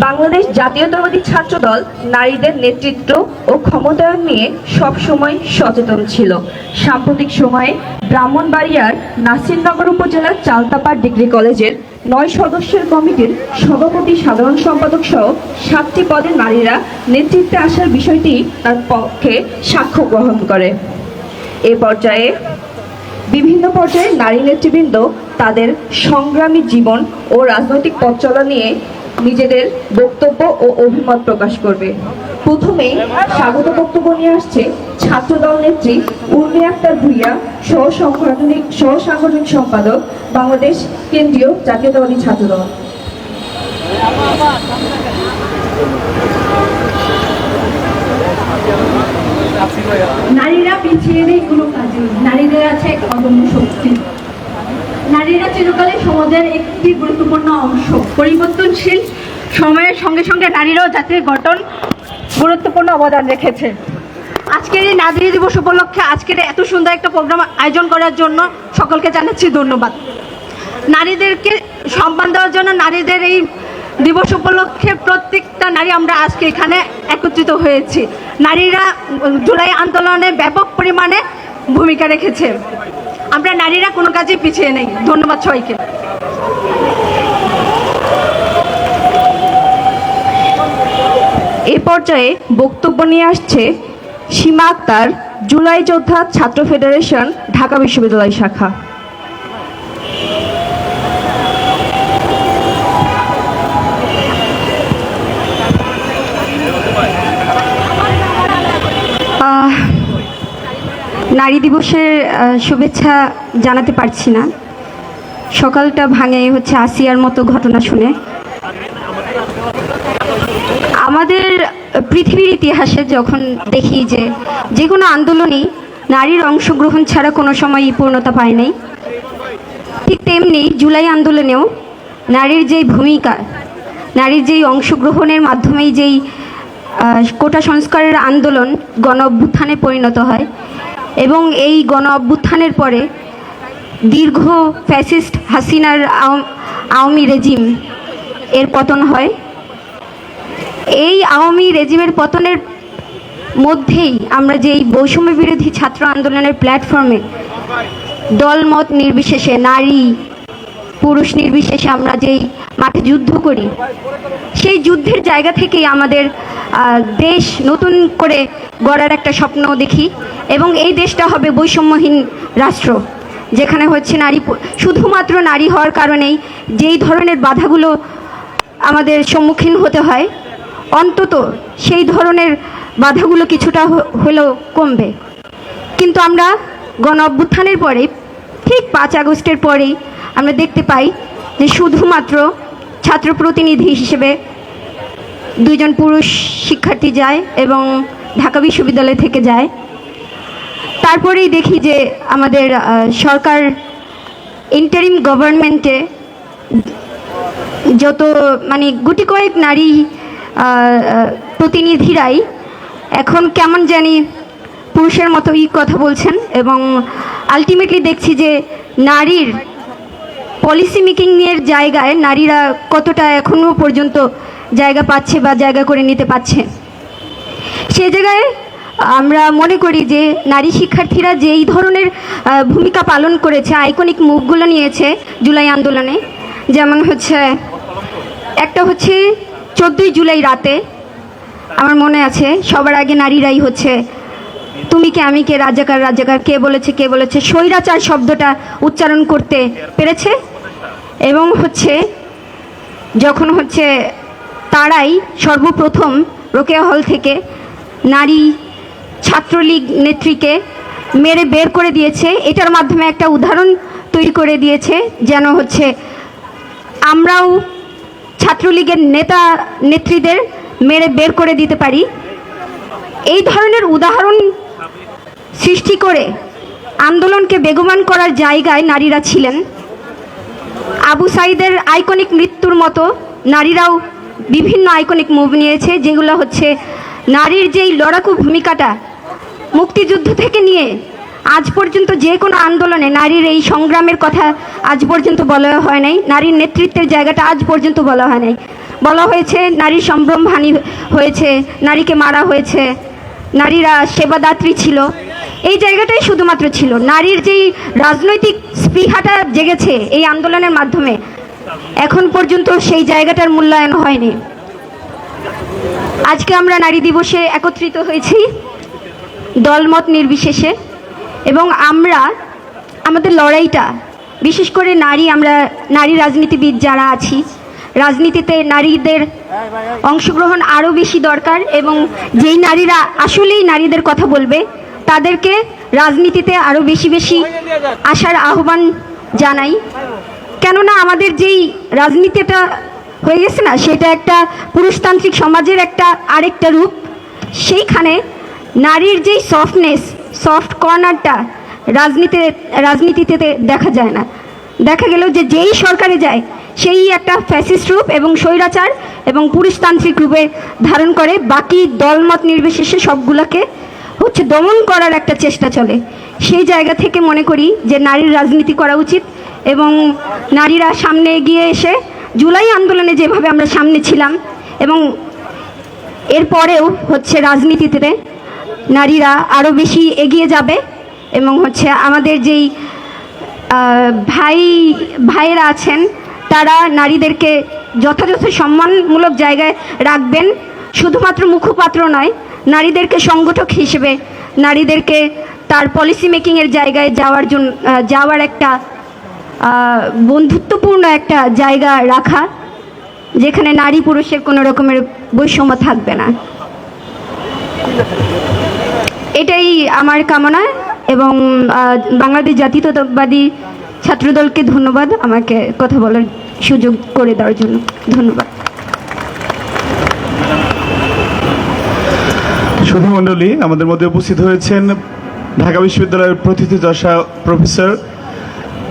বাংলাদেশ জাতীয়তাবাদী ছাত্রদল নারীদের নেতৃত্ব ও ক্ষমতায়ন নিয়ে সবসময় সচেতন ছিল। সাম্প্রতিক সময়ে ব্রাহ্মণবাড়িয়ার নাসিরনগর উপজেলার চালতাপাড় ডিগ্রি কলেজের 9 সদস্যের কমিটির সভাপতি, সাধারণ সম্পাদক সহ 7টি পদে নারীরা নেতৃত্বে আসার বিষয়টি তার পক্ষে সাক্ষ্য গ্রহণ করে। এ পর্যায়ে বিভিন্ন পর্যায়ে নারী নেতৃবৃন্দ তাদের সংগ্রামী জীবন ও রাজনৈতিক পথ চলা নিয়ে নিজেদের বক্তব্য ও অভিমত প্রকাশ করবে। প্রথমেই স্বাগত বক্তব্য নিয়ে আসছে ছাত্রদল নেত্রী উর্মি আক্তার ভূঁইয়া, সহ-সাংগঠনিক সম্পাদক, বাংলাদেশ কেন্দ্রীয় জাতীয়তাবাদী ছাত্রদল। নারীরা পিছিয়ে নেই কোনো কাজে, নারীদের আছে এক অদম্য শক্তি। নারীরা চিরকালে সমাজের একটি গুরুত্বপূর্ণ অংশ। পরিবর্তনশীল সময়ের সঙ্গে সঙ্গে নারীরাও জাতির গঠন গুরুত্বপূর্ণ অবদান রেখেছে। আজকের এই নারী দিবস উপলক্ষে আজকের এত সুন্দর একটা প্রোগ্রাম আয়োজন করার জন্য সকলকে জানাচ্ছি ধন্যবাদ। নারীদেরকে সম্মান দেওয়ার জন্য নারীদের এই দিবস উপলক্ষে প্রত্যেকটা নারী আমরা আজকে এখানে একত্রিত হয়েছি। নারীরা জুলাই আন্দোলনে ব্যাপক পরিমাণে ভূমিকা রেখেছে। আমরা নারীরা কোনো কাজে পিছিয়ে নেই। ধন্যবাদ সবাইকে। এ পর্যায়ে বক্তব্য নিয়ে আসছে সীমা আক্তার, জুলাই যোদ্ধা ছাত্র ফেডারেশন, ঢাকা বিশ্ববিদ্যালয় শাখা। নারী দিবসের শুভেচ্ছা জানাতে পারছি না। সকালটা ভাঙে হচ্ছে আসিয়ার মতো ঘটনা শুনে। আমাদের পৃথিবীর ইতিহাসে যখন দেখি যে কোনো আন্দোলনই নারীর অংশগ্রহণ ছাড়া কোনো সময়ই পূর্ণতা পায় নাই, ঠিক তেমনি জুলাই আন্দোলনেও নারীর যেই ভূমিকা, নারীর যেই অংশগ্রহণের মাধ্যমেই যেই কোটা সংস্কারের আন্দোলন গণ অভ্যুত্থানে পরিণত হয় এবং এই গণ অভ্যুত্থানের পরে দীর্ঘ ফ্যাসিস্ট হাসিনার আওয়ামী রেজিম এর পতন হয়। এই আওয়ামী রেজিমের পতনের মধ্যেই আমরা যে এই বৈষম্য বিরোধী ছাত্র আন্দোলনের প্ল্যাটফর্মে দলমত নির্বিশেষে, নারী পুরুষ নির্বিশেষে আমরা যেই মাঠে যুদ্ধ করি, সেই যুদ্ধের জায়গা থেকেই আমাদের দেশ নতুন করে গড়ার একটা স্বপ্ন দেখি এবং এই দেশটা হবে বৈষম্যহীন রাষ্ট্র, যেখানে হচ্ছে নারী, শুধুমাত্র নারী হওয়ার কারণেই যেই ধরনের বাধাগুলো আমাদের সম্মুখীন হতে হয়, অন্তত সেই ধরনের বাধাগুলো কিছুটা হলেও কমবে। কিন্তু আমরা গণ অভ্যুত্থানের পরে, ঠিক 5 আগস্টের পরেই আমরা দেখতে পাই যে শুধুমাত্র ছাত্র প্রতিনিধি হিসেবে 2 জন পুরুষ শিক্ষার্থী যায় এবং ঢাকা বিশ্ববিদ্যালয় থেকে যায়। তারপরেই দেখি যে আমাদের সরকার ইন্টারিম গভর্নমেন্টে যত গুটি কয়েক নারী প্রতিনিধিরাই এখন কেমন জানি পুরুষের মতোই কথা বলছেন এবং আলটিমেটলি দেখছি যে নারীর পলিসি মেকিংয়ের জায়গায় নারীরা কতটা এখনও পর্যন্ত জায়গা পাচ্ছে বা জায়গা করে নিতে পারছে। সেই জায়গায় আমরা মনে করি যে নারী শিক্ষার্থীরা যে এই ধরনের ভূমিকা পালন করেছে, আইকনিক মুভগুলো নিয়েছে জুলাই আন্দোলনে, যেমন একটা হচ্ছে 14ই জুলাই রাতে আমার মনে আছে সবার আগে নারীরাই তুমি কে আমি কে, রাজাকার রাজাকার, কে বলেছে স্বৈরাচার শব্দটা উচ্চারণ করতে পেরেছে এবং যখন তারাই সর্বপ্রথম রোকেয়া হল থেকে নারী ছাত্রলীগ নেত্রীকে মেরে বের করে দিয়েছে। এটার মাধ্যমে একটা উদাহরণ তৈরি করে দিয়েছে যেন আমরাও ছাত্রলীগের নেতা নেত্রীদের মেরে বের করে দিতে পারি। এই ধরনের উদাহরণ সৃষ্টি করে আন্দোলনকে বেগবান করার জায়গায় নারীরা ছিলেন। আবু সাইদের আইকনিক মৃত্যুর মতো নারীরাও বিভিন্ন আইকনিক মুভ নিয়েছে, যেগুলো নারীর যেই লড়াকু ভূমিকাটা মুক্তিযুদ্ধ থেকে নিয়ে আজ পর্যন্ত যে কোনো আন্দোলনে নারীর এই সংগ্রামের কথা আজ পর্যন্ত বলা হয় নাই, নারীর নেতৃত্বের জায়গাটা আজ পর্যন্ত বলা হয় নাই। বলা হয়েছে নারীর সম্ভ্রমহানি হয়েছে, নারীকে মারা হয়েছে, নারীরা সেবাদাত্রী ছিল, এই জায়গাটাই শুধুমাত্র ছিল। নারীর যেই রাজনৈতিক স্পৃহাটা জেগেছে এই আন্দোলনের মাধ্যমে, এখন পর্যন্ত সেই জায়গাটার মূল্যায়ন হয়নি। আজকে আমরা নারী দিবসে একত্রিত হয়েছি দলমত নির্বিশেষে, এবং আমরা আমাদের লড়াইটা বিশেষ করে আমরা নারী রাজনীতিবিদ যারা আছি, রাজনীতিতে নারীদের অংশগ্রহণ আরও বেশি দরকার, এবং যেই নারীরা আসলেই নারীদের কথা বলবে তাদেরকে রাজনীতিতে আরও বেশি বেশি আসার আহ্বান জানাই। কেননা আমাদের যেই রাজনীতিটা হয়ে গেছে না, সেটা একটা পুরুষতান্ত্রিক সমাজের আরেকটা রূপ। সেইখানে নারীর যেই সফট কর্নারটা রাজনীতিতে দেখা যায় না। দেখা গেল যে যেই সরকারে যায় সেই একটা ফ্যাসিস্ট রূপ এবং স্বৈরাচার এবং পুরুষতান্ত্রিক রূপে ধারণ করে, বাকি দলমত নির্বিশেষে সবগুলোকে দমন করার একটা চেষ্টা চলে। সেই জায়গা থেকে মনে করি যে নারীর রাজনীতি করা উচিত, এবং নারীরা সামনে এগিয়ে এসে জুলাই আন্দোলনে যেভাবে আমরা সামনে ছিলাম, এবং এরপরেও রাজনীতিতে নারীরা আরও বেশি এগিয়ে যাবে, এবং আমাদের যেই ভাইয়েরা আছেন তারা নারীদেরকে যথাযথ সম্মানমূলক জায়গায় রাখবেন। শুধুমাত্র মুখপাত্র নয়, নারীদেরকে সংগঠক হিসেবে, নারীদেরকে তার পলিসি মেকিংয়ের জায়গায় যাওয়ার একটা বন্ধুত্বপূর্ণ একটা জায়গা রাখা, যেখানে নারী পুরুষের কোনো রকমের বৈষম্য থাকবে না। এটাই আমার কামনা, এবং বাংলাদেশ জাতীয়তাবাদী ছাত্রদলকে ধন্যবাদ আমাকে কথা বলার সুযোগ করে দেওয়ার জন্য। ধন্যবাদ। সুধী মণ্ডলী, আমাদের মধ্যে উপস্থিত হয়েছেন ঢাকা বিশ্ববিদ্যালয়ের প্রথিতযশা প্রফেসর,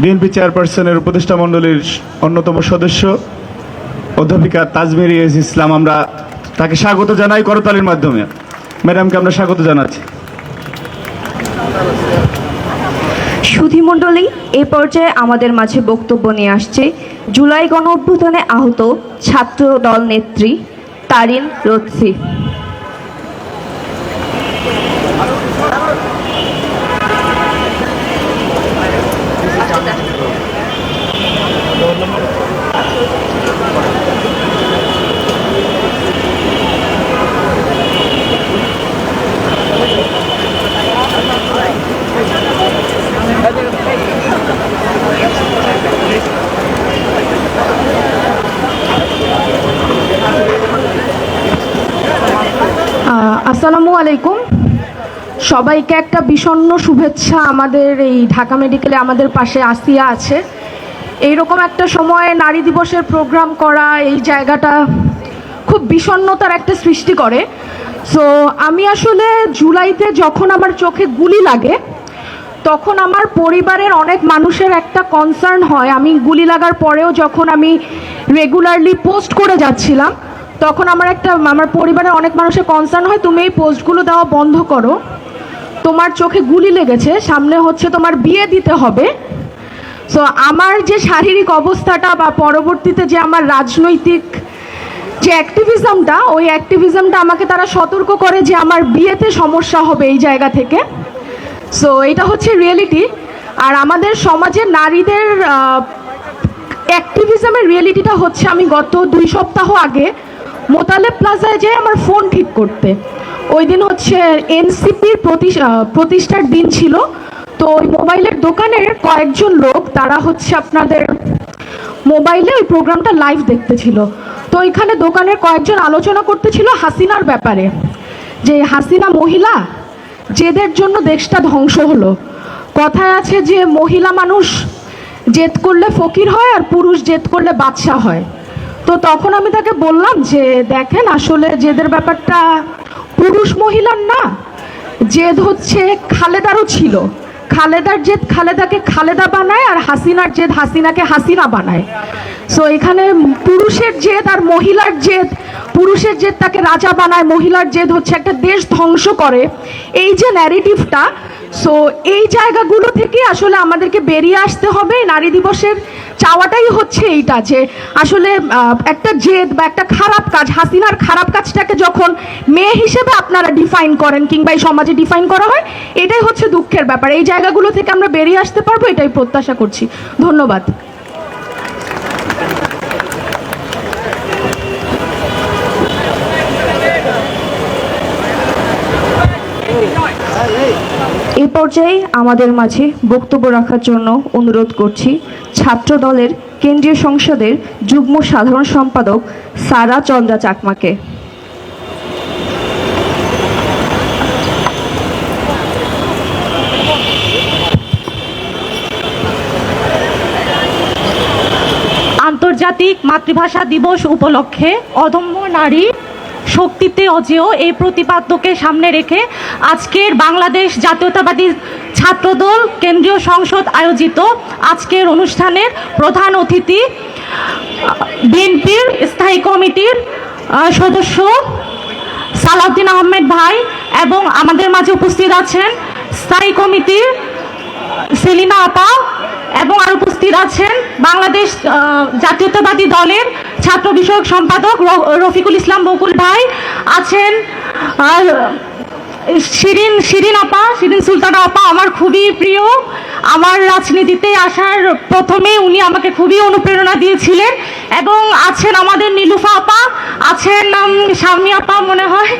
বিএনপি চেয়ারপারসনের উপদেষ্টা মণ্ডলীর অন্যতম সদস্য অধ্যাপিকা তাজমেরি ইসলাম। আমরা তাকে স্বাগত জানাই করতালির মাধ্যমে। ম্যাডামকে আমরা স্বাগত জানাচ্ছি। সুধী মণ্ডলী, এ পর্যায়ে আমাদের মাঝে বক্তব্য নিয়ে আসছে জুলাই গণঅভ্যুত্থানে আহত ছাত্র দল নেত্রী তারিন রোদসি। আসসালামু আলাইকুম। সবাইকে একটা বিষণ্ণ শুভেচ্ছা। আমাদের এই ঢাকা মেডিকেলে আমাদের পাশে আসিয়া আছে। এইরকম একটা সময়ে নারী দিবসের প্রোগ্রাম করা, এই জায়গাটা খুব বিষণ্ণতার একটা সৃষ্টি করে। সো আমি আসলে জুলাইতে যখন আমার চোখে গুলি লাগে, তখন আমার পরিবারের অনেক মানুষের একটা কনসার্ন হয়। আমি গুলি লাগার পরেও যখন আমি রেগুলারলি পোস্ট করে যাচ্ছিলাম, তখন আমার পরিবারের অনেক মানুষের কনসার্ন হয়, তুমি এই পোস্টগুলো দেওয়া বন্ধ করো, তোমার চোখে গুলি লেগেছে, সামনে তোমার বিয়ে দিতে হবে। সো আমার যে শারীরিক অবস্থাটা বা পরবর্তীতে যে আমার রাজনৈতিক যে অ্যাক্টিভিজমটা, ওই অ্যাক্টিভিজমটা আমাকে তারা সতর্ক করে যে আমার বিয়েতে সমস্যা হবে এই জায়গা থেকে। সো এটা রিয়েলিটি। আর আমাদের সমাজে নারীদের অ্যাক্টিভিজমের রিয়েলিটিটা আমি গত 2 সপ্তাহ আগে মোতালেব প্লাজায় যে আমার ফোন ঠিক করতে, ওই দিন এনসিপির প্রতিষ্ঠার দিন ছিল। তো ওই মোবাইলের দোকানের কয়েকজন লোক, তারা আপনাদের মোবাইলে ওই প্রোগ্রামটা লাইভ দেখতেছিল। তো ওইখানে দোকানের কয়েকজন আলোচনা করতেছিল হাসিনার ব্যাপারে, যে হাসিনা মহিলা, জেদের জন্য দেশটা ধ্বংস হলো। কথায় আছে যে মহিলা মানুষ জেদ করলে ফকির হয়, আর পুরুষ জেদ করলে বাদশা হয়। তো তখন আমি তাকে বললাম যে দেখেন, আসলে জেদের ব্যাপারটা পুরুষ মহিলার না, জেদ খালেদারও ছিল। খালেদার জেদ খালেদাকে খালেদা বানায়, আর হাসিনার জেদ হাসিনাকে হাসিনা বানায়। সো এখানে পুরুষের জেদ আর মহিলার জেদ, পুরুষের জেদ তাকে রাজা বানায়, মহিলার জেদ একটা দেশ ধ্বংস করে, এই যে ন্যারেটিভটা। সো এই জায়গাগুলো থেকে আসলে আমাদেরকে বেরিয়ে আসতে হবে। নারী দিবসের চাওয়াটাই হচ্ছে এইটা, যে আসলে একটা জেদ বা একটা খারাপ কাজ, হাসিনার খারাপ কাজটাকে যখন মেয়ে হিসেবে আপনারা ডিফাইন করেন কিংবা এই সমাজে ডিফাইন করা হয়, এটাই হচ্ছে দুঃখের ব্যাপার। এই জায়গাগুলো থেকে আমরা বেরিয়ে আসতে পারবো, এটাই প্রত্যাশা করছি। ধন্যবাদ। এই পর্যায়ে আমাদের মাঝে বক্তব্য রাখার জন্য অনুরোধ করছি ছাত্র দলের কেন্দ্রীয় সংসদের যুগ্ম সাধারণ সম্পাদক সারা চন্দ্রা চাকমাকে। আন্তর্জাতিক মাতৃভাষা দিবস উপলক্ষে অদম্য নারী শক্তিতে অজেয় এই প্রতিপাদ্যকে সামনে রেখে আজকের বাংলাদেশ জাতীয়তাবাদী ছাত্রদল কেন্দ্রীয় সংসদ আয়োজিত আজকের অনুষ্ঠানের প্রধান অতিথি বিএনপির স্থায়ী কমিটির সদস্য সালাউদ্দিন আহমেদ ভাই এবং আমাদের মাঝে উপস্থিত আছেন স্থায়ী কমিটির সেলিনা আপা এবং আর উপস্থিত আছেন বাংলাদেশ জাতীয়তাবাদী দলের ছাত্র বিষয়ক সম্পাদক রফিকুল ইসলাম বকুল ভাই আছেন, শিরিন আপা, শিরিন সুলতানা আপা আমার খুবই প্রিয়। আমার রাজনীতিতে আসার প্রথমে উনি আমাকে খুবই অনুপ্রেরণা দিয়েছিলেন। এবং আছেন আমাদের নীলুফা আপা, আছেন শামী আপা, মনে হয়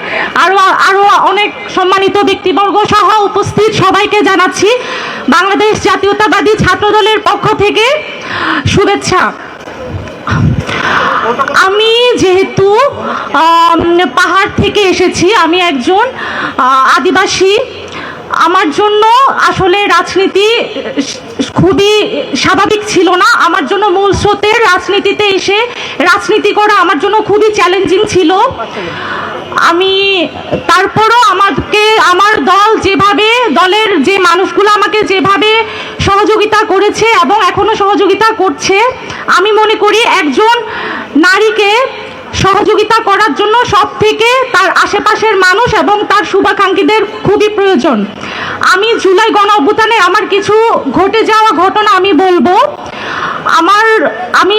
আরও অনেক সম্মানিত ব্যক্তিবর্গ সহ উপস্থিত সবাইকে জানাচ্ছি বাংলাদেশ জাতীয়তাবাদী ছাত্রদলের পক্ষ থেকে শুভেচ্ছা। আমি যেহেতু পাহাড় থেকে এসেছি, আমি একজন আদিবাসী, আমার জন্য আসলে রাজনীতি খুবই স্বাভাবিক ছিল না। আমার জন্য মূল স্রোতের রাজনীতিতে এসে রাজনীতি করা আমার জন্য খুবই চ্যালেঞ্জিং ছিল। আমি তারপরও আমার দল যেভাবে, দলের যে মানুষগুলো আমাকে যেভাবে সহযোগিতা করেছে এবং এখনো সহযোগিতা করছে, আমি মনে করি একজন নারীকে সহযোগিতা করার জন্য সব থেকে তার আশেপাশের মানুষ এবং তার শুভাকাঙ্ক্ষীদের খুবই প্রয়োজন। আমি জুলাই গণ অভ্যুত্থানে আমার কিছু ঘটে যাওয়া ঘটনা আমি বলবো। আমি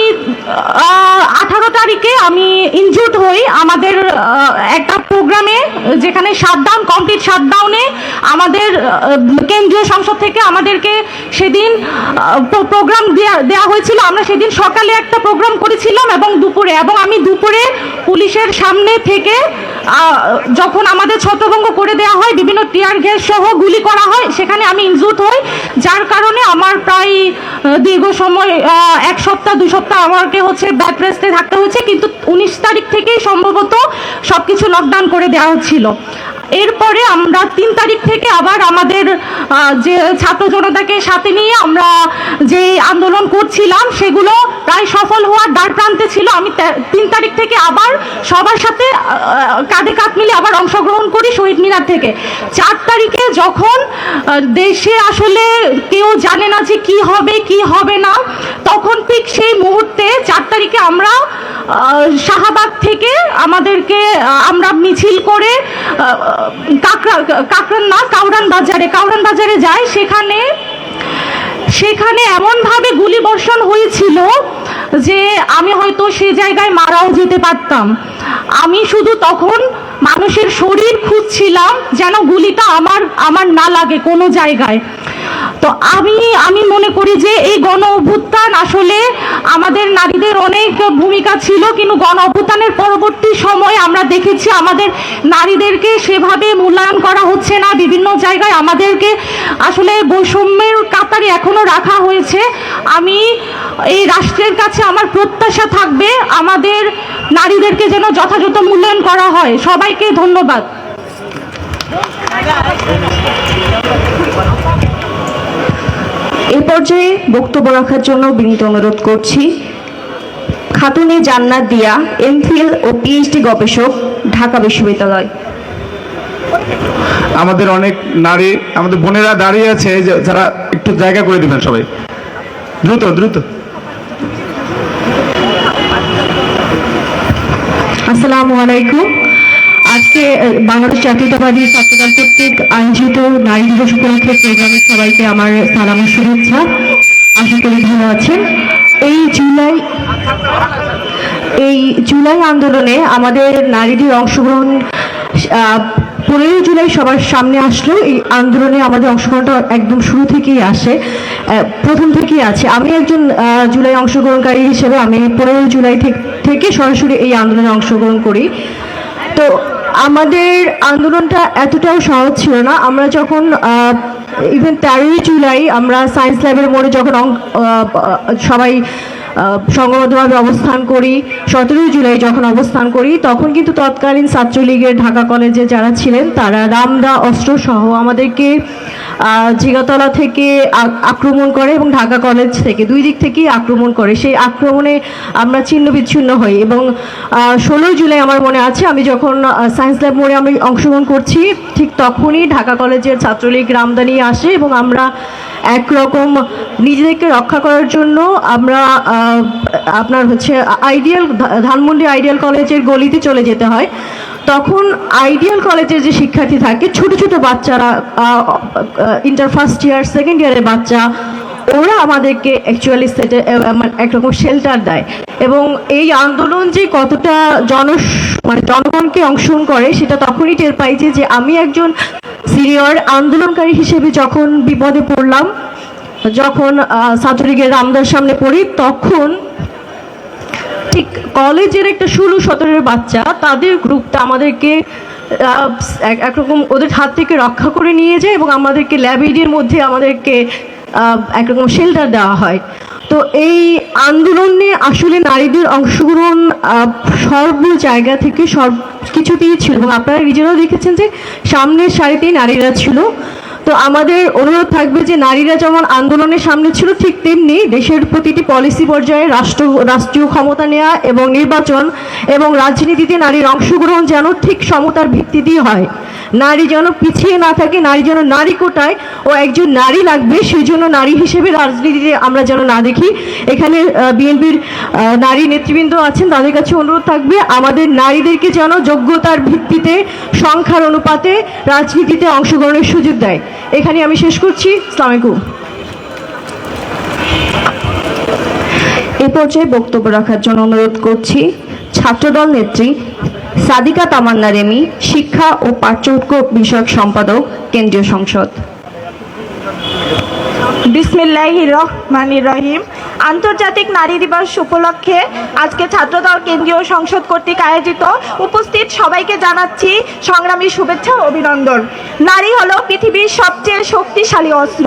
18 তারিখে আমি ইনজুর্ড হই আমাদের একটা প্রোগ্রামে, যেখানে শাটডাউন, কমপ্লিট শাটডাউনে আমাদের কেন্দ্রীয় সংসদ থেকে আমাদেরকে সেদিন প্রোগ্রাম দেওয়া হয়েছিল। আমরা সেদিন সকালে একটা প্রোগ্রাম করেছিলাম এবং আমি দুপুরে পুলিশের সামনে থেকে যখন আমাদের ছত্রভঙ্গ করে দেওয়া হয়, বিভিন্ন টিয়ার গ্যাস সহ গুলি করা হয়, সেখানে আমি ইনজুর্ড হই, যার কারণে আমার প্রায় দীর্ঘ সময় 1 সপ্তাহ 2 সপ্তাহ আমাকে বেড রেস্টে থাকতে হয়েছে। কিন্তু 19 তারিখ থেকেই সম্ভবত সবকিছু লকডাউন করে দেওয়া হচ্ছিল। এরপরে আমরা 3 তারিখ থেকে আবার আমাদের যে ছাত্র জনতাকে সাথে নিয়ে আমরা যে আন্দোলন করছিলাম সেগুলো প্রায় সফল হওয়ার দ্বার প্রান্তে ছিল। আমি 3 তারিখ থেকে আবার সবার সাথে কাঁধে কাঁধ মিলে আবার অংশগ্রহণ করি শহীদ মিনার থেকে। 4 তারিখে যখন দেশে আসলে কেউ জানে না যে কি হবে কি হবে না, তখন ঠিক সেই মুহূর্তে 4 তারিখে আমরা শাহবাগ থেকে আমরা মিছিল করে কাউরান বাজারে যাই। সেখানে এমনভাবে গুলি বর্ষণ হয়েছিল যে আমি হয়তো সে জায়গায় মারাও যেতে পারতাম। আমি শুধু তখন মানুষের শরীর খুঁজছিলাম যেন গুলিটা আমার না লাগে কোনো জায়গায়। তো আমি মনে করি যে এই গণ অভ্যুত্থান আসলে আমাদের নারীদের অনেক ভূমিকা ছিল, কিন্তু গণ অভ্যুত্থানের পরবর্তী সময়ে আমরা দেখেছি আমাদের নারীদেরকে সেভাবে মূল্যায়ন করা হচ্ছে না। বিভিন্ন জায়গায় আমাদেরকে আসলে বৈষম্যের কাতারে এখনো রাখা হয়েছে। আমি এই রাষ্ট্রের কাছে আমার প্রত্যাশা থাকবে আমাদের নারীদেরকে যেন যথাযথ মূল্যায়ন করা হয়। সবাইকে ধন্যবাদ। এই পর্যায়ে বক্তব্য রাখার জন্য বিনীত অনুরোধ করছি খাতুনে জান্নাত দিয়া, এমফিল ও পিএইচডি গবেষক, ঢাকা বিশ্ববিদ্যালয়। আমাদের অনেক নারী, আমাদের বোনেরা দাঁড়িয়ে আছে, যারা একটু জায়গা করে দিবেন সবাই, দ্রুত দ্রুত। আসসালামু আলাইকুম। আজকে বাংলাদেশ জাতীয়তাবাদী ছাত্রদল কর্তৃক আয়োজিত নারী দিবস উপলক্ষে প্রোগ্রামে সবাইকে আমার সালাম ও শুভেচ্ছা। আশা করি ভালো আছেন। এই জুলাই আন্দোলনে আমাদের নারীদের অংশগ্রহণ 15 জুলাই সবার সামনে আসলো। এই আন্দোলনে আমাদের অংশগ্রহণটা একদম শুরু থেকেই আসে, প্রথম থেকেই আছে। আমি একজন জুলাই অংশগ্রহণকারী হিসেবে আমি 15 জুলাই থেকে সরাসরি এই আন্দোলনে অংশগ্রহণ করি। তো আমাদের আন্দোলনটা এতটাও সহজ ছিল না। আমরা যখন ইভেন 13 জুলাই আমরা সায়েন্স ল্যাবের মোড়ে যখন সবাই সংঘবদ্ধভাবে অবস্থান করি, 17 জুলাই যখন অবস্থান করি, তখন কিন্তু তৎকালীন ছাত্রলীগের ঢাকা কলেজে যারা ছিলেন তারা রামদা অস্ত্রসহ আমাদেরকে জিগাতলা থেকে আক্রমণ করে এবং ঢাকা কলেজ থেকে দুই দিক থেকেই আক্রমণ করে। সেই আক্রমণে আমরা ছিন্ন বিচ্ছিন্ন হই এবং 16 জুলাই আমার মনে আছে আমি যখন সায়েন্স ল্যাব মোড়ে আমি অংশগ্রহণ করছি, ঠিক তখনই ঢাকা কলেজের ছাত্রলীগ রামদা নিয়ে আসে এবং আমরা একরকম নিজেদেরকে রক্ষা করার জন্য আমরা আপনার ধানমন্ডি আইডিয়াল কলেজের গলিতে চলে যেতে হয়। তখন আইডিয়াল কলেজের যে শিক্ষার্থী থাকে, ছোট ছোট বাচ্চারা, ইন্টার ফার্স্ট ইয়ার সেকেন্ড ইয়ারের বাচ্চা, ওরা আমাদেরকে অ্যাকচুয়ালি একরকম শেল্টার দেয়। এবং এই আন্দোলন যে কতটা জনগণকে অংশগ্রহণ করে সেটা তখনই টের পাই যে আমি একজন সিনিয়র আন্দোলনকারী হিসেবে যখন বিপদে পড়লাম, যখন ছাত্রলীগের রামদার সামনে পড়ি, তখন ঠিক কলেজের একটা 16-17 বাচ্চা, তাদের গ্রুপটা আমাদেরকে একরকম ওদের হাত থেকে রক্ষা করে নিয়ে যায় এবং আমাদেরকে ল্যাবরেটরির মধ্যে আমাদেরকে একরকম শেল্টার দেওয়া হয়। তো এই আন্দোলনে আসলে নারীদের অংশগ্রহণ সর্ব জায়গা থেকে সব কিছুতেই ছিল এবং আপনারা নিজেরাও দেখেছেন যে সামনের সারিতেই নারীরা ছিল। তো আমাদের অনুরোধ থাকবে যে নারীরা যেমন আন্দোলনের সামনে ছিল, ঠিক তেমনি দেশের প্রতিটি পলিসি পর্যায়ে রাষ্ট্রীয় ক্ষমতা নেওয়া এবং নির্বাচন এবং রাজনীতিতে নারীর অংশগ্রহণ যেন ঠিক সমতার ভিত্তিতেই হয়। নারী যেন পিছিয়ে না থাকে, নারী যেন নারী কোটায় ও একজন নারী লাগবে সেই জন্য নারী হিসেবে রাজনীতিতে আমরা যেন না দেখি। এখানে বিএনপির নারী নেতৃবৃন্দ আছেন, তাদের কাছে অনুরোধ থাকবে আমাদের নারীদেরকে যেন যোগ্যতার ভিত্তিতে সংখ্যার অনুপাতে রাজনীতিতে অংশগ্রহণের সুযোগ দেয়। এখানে আমি শেষ করছি। আসসালামু আলাইকুম। এ পর্যায়ে বক্তব্য রাখার জন্য অনুরোধ করছি ছাত্রদল নেত্রী সাদিকা তামান্না রেমি, শিক্ষা ও পাঠ্যক্রম বিষয়ক সম্পাদক, কেন্দ্রীয় সংসদ। বিসমিল্লাহির রহমানির রহিম। আন্তর্জাতিক নারী দিবস উপলক্ষে আজকে ছাত্রদল কেন্দ্রীয় সংসদ কর্তৃক আয়োজিত উপস্থিত সবাইকে জানাচ্ছি সংগ্রামী শুভেচ্ছা ও অভিনন্দন। নারী হলো পৃথিবীর সবচেয়ে শক্তিশালী অস্ত্র।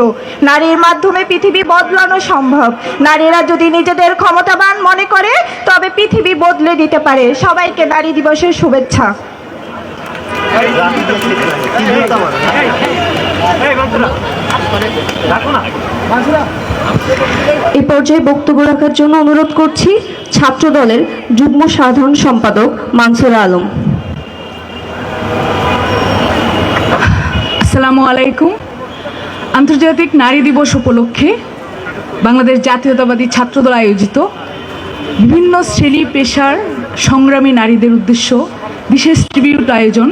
নারীর মাধ্যমে পৃথিবী বদলানো সম্ভব। নারীরা যদি নিজেদের ক্ষমতাবান মনে করে তবে পৃথিবী বদলে দিতে পারে। সবাইকে নারী দিবসের শুভেচ্ছা। এ পর্যায়ে বক্তব্য রাখার জন্য অনুরোধ করছি ছাত্র দলের যুগ্ম সাধারণ সম্পাদক মানসুরা আলম। আসসালামু আলাইকুম। আন্তর্জাতিক নারী দিবস উপলক্ষে বাংলাদেশ জাতীয়তাবাদী ছাত্রদল আয়োজিত বিভিন্ন শ্রেণী পেশার সংগ্রামী নারীদের উদ্দেশ্য বিশেষ ট্রিবিউট আয়োজন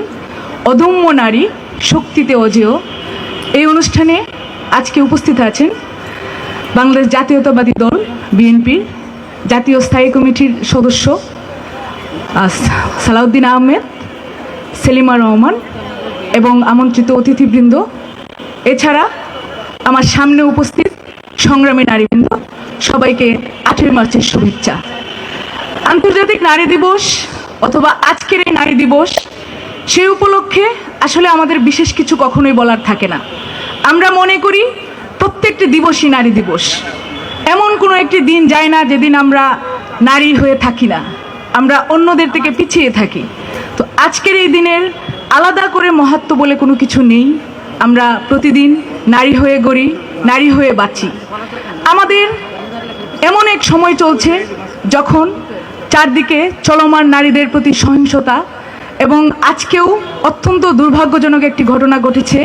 অদম্য নারী শক্তিতে অজেয়। এই অনুষ্ঠানে আজকে উপস্থিত আছেন বাংলাদেশ জাতীয়তাবাদী দল বিএনপির জাতীয় স্থায়ী কমিটির সদস্য সালাউদ্দিন আহমেদ, সেলিমা রহমান এবং আমন্ত্রিত অতিথিবৃন্দ, এছাড়া আমার সামনে উপস্থিত সংগ্রামী নারীবৃন্দ, সবাইকে 8 মার্চের শুভেচ্ছা। আন্তর্জাতিক নারী দিবস অথবা আজকের এই নারী দিবস, সেই উপলক্ষে আসলে আমাদের বিশেষ কিছু কখনোই বলার থাকে না। আমরা মনে করি প্রত্যেকটি দিবসই নারী দিবস। এমন কোনো একটি দিন যায় না যেদিন আমরা নারী হয়ে থাকি না, আমরা অন্যদের থেকে পিছিয়ে থাকি। তো আজকের এই দিনের আলাদা করে মাহাত্ম্য বলে কোনো কিছু নেই। আমরা প্রতিদিন নারী হয়ে গড়ি, নারী হয়ে বাঁচি। আমাদের এমন এক সময় চলছে যখন চারদিকে চলমান নারীদের প্রতি সহিংসতা এবং আজকেও অত্যন্ত দুর্ভাগ্যজনক একটি ঘটনা ঘটেছে,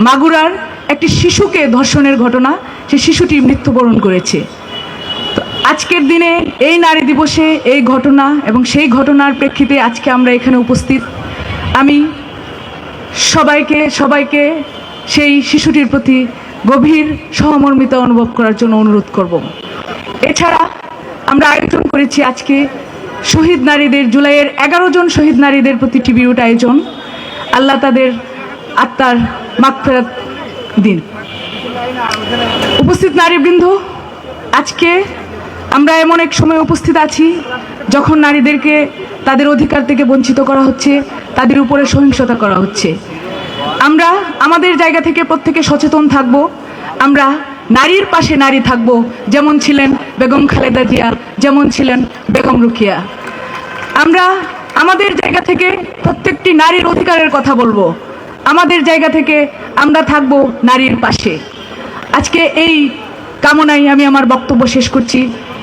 মাগুরার একটি শিশুকে ধর্ষণের ঘটনা। সেই শিশুটি মৃত্যুবরণ করেছে। তো আজকের দিনে এই নারী দিবসে এই ঘটনা এবং সেই ঘটনার প্রেক্ষিতে আজকে আমরা এখানে উপস্থিত। আমি সবাইকে সেই শিশুটির প্রতি গভীর সহমর্মিতা অনুভব করার জন্য অনুরোধ করব। এছাড়া আমরা আয়োজন করেছি আজকে শহীদ নারীদের, জুলাইয়ের 11 জন শহীদ নারীদের প্রতি ট্রিবিউট আয়োজন। আল্লাহ তাদের আত্মার মাগফিরাত দিন। উপস্থিত নারীবৃন্দ, আজকে আমরা এমন এক সময় উপস্থিত আছি যখন নারীদেরকে তাদের অধিকার থেকে বঞ্চিত করা হচ্ছে, তাদের উপরে সহিংসতা করা হচ্ছে। আমরা আমাদের জায়গা থেকে প্রত্যেকে সচেতন থাকব। আমরা নারীর পাশে নারী থাকব, যেমন ছিলেন বেগম খালেদা জিয়া, যেমন ছিলেন বেগম রুকিয়া। আমরা আমাদের জায়গা থেকে প্রত্যেকটি নারীর অধিকারের কথা বলবো। আমাদের জায়গা থেকে আমরা থাকব নারীর পাশে। আজকে এই কামনায় আমি আমার বক্তব্য শেষ করছি।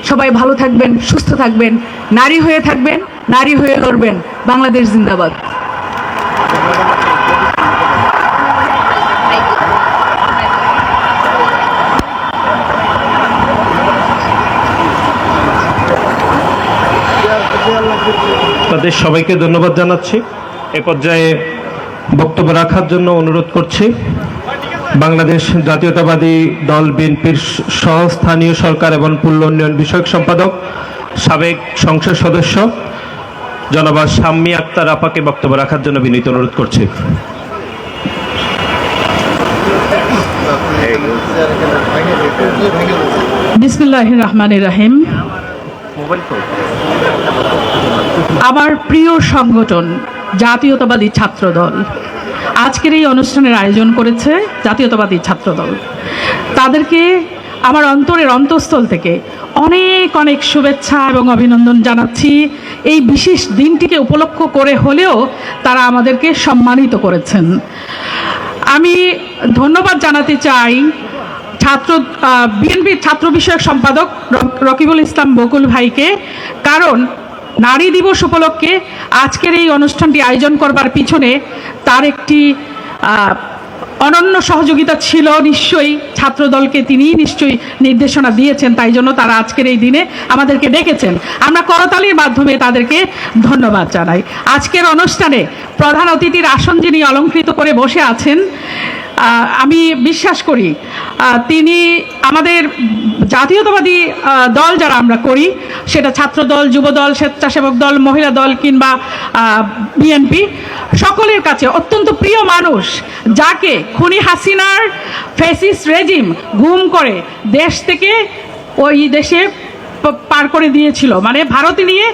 সবাই ভালো থাকবেন, সুস্থ থাকবেন, নারী হয়ে থাকবেন, নারী হয়ে লড়বেন। বাংলাদেশ জিন্দাবাদ। তাদের সবাইকে ধন্যবাদ জানাচ্ছি। এ পর্যায়ে বক্তব্য রাখার জন্য অনুরোধ করছি বাংলাদেশ জাতীয়তাবাদী দল বিএনপির সহস্থানীয় সরকার এবং পল্লী উন্নয়ন বিষয়ক সম্পাদক, সাবেক সংসদ সদস্য জনাব শাম্মী আক্তার আপাকে বক্তব্য রাখার জন্য বিনীত অনুরোধ করছি। বিসমিল্লাহির রহমানির রহিম। আমার প্রিয় সংগঠন জাতীয়তাবাদী ছাত্রদল আজকের এই অনুষ্ঠানের আয়োজন করেছে। জাতীয়তাবাদী ছাত্রদল, তাদেরকে আমার অন্তরের অন্তঃস্থল থেকে অনেক অনেক শুভেচ্ছা এবং অভিনন্দন জানাচ্ছি। এই বিশেষ দিনটিকে উপলক্ষ করে হলেও তারা আমাদেরকে সম্মানিত করেছেন। আমি ধন্যবাদ জানাতে চাই বিএনপির ছাত্র বিষয়ক সম্পাদক রকিবুল ইসলাম বকুল ভাইকে, কারণ নারী দিবস উপলক্ষে আজকের এই অনুষ্ঠানটি আয়োজন করবার পিছনে তার একটি অনন্য সহযোগিতা ছিল। নিশ্চয়ই ছাত্রদলকে তিনি নিশ্চয়ই নির্দেশনা দিয়েছেন, তাই জন্য তারা আজকের এই দিনে আমাদেরকে ডেকেছেন। আমরা করতালির মাধ্যমে তাদেরকে ধন্যবাদ জানাই। আজকের অনুষ্ঠানে প্রধান অতিথির আসন যিনি অলঙ্কৃত করে বসে আছেন, আমি বিশ্বাস করি তিনি আমাদের জাতীয়তাবাদী দল যারা আমরা করি, সেটা ছাত্রদল, যুবদল, স্বেচ্ছাসেবক দল, মহিলা দল কিংবা বিএনপি, সকলের কাছে অত্যন্ত প্রিয় মানুষ, যাকে খুনি হাসিনার ফ্যাসিস্ট রেজিম গুম করে দেশ থেকে ওই দেশে পার করে দিয়েছিল, মানে ভারতে নিয়ে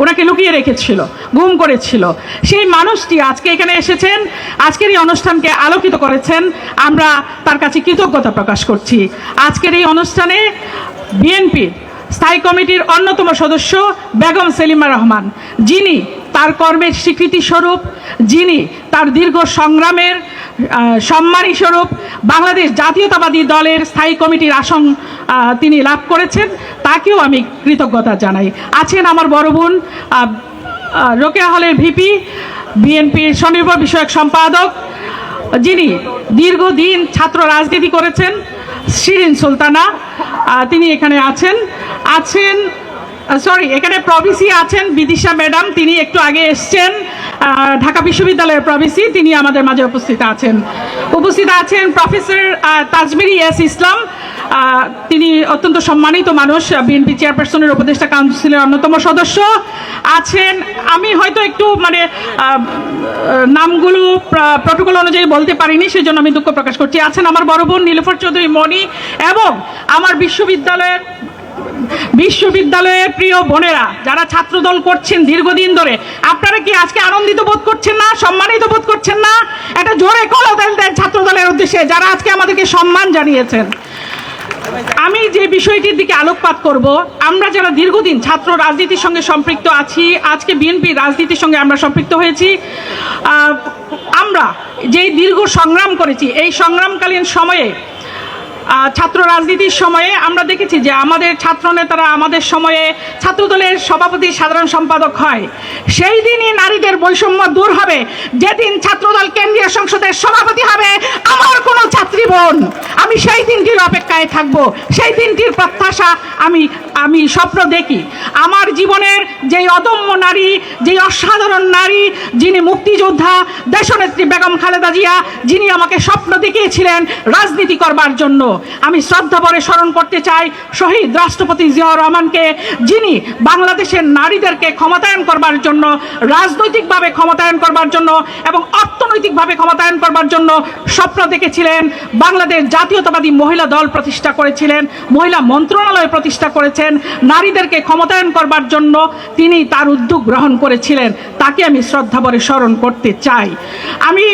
ওনাকে লুকিয়ে রেখেছিল, গুম করেছিল। সেই মানুষটি আজকে এখানে এসেছেন, আজকের এই অনুষ্ঠানকে আলোকিত করেছেন। আমরা তার কাছে কৃতজ্ঞতা প্রকাশ করছি। আজকের এই অনুষ্ঠানে বিএনপির স্থায়ী কমিটির অন্যতম সদস্য বেগম সেলিমা রহমান, যিনি তার কর্মের স্বীকৃতি স্বরূপ, যিনি তার দীর্ঘ সংগ্রামের সম্মানী স্বরূপ বাংলাদেশ জাতীয়তাবাদী দলের স্থায়ী কমিটির আসন তিনি লাভ করেছেন, তাকেও আমি কৃতজ্ঞতা জানাই। আছেন আমার বড় বোন রোকেয়া হলের ভিপি, বিএনপির স্বনির্ভর বিষয়ক সম্পাদক, যিনি দীর্ঘদিন ছাত্র রাজনীতি করেছেন, শিরিন সুলতানা, তিনি এখানে আছেন। এখানে প্রভিসি আছেন বিদিশা ম্যাডাম, তিনি একটু আগে এসছেন, ঢাকা বিশ্ববিদ্যালয়ের প্রভিসি, তিনি আমাদের মাঝে উপস্থিত আছেন প্রফেসর তাজমিরি এস ইসলাম, তিনি অত্যন্ত সম্মানিত মানুষ, বিএনপি চেয়ারপারসনের উপদেষ্টা কাউন্সিলের অন্যতম সদস্য আছেন। আমি হয়তো একটু নামগুলো প্রটোকল অনুযায়ী বলতে পারিনি, সেই জন্য আমি দুঃখ প্রকাশ করছি। আছেন আমার বড় বোন নীলুফার চৌধুরী মণি, এবং আমার বিশ্ববিদ্যালয়ের প্রিয় বোনেরা যারা ছাত্রদল করছেন দীর্ঘদিন ধরে। আপনারা কি আজকে আনন্দিত বোধ করছেন না, সম্মানিত বোধ করছেন না? একটা জোরে করতাল দেন ছাত্রদলের উদ্দেশ্যে, যারা আজকে আমাদেরকে সম্মান জানিয়েছেন। আমি যে বিষয়টির দিকে আলোকপাত করব, আমরা যারা দীর্ঘদিন ছাত্র রাজনীতির সঙ্গে সম্পৃক্ত আছি, আজকে বিএনপির রাজনীতির সঙ্গে আমরা সম্পৃক্ত হয়েছি, আমরা যেই দীর্ঘ সংগ্রাম করেছি, এই সংগ্রামকালীন সময়ে ছাত্র রাজনীতির সময়ে আমরা দেখেছি যে আমাদের ছাত্রনেতারা আমাদের সময়ে ছাত্রদলের সভাপতি, সাধারণ সম্পাদক হয়। সেই দিনই নারীদের বৈষম্য দূর হবে, যেদিন ছাত্রদল কেন্দ্রীয় সংসদের সভাপতি হবে আমার কোনো ছাত্রী বোন। আমি সেই দিনটির অপেক্ষায় থাকব, সেই দিনটির প্রত্যাশা আমি আমি স্বপ্ন দেখি আমার জীবনের যেই অদম্য নারী, যেই অসাধারণ নারী, যিনি মুক্তিযোদ্ধা দেশনেত্রী বেগম খালেদা জিয়া, যিনি আমাকে স্বপ্ন দেখিয়েছিলেন রাজনীতি করবার জন্য। আমি শ্রদ্ধা ভরে স্মরণ করতে চাই শহীদ রাষ্ট্রপতি জিয়াউর রহমানকে, যিনি বাংলাদেশের নারীদেরকে ক্ষমতায়ন করবার জন্য, রাজনৈতিকভাবে ক্ষমতায়ন করবার জন্য এবং অর্থনৈতিকভাবে ক্ষমতায়ন করবার জন্য স্বপ্ন দেখেছিলেন। বাংলাদেশ জাতীয়তাবাদী মহিলা দল প্রতিষ্ঠা করেছিলেন, মহিলা মন্ত্রণালয় প্রতিষ্ঠা করেছেন, নারীদেরকে ক্ষমতায়ন করবার জন্য তিনি তার উদ্যোগ গ্রহণ করেছিলেন। তাকে আমি শ্রদ্ধা ভরে স্মরণ করতে চাই। আমি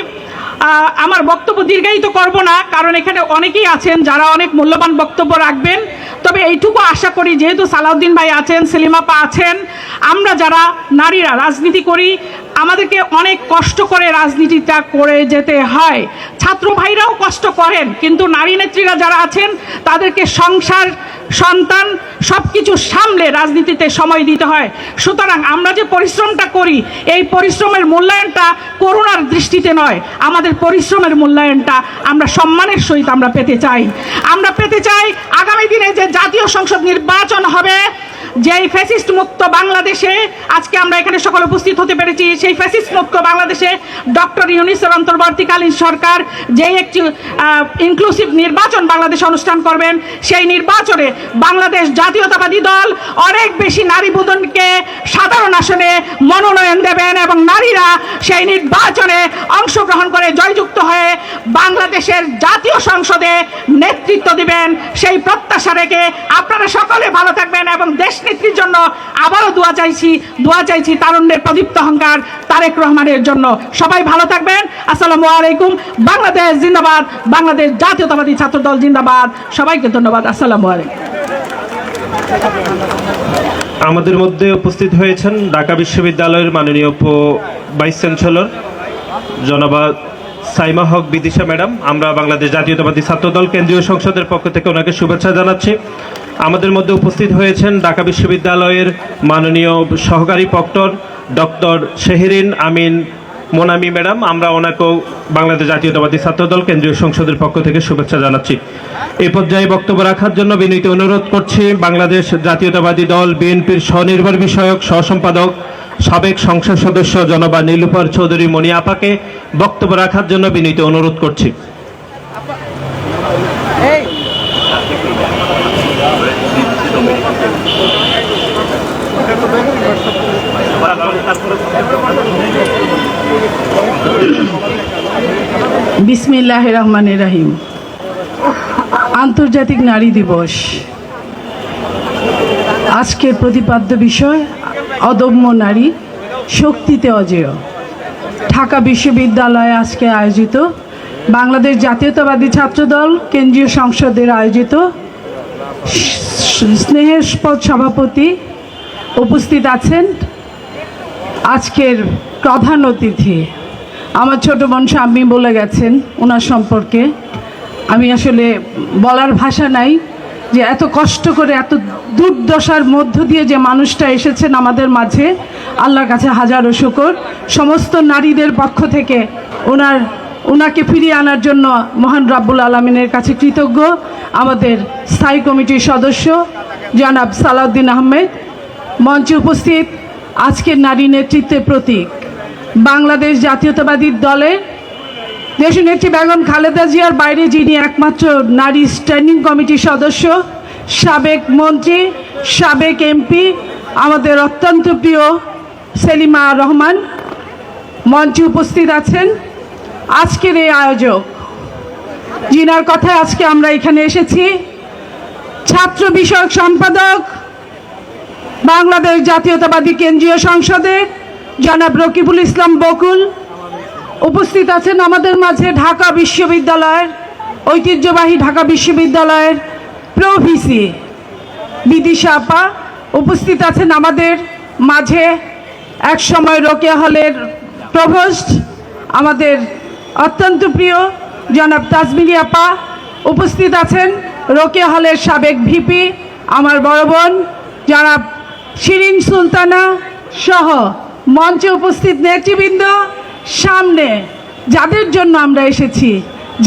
আমার বক্তব্য দীর্ঘায়িত করব না, কারণ এখানে অনেকেই আছেন যারা অনেক মূল্যবান বক্তব্য রাখবেন। তবে এইটুকু আশা করি, যেহেতু সালাউদ্দিন ভাই আছেন, সেলিমাপা আছেন, আমরা যারা নারীরা রাজনীতি করি আমাদেরকে অনেক কষ্ট করে রাজনীতিটা করে যেতে হয়। ছাত্র ভাইরাও কষ্ট করেন, কিন্তু নারী নেত্রীরা যারা আছেন তাদেরকে সংসার, সন্তান সব কিছু সামলে রাজনীতিতে সময় দিতে হয়। সুতরাং আমরা যে পরিশ্রমটা করি, এই পরিশ্রমের মূল্যায়নটা করুণার দৃষ্টিতে নয়, আমাদের পরিশ্রমের মূল্যায়নটা আমরা সম্মানের সহিত আমরা পেতে চাই। আমরা পেতে চাই আগামী দিনে যে জাতীয় সংসদ নির্বাচন হবে, যেই ফ্যাসিস্ট মুক্ত বাংলাদেশে আজকে আমরা এখানে সকলে উপস্থিত হতে পেরেছি, সেই ফ্যাসিস্ট মুক্ত বাংলাদেশে ডক্টর ইউনূসের অন্তর্বর্তীকালীন সরকার যেই একটি ইনক্লুসিভ নির্বাচন বাংলাদেশে অনুষ্ঠান করবেন, সেই নির্বাচনে বাংলাদেশ জাতীয়তাবাদী দল অনেক বেশি নারী বুদনকে সাধারণ আসনে মনোনয়ন দেবেন এবং নারীরা সেই নির্বাচনে অংশগ্রহণ করে জয়যুক্ত হয়ে বাংলাদেশের জাতীয় সংসদে নেতৃত্ব দিবেন। সেই প্রত্যাশা রেখে আপনারা সকলে ভালো থাকবেন এবং দেশ নেত্রীর জন্য আবারও দোয়া চাইছি তারুণ্যের প্রদীপ্ত অহংকার তারেক রহমানের জন্য। সবাই ভালো থাকবেন। আসসালামু আলাইকুম। বাংলাদেশ জিন্দাবাদ, বাংলাদেশ জাতীয়তাবাদী ছাত্র দল জিন্দাবাদ। সবাইকে ধন্যবাদ। আসসালামু আলাইকুম। আমাদের মধ্যে উপস্থিত হয়েছেন ঢাকা বিশ্ববিদ্যালয়ের মাননীয় ভাইস চ্যান্সেলর জনাবা সাইমা হক বিদিশা ম্যাডাম। আমরা বাংলাদেশ জাতীয়তাবাদী ছাত্রদল কেন্দ্রীয় সংসদের পক্ষ থেকে ওনাকে শুভেচ্ছা জানাচ্ছি। আমাদের মধ্যে উপস্থিত হয়েছেন ঢাকা বিশ্ববিদ্যালয়ের মাননীয় সহকারী প্রক্টর ডক্টর শেহরিন আমিন মোনামি ম্যাডাম। আমরা ওনাকেও বাংলাদেশ জাতীয়তাবাদী ছাত্রদল কেন্দ্রীয় সংসদের পক্ষ থেকে শুভেচ্ছা জানাচ্ছি। এই পর্যায়ে বক্তব্য রাখার জন্য বিনীত অনুরোধ করছি বাংলাদেশ জাতীয়তাবাদী দল বিএনপির স্বনির্ভর বিষয়ক সহসম্পাদক সাবেক সংসদ সদস্য জনাবা নীলুফার চৌধুরী মনি আপাকে বক্তব্য রাখার জন্য বিনীত অনুরোধ করছি। বিসমিল্লাহির রহমানির রহিম। আন্তর্জাতিক নারী দিবস, আজকের প্রতিপাদ্য বিষয় অদম্য নারী, শক্তিতে অজেয়। ঢাকা বিশ্ববিদ্যালয়ে আজকে আয়োজিত বাংলাদেশ জাতীয়তাবাদী ছাত্রদল কেন্দ্রীয় সংসদের আয়োজিত স্নেহাস্পদ সভাপতি উপস্থিত আছেন। আজকের প্রধান অতিথি আমার ছোট বোন শাম্মী বলে গেছেন ওনার সম্পর্কে। আমি আসলে বলার ভাষা নাই যে এত কষ্ট করে, এত দুর্দশার মধ্য দিয়ে যে মানুষটা এসেছেন আমাদের মাঝে, আল্লাহর কাছে হাজারো শুকর। সমস্ত নারীদের পক্ষ থেকে ওনাকে ফিরিয়ে আনার জন্য মহান রাব্বুল আলামিনের কাছে কৃতজ্ঞ। আমাদের স্থায়ী কমিটির সদস্য জনাব সালাউদ্দিন আহমেদ, মঞ্চে উপস্থিত আজকের নারী নেতৃত্বের প্রতীক বাংলাদেশ জাতীয়তাবাদী দলের দেশনেত্রী বেগম খালেদা জিয়ার বাইরে যিনি একমাত্র নারী স্ট্যান্ডিং কমিটির সদস্য, সাবেক মন্ত্রী, সাবেক এমপি, আমাদের অত্যন্ত প্রিয় সেলিমা রহমান মঞ্চে উপস্থিত আছেন। আজকের এই আয়োজক, যিনার কথায় আজকে আমরা এখানে এসেছি, ছাত্র বিষয়ক সম্পাদক বাংলাদেশ জাতীয়তাবাদী কেন্দ্রীয় সংসদের জনাব রকিবুল ইসলাম বকুল উপস্থিত আছেন আমাদের মাঝে। ঢাকা বিশ্ববিদ্যালয়ের ঐতিহ্যবাহী ঢাকা বিশ্ববিদ্যালয়ের প্রভিসি বিদিশা আপা উপস্থিত আছেন আমাদের মাঝে। এক সময় রোকেয়া হলের প্রভোস্ট আমাদের অত্যন্ত প্রিয় জনাব তাজমিলি আপা উপস্থিত আছেন। রোকেয়া হলের সাবেক ভিপি আমার বড় বোন জনাব শিরিন সুলতানা সহ মঞ্চে উপস্থিত নেতৃবৃন্দ, সামনে যাদের জন্য আমরা এসেছি,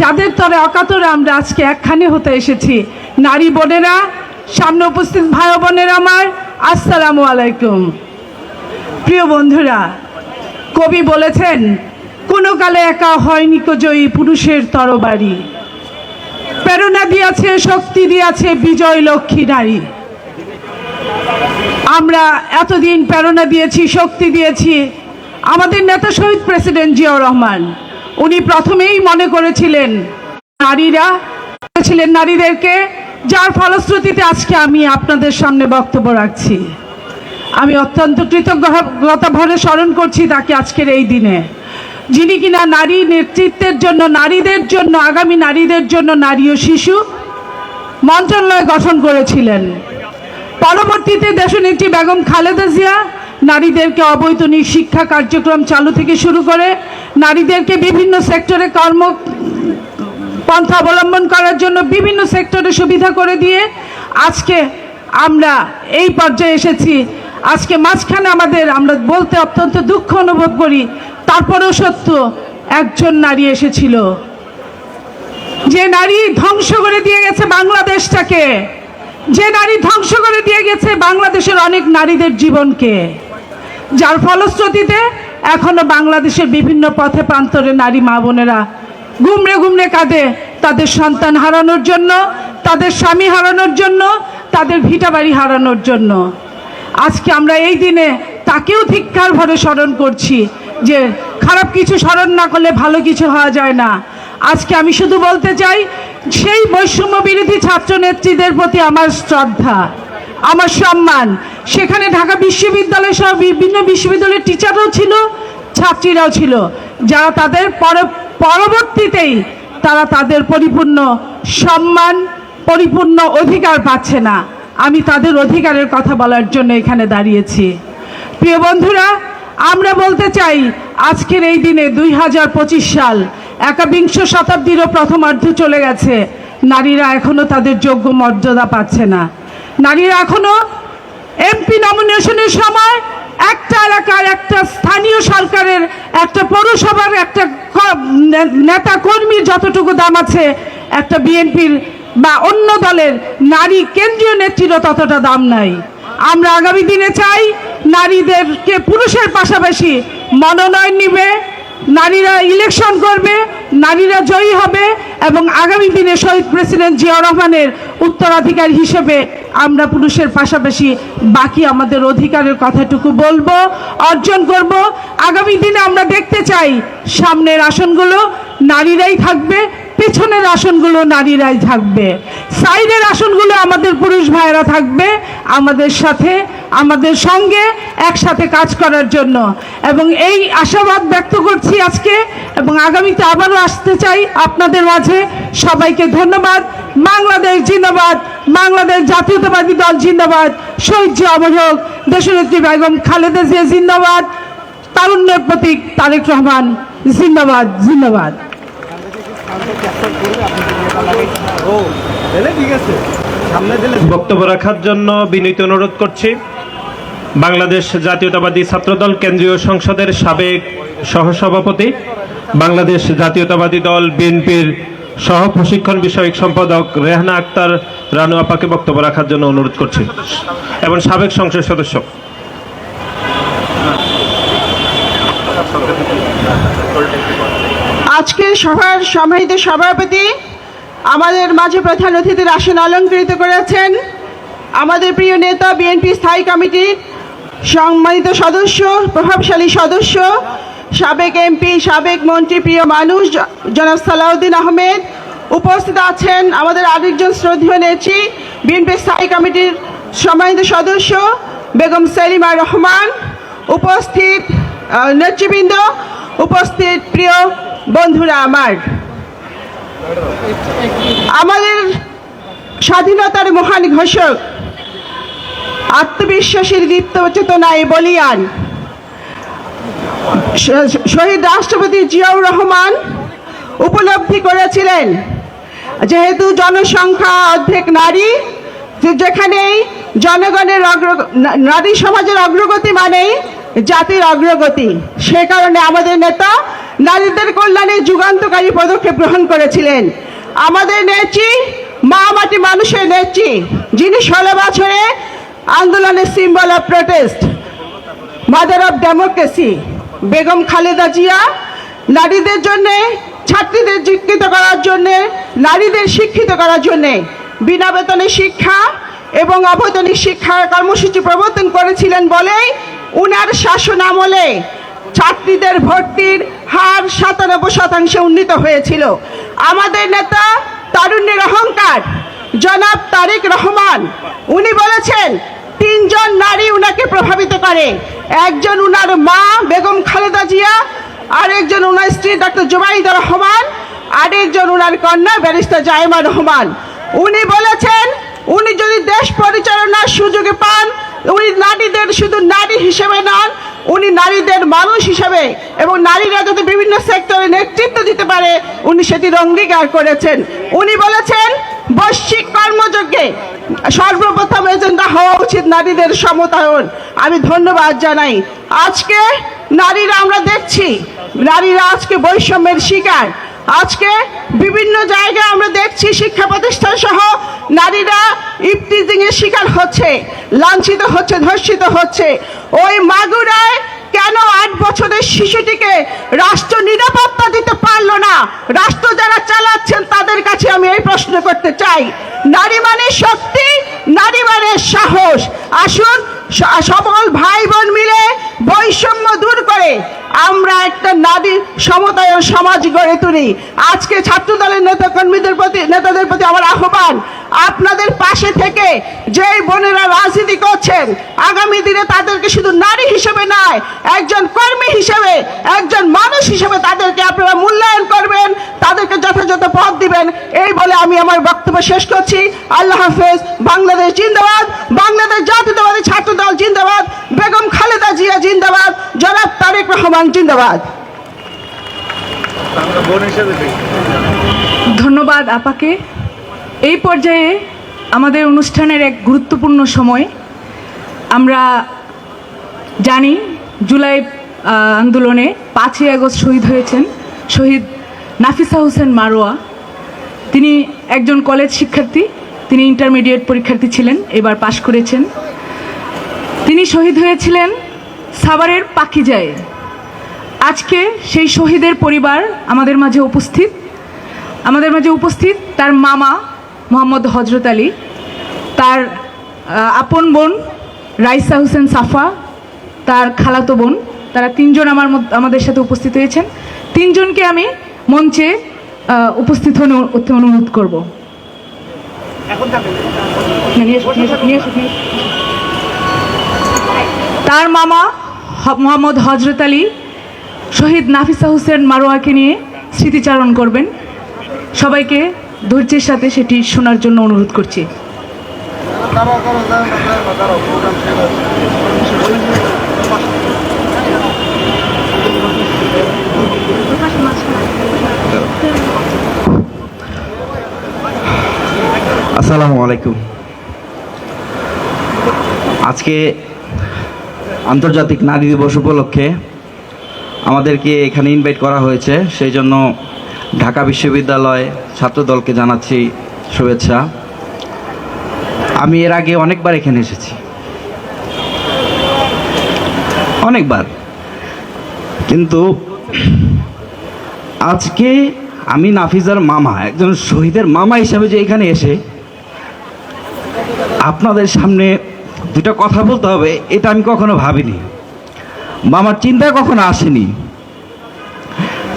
যাদের তরে অকাতরে আমরা আজকে একখানে হতে এসেছি, নারী বোনেরা, সামনে উপস্থিত ভাই বোনের আমার আসসালামু আলাইকুম। প্রিয় বন্ধুরা, কবি বলেছেন, কোনো কালে একা হয়নি কো জয়ী পুরুষের তরবারি, প্রেরণা দিয়াছে শক্তি দিয়াছে বিজয় লক্ষ্মী নারী। আমরা এতদিন প্রেরণা দিয়েছি, শক্তি দিয়েছি আমাদের নেতা শহীদ প্রেসিডেন্ট জিয়াউর রহমান। উনি প্রথমেই মনে করেছিলেন নারীদেরকে, যার ফলশ্রুতিতে আজকে আমি আপনাদের সামনে বক্তব্য রাখছি। আমি অত্যন্ত কৃতজ্ঞতা ভরে স্মরণ করছি তাকে আজকের এই দিনে, যিনি কিনা নারী নেতৃত্বের জন্য, নারীদের জন্য, আগামী নারীদের জন্য নারী ও শিশু মন্ত্রণালয় গঠন করেছিলেন। পরবর্তীতে দেশনেত্রী বেগম খালেদা জিয়া নারীদেরকে অবৈতনিক শিক্ষা কার্যক্রম চালু থেকে শুরু করে নারীদেরকে বিভিন্ন সেক্টরে পন্থা অবলম্বন করার জন্য বিভিন্ন সেক্টরে সুবিধা করে দিয়ে আজকে আমরা এই পর্যায়ে এসেছি। আজকে মাঝখানে আমরা বলতে অত্যন্ত দুঃখ অনুভব করি, তারপরেও সত্য, একজন নারী এসেছিল যে নারী ধ্বংস করে দিয়ে গেছে বাংলাদেশটাকে, যে নারী ধ্বংস করে দিয়ে গেছে বাংলাদেশের অনেক নারীদের জীবনকে, যার ফলশ্রুতিতে এখনো বাংলাদেশের বিভিন্ন পথে প্রান্তরে নারী মা বোনেরা গুমড়ে গুমড়ে কাঁদে তাদের সন্তান হারানোর জন্য, তাদের স্বামী হারানোর জন্য, তাদের ভিটা বাড়ি হারানোর জন্য। আজকে আমরা এই দিনে তাকেও ধিক্কার ভরে স্মরণ করছি যে খারাপ কিছু স্মরণ না করলে ভালো কিছু হওয়া যায় না। আজকে আমি শুধু বলতে চাই, সেই বৈষম্য বিরোধী ছাত্র নেত্রীদের প্রতি আমার শ্রদ্ধা, আমার সম্মান। সেখানে ঢাকা বিশ্ববিদ্যালয় সহ বিভিন্ন বিশ্ববিদ্যালয়ের টিচাররাও ছিল, ছাত্রীরাও ছিল, যারা তাদের পরবর্তীতেই তারা তাদের পরিপূর্ণ সম্মান, পরিপূর্ণ অধিকার পাচ্ছে না। আমি তাদের অধিকারের কথা বলার জন্য এখানে দাঁড়িয়েছি। প্রিয় বন্ধুরা, আমরা বলতে চাই, আজকের এই দিনে 2025 সাল, একবিংশ শতাব্দীরও প্রথমার্ধ চলে গেছে, নারীরা এখনো তাদের যোগ্য মর্যাদা পাচ্ছে না। নারীরা এখনো এমপি নমিনেশনের সময় একটা এলাকার, একটা স্থানীয় সরকারের, একটা পৌরসভার একটা নেতা কর্মীর যতটুকু দাম আছে, একটা বিএনপির বা অন্য দলের নারী কেন্দ্রীয় নেত্রীরও ততটা দাম নাই। আমরা আগামী দিনে চাই নারীদেরকে পুরুষের পাশাপাশি মনোনয়ন নিবে, নারীরা ইলেকশন করবে, নারীরা জয়ী হবে এবং আগামী দিনে শহীদ প্রেসিডেন্ট জিয়াউর রহমানের উত্তরাধিকার হিসেবে আমরা পুরুষের পাশাপাশি বাকি আমাদের অধিকারের কথাটুকু বলবো, অর্জন করব। আগামী দিনে আমরা দেখতে চাই সামনের আসনগুলো নারীরাই থাকবে, পেছনের আসনগুলো নারীরাই থাকবে, সাইডের আসনগুলো আমাদের পুরুষ ভাইয়েরা থাকবে আমাদের সাথে, আমাদের সঙ্গে একসাথে কাজ করার জন্য। এবং এই আশাবাদ ব্যক্ত করছি আজকে, এবং আগামীতে আবারও আসতে চাই আপনাদের মাঝে। সবাইকে ধন্যবাদ। বাংলাদেশ জিন্দাবাদ, বাংলাদেশ জাতীয়তাবাদী দল জিন্দাবাদ, শহীদ জিয়া অমর হোক, দেশনেত্রী বেগম খালেদা জিয়া জিন্দাবাদ, তারুণ্যের প্রতীক তারেক রহমান জিন্দাবাদ, জিন্দাবাদ। বক্তব্য রাখার জন্য বিনীত অনুরোধ করছি বাংলাদেশ জাতীয়তাবাদী ছাত্রদল কেন্দ্রীয় সংসদের সাবেক সহসভাপতি, বাংলাদেশ জাতীয়তাবাদী দল বিএনপির সহ প্রশিক্ষণ বিষয়ক সম্পাদক রেহানা আক্তার রানু আপাকে বক্তব্য রাখার জন্য অনুরোধ করছি, এবং সাবেক সংসদ সদস্য। আজকের সভার সম্মানিত সভাপতি, আমাদের মাঝে প্রধান অতিথির আসন অলঙ্কৃত করেছেন আমাদের প্রিয় নেতা, বিএনপি স্থায়ী কমিটির সম্মানিত সদস্য, প্রভাবশালী সদস্য, সাবেক এমপি, সাবেক মন্ত্রী, প্রিয় মানুষ জনাব সালাউদ্দিন আহমেদ। উপস্থিত আছেন আমাদের আরেকজন শ্রদ্ধেয় নেত্রী, বিএনপি স্থায়ী কমিটির সম্মানিত সদস্য বেগম সেলিমা রহমান। উপস্থিত নেতৃবৃন্দ, উপস্থিত প্রিয় বন্ধুরা আমার, আমাদের স্বাধীনতার মহান ঘোষক, আত্মবিশ্বাসের দীপ্ত চেতনায় বলিয়ান শহীদ রাষ্ট্রপতি জিয়াউর রহমান উপলব্ধি করেছিলেন, যেহেতু জনসংখ্যা অর্ধেক নারী, যেখানেই জনগণের নারী সমাজের অগ্রগতি মানেই জাতির অগ্রগতি, সে কারণে আমাদের নেতা নারীদের কল্যাণে যুগান্তকারী পদক্ষেপ গ্রহণ করেছিলেন। আমাদের নেত্রী মা মাটি মানুষের নেত্রী, যিনি 16 বছরে আন্দোলনের symbol of protest, mother of democracy Begum Khaleda Zia নারীদের জন্যে, ছাত্রীদের শিক্ষিত করার জন্যে, নারীদের শিক্ষিত করার জন্যে বিনা বেতনে শিক্ষা এবং অবৈতনিক শিক্ষার কর্মসূচি প্রবর্তন করেছিলেন বলেই উনার শাসন আমলে ছাত্রীদের ভর্তির হার 97% উন্নীত হয়েছিল। আমাদের নেতা তারুণ্যের অহংকার জনাব তারেক রহমান, উনি বলেছেন 3 জন নারী উনাকে প্রভাবিত করে। একজন উনার মা বেগম খালেদা জিয়া, আরেকজন উনার স্ত্রী ডক্টর জুবাইদা রহমান, আরেকজন উনার কন্যা ব্যারিস্টার জাইমা রহমান। উনি বলেছেন উনি যদি দেশ পরিচালনার সুযোগ পান, উনি নারীদের শুধু নারী হিসেবে নন, উনি নারীদের মানুষ হিসেবে এবং নারীরা যাতে বিভিন্ন সেক্টরে নেতৃত্ব দিতে পারে উনি সেটির অঙ্গীকার করেছেন। উনি বলেছেন বৈশ্বিক কর্মযজ্ঞে সর্বপ্রথম এজেন্ডা হওয়া উচিত নারীদের সমতায়ন। আমি ধন্যবাদ জানাই। আজকে নারীরা আমরা দেখছি, নারীরা আজকে বৈষম্যের শিকার। আজকে বিভিন্ন জায়গায় আমরা দেখছি শিক্ষা প্রতিষ্ঠান সহ নারীরা ইফটিজিং এর শিকার হচ্ছে, লাঞ্ছিত হচ্ছে, ধর্ষিত হচ্ছে। ওই মাগুরায় কেন 8 বছরের শিশুটিকে রাষ্ট্র নিরাপত্তা দিতে পারলো না? রাষ্ট্র যারা চালাচ্ছেন তাদের কাছে আমি এই প্রশ্ন করতে চাই। নারী মানে শক্তি, নারী মানে সাহস। আসুন সকল ভাই বোন মিলে বৈষম্য দূর করে আমরা একটা নারী সমতায়ন সমাজ গড়ে তুলি। আজকে ছাত্র দলের নেতাদের প্রতি আমার আহ্বান, আপনাদের পাশে থেকে যেই বোনেরা রাজনীতি করছেন আগামী দিনে তাদেরকে শুধু নারী হিসেবে নয়, একজন কর্মী হিসেবে, একজন মানুষ হিসেবে তাদেরকে আপনারা মূল্যায়ন করবেন, তাদেরকে যথাযথ পদ দিবেন। এই বলে আমি আমার বক্তব্য শেষ করছি। আল্লাহ হাফেজ। বাংলাদেশ জিন্দাবাদ, বাংলাদেশ জাতীয়তাবাদী ছাত্র দল জিন্দাবাদ, বেগম খালেদা জিয়া জিন্দাবাদ, জনাব তারেক রহমান জিন্দাবাদ। ধন্যবাদ আপাকে। এই পর্যায়ে আমাদের অনুষ্ঠানের এক গুরুত্বপূর্ণ সময়। আমরা জানি জুলাই আন্দোলনে 5ই আগস্ট শহীদ হয়েছেন শহীদ নাফিসা হোসেন মারোয়া। তিনি একজন কলেজ শিক্ষার্থী, তিনি ইন্টারমিডিয়েট পরীক্ষার্থী ছিলেন, এবার পাশ করেছেন। তিনি শহীদ হয়েছিলেন সাভারের পাখিজায়। আজকে সেই শহীদের পরিবার আমাদের মাঝে উপস্থিত। তার মামা মোহাম্মদ হজরত আলী, তার আপন বোন রাইসা হোসেন সাফা, তার খালাতো বোন, তারা 3 জন আমাদের সাথে উপস্থিত হয়েছেন। 3 জনকে আমি মঞ্চে উপস্থিত হতে অনুরোধ করব। তার মামা মোহাম্মদ হজরত আলী শহীদ নাফিসা হোসেন মারোয়াকে নিয়ে স্মৃতিচারণ করবেন। সবাইকে ধৈর্যের সাথে সেটি শোনার জন্য অনুরোধ করছি। আসসালামু আলাইকুম। আজকে আন্তর্জাতিক নারী দিবস উপলক্ষে আমাদেরকে এখানে ইনভাইট করা হয়েছে, সেই জন্য ঢাকা বিশ্ববিদ্যালয় ছাত্রদলকে জানাচ্ছি শুভেচ্ছা। আমি এর আগে অনেকবার এখানে এসেছি, অনেকবার, কিন্তু আজকে আমি নাফিজার মামা, একজন শহীদের মামা হিসাবে যে এখানে এসে আপনাদের সামনে 2টা কথা বলতে হবে, এটা আমি কখনো ভাবিনি, মামার চিন্তায় কখনো আসেনি।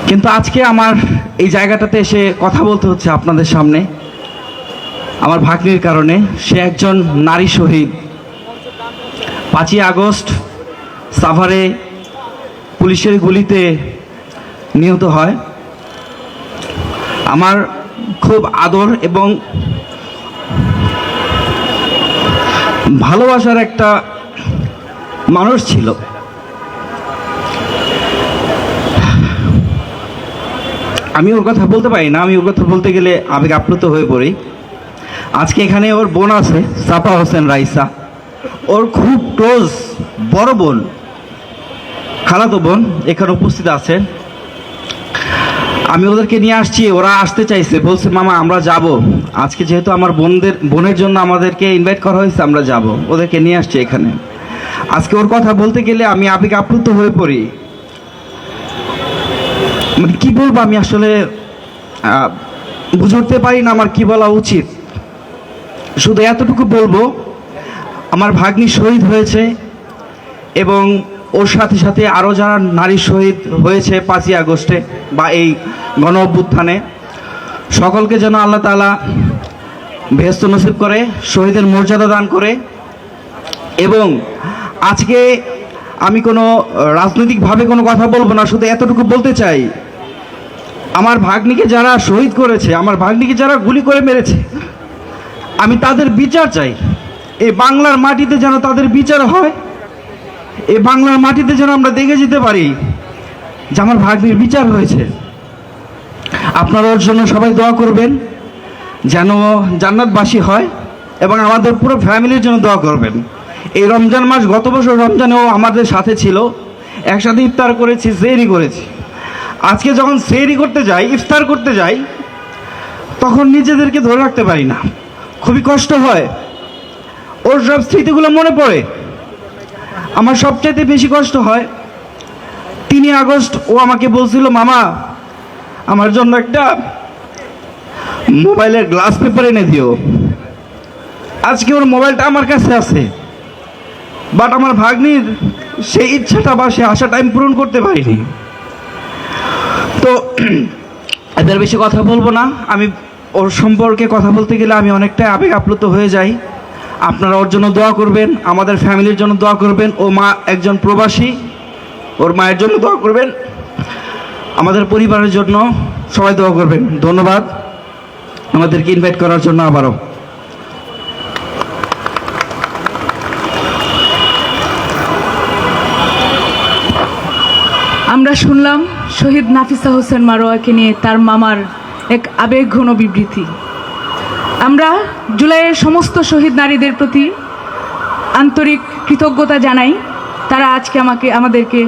কিন্তু আজকে আমার এই জায়গাটাতে এসে কথা বলতে হচ্ছে আপনাদের সামনে আমার ভাগ্নির কারণে। সে একজন নারী শহীদ। 5ই আগস্ট সাভারে পুলিশের গুলিতে নিহত হয়। আমার খুব আদর এবং ভালোবাসার একটা মানুষ ছিল। আমি ওর কথা বলতে পারি না, আমি ওর কথা বলতে গেলে আবেগ আপ্লুত হয়ে পড়ি। আজকে এখানে ওর বোন আছে সাফা হোসেন রাইসা, ওর খুব ক্লোজ বড় বোন, খালাতো বোন এখানে উপস্থিত আছেন। আমি ওদেরকে নিয়ে আসছি, ওরা আসতে চাইছে, বলছে মামা আমরা যাব। আজকে যেহেতু আমার বোনের জন্য আমাদেরকে ইনভাইট করা হয়েছে, আমরা যাব, ওদেরকে নিয়ে আসছি এখানে। আজকে ওর কথা বলতে গেলে আমি আবেগ আপ্লুত হয়ে পড়ি। মানে কি বলবো, আমি আসলে বুঝে উঠতে পারি না আমার কি বলা উচিত। শুধু এতটুকু বলবো, আমার ভাগ্নি শহীদ হয়েছে এবং ওর সাথে সাথে আরও যারা নারী শহীদ হয়েছে 5ই আগস্টে বা এই গণ অভ্যুত্থানে, সকলকে যেন আল্লাহ তাআলা বেহেশত নসিব করে, শহীদের মর্যাদা দান করে। এবং আজকে আমি কোনো রাজনৈতিকভাবে কোনো কথা বলবো না, শুধু এতটুকু বলতে চাই, আমার ভাগ্নিকে যারা শহীদ করেছে, আমার ভাগ্নিকে যারা গুলি করে মেরেছে, আমি তাদের বিচার চাই। এই বাংলার মাটিতে যেন তাদের বিচার হয়, এই বাংলার মাটিতে যেন আমরা দেখে যেতে পারি যে আমার ভাগ্নির বিচার হয়েছে। আপনারা ওর জন্য সবাই দোয়া করবেন যেন জান্নাতবাসী হয়, এবং আমাদের পুরো ফ্যামিলির জন্য দোয়া করবেন। এই রমজান মাস, গত বছর রমজানেও আমাদের সাথে ছিল, একসাথে ইফতার করেছি, সেহরি করেছি। আজকে যখন সেহরি করতে যাই, ইফতার করতে যাই, তখন নিজেদেরকে ধরে রাখতে পারি না, খুবই কষ্ট হয়। ওর সব স্মৃতিগুলো মনে পড়ে। আমার সবচাইতে বেশি কষ্ট হয় 3 আগস্ট ও আমাকে বলছিল, মামা আমার জন্য একটা মোবাইলের গ্লাস পেপার এনে দিও। আজকে ওর মোবাইলটা আমার কাছে আছে, বাট আমার ভাগ্নির সেই ইচ্ছাটা বা সে আশাটা আমি পূরণ করতে পারিনি। তো এদের বেশি কথা বলবো না। আমি ওর সম্পর্কে কথা বলতে গেলে আমি অনেকটাই আবেগ আপ্লুত হয়ে যাই। আপনারা ওর জন্য দোয়া করবেন, আমাদের ফ্যামিলির জন্য দোয়া করবেন। ও মা একজন প্রবাসী, ওর মায়ের জন্য দোয়া করবেন, আমাদের পরিবারের জন্য সবাই দোয়া করবেন। ধন্যবাদ আমাদেরকে ইনভাইট করার জন্য আবারও। আমরা শুনলাম শহীদ নাফিসা হোসেন মারোয়াকে নিয়ে তার মামার এক আবেগঘন বিবৃতি। আমরা জুলাইয়ের সমস্ত শহীদ নারীদের প্রতি আন্তরিক কৃতজ্ঞতা জানাই। তারা আজকে আমাদেরকে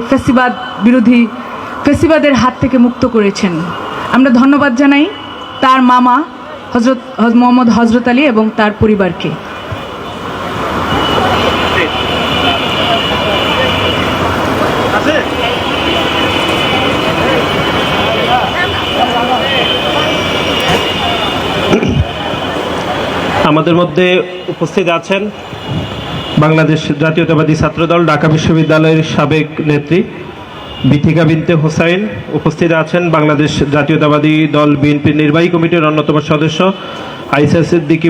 ফ্যাসিবাদের হাত থেকে মুক্ত করেছেন। আমরা ধন্যবাদ জানাই তার মামা মোহাম্মদ হজরত আলী এবং তার পরিবারকে। আমাদের মধ্যে উপস্থিত আছেন বাংলাদেশ জাতীয়তাবাদী ছাত্রদল ঢাকা বিশ্ববিদ্যালয়ের সাবেক নেত্রী বিথিকা বিনতে হোসাইন। উপস্থিত আছেন বাংলাদেশ জাতীয়তাবাদী দল বিএনপির নির্বাহী কমিটির অন্যতম সদস্য আইসা সিদ্দিকী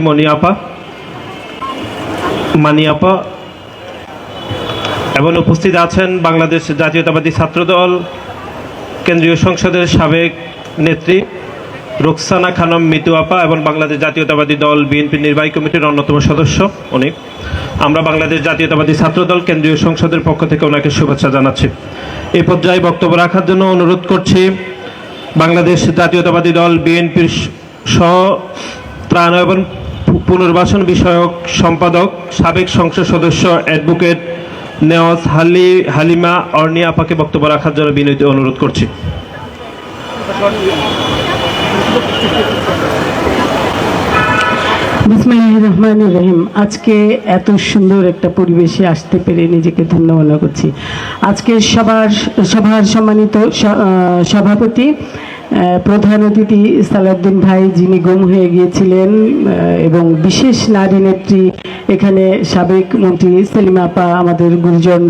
মানিয়াপা, এবং উপস্থিত আছেন বাংলাদেশ জাতীয়তাবাদী ছাত্রদল কেন্দ্রীয় সংসদের সাবেক নেত্রী রোকসানা খানম মিতু আপা এবং বাংলাদেশ জাতীয়তাবাদী দল বিএনপির নির্বাহী কমিটির অন্যতম সদস্য উনি। আমরা বাংলাদেশ জাতীয়তাবাদী ছাত্রদল কেন্দ্রীয় সংসদের পক্ষ থেকে ওনাকে শুভেচ্ছা জানাচ্ছি। এই পর্যায়ে বক্তব্য রাখার জন্য অনুরোধ করছি বাংলাদেশ জাতীয়তাবাদী দল বিএনপির সহ ত্রাণ এবং পুনর্বাসন বিষয়ক সম্পাদক সাবেক সংসদ সদস্য অ্যাডভোকেট নেওয়াজ হালিমা অর্নি আপাকে বক্তব্য রাখার জন্য বিনীত অনুরোধ করছি। বিসমিল্লাহির রহমানির রহিম। আজকে এত সুন্দর একটা পরিবেশে আসতে পেরে নিজেকে ধন্য মনে করছি। আজকে সভার সম্মানিত সভাপতি প্রধান অতিথি সালাউদ্দিন ভাই, যিনি গুম হয়ে গিয়েছিলেন, এবং বিশেষ নারী নেত্রী এখানে সাবেক মন্ত্রী সেলিমা আপা, আমাদের গুরুজন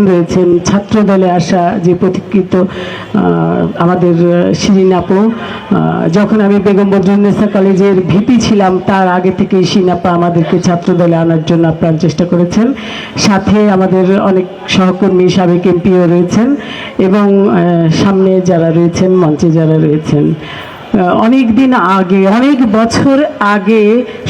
রয়েছেন ছাত্র দলে আসা যে প্রতিকৃত আমাদের শিরিন আপু। যখন আমি বেগম বদরুন্নেসা কলেজের ভিপি ছিলাম, তার আগে থেকে শিরিন আপা আমাদেরকে ছাত্র দলে আনার জন্য আপ্রাণ চেষ্টা করেছেন। সাথে আমাদের অনেক সহকর্মী সাবেক এমপিও রয়েছেন, এবং সামনে যারা রয়েছেন, মঞ্চে যারা রয়েছেন। অনেক দিন আগে, অনেক বছর আগে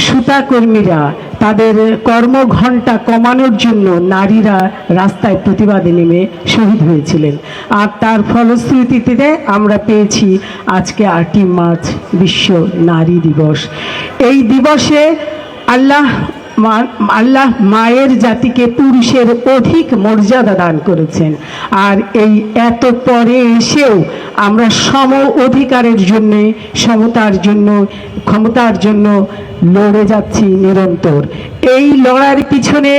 সুতা কর্মীরা তাদের কর্মঘণ্টা কমানোর জন্য নারীরা রাস্তায় প্রতিবাদে নেমে শহীদ হয়েছিলেন, আর তার ফলশ্রুতিতে আমরা পেয়েছি আজকে 8ই মার্চ বিশ্ব নারী দিবস। এই দিবসে আল্লাহ আল্লাহ মায়ের জাতিকে পুরুষের অধিক মর্যাদা দান করেছেন। আর এই এত পরে এসেও আমরা সম অধিকারের জন্য, সমতার জন্য, ক্ষমতার জন্য লড়ে যাচ্ছি নিরন্তর। এই লড়ার পিছনে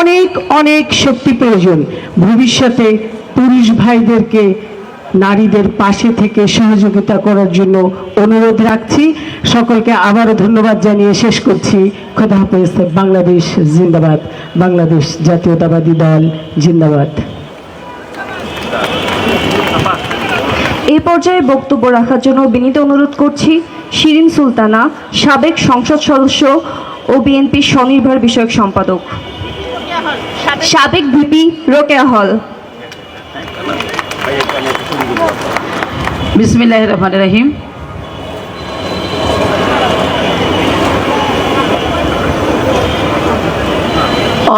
অনেক অনেক শক্তি প্রয়োজন। ভবিষ্যতে পুরুষ ভাইদেরকে নারীদের পাশে থেকে সহযোগিতা করার জন্য অনুরোধ রাখছি। সকলকে আবারও ধন্যবাদ জানিয়ে শেষ করছি। খোদা হাফেজ। বাংলাদেশ জিন্দাবাদ। বাংলাদেশ জাতীয়তাবাদী দল জিন্দাবাদ। এই পর্যায়ে বক্তব্য রাখার জন্য বিনীত অনুরোধ করছি শিরিন সুলতানা, সাবেক সংসদ সদস্য ও বিএনপির স্বনির্ভর বিষয়ক সম্পাদক, সাবেক ভিপি রোকেয়া হল। বিসমিল্লাহির রহমানির রহিম।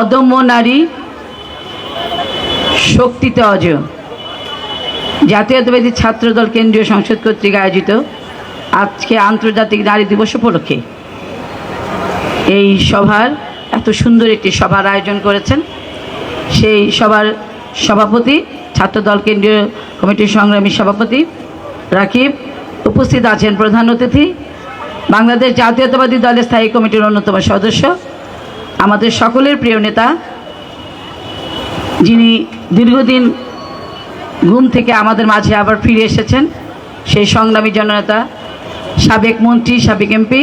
অদম্য নারী শক্তিতে অজেয় জাতীয়তাবাদী ছাত্রদল কেন্দ্রীয় সংসদ কর্তৃক আয়োজিত আজকে আন্তর্জাতিক নারী দিবস উপলক্ষে এই সভার এত সুন্দর একটি সভার আয়োজন করেছেন। সেই সভার সভাপতি, ছাত্রদল কেন্দ্রীয় কমিটির সংগ্রামী সভাপতি রাকিব, উপস্থিত আছেন প্রধান অতিথি, বাংলাদেশ জাতীয়তাবাদী দলের স্থায়ী কমিটির অন্যতম সদস্য, আমাদের সকলের প্রিয় নেতা, যিনি দীর্ঘদিন ঘুম থেকে আমাদের মাঝে আবার ফিরে এসেছেন, সেই সংগ্রামী জননেতা, সাবেক মন্ত্রী, সাবেক এমপি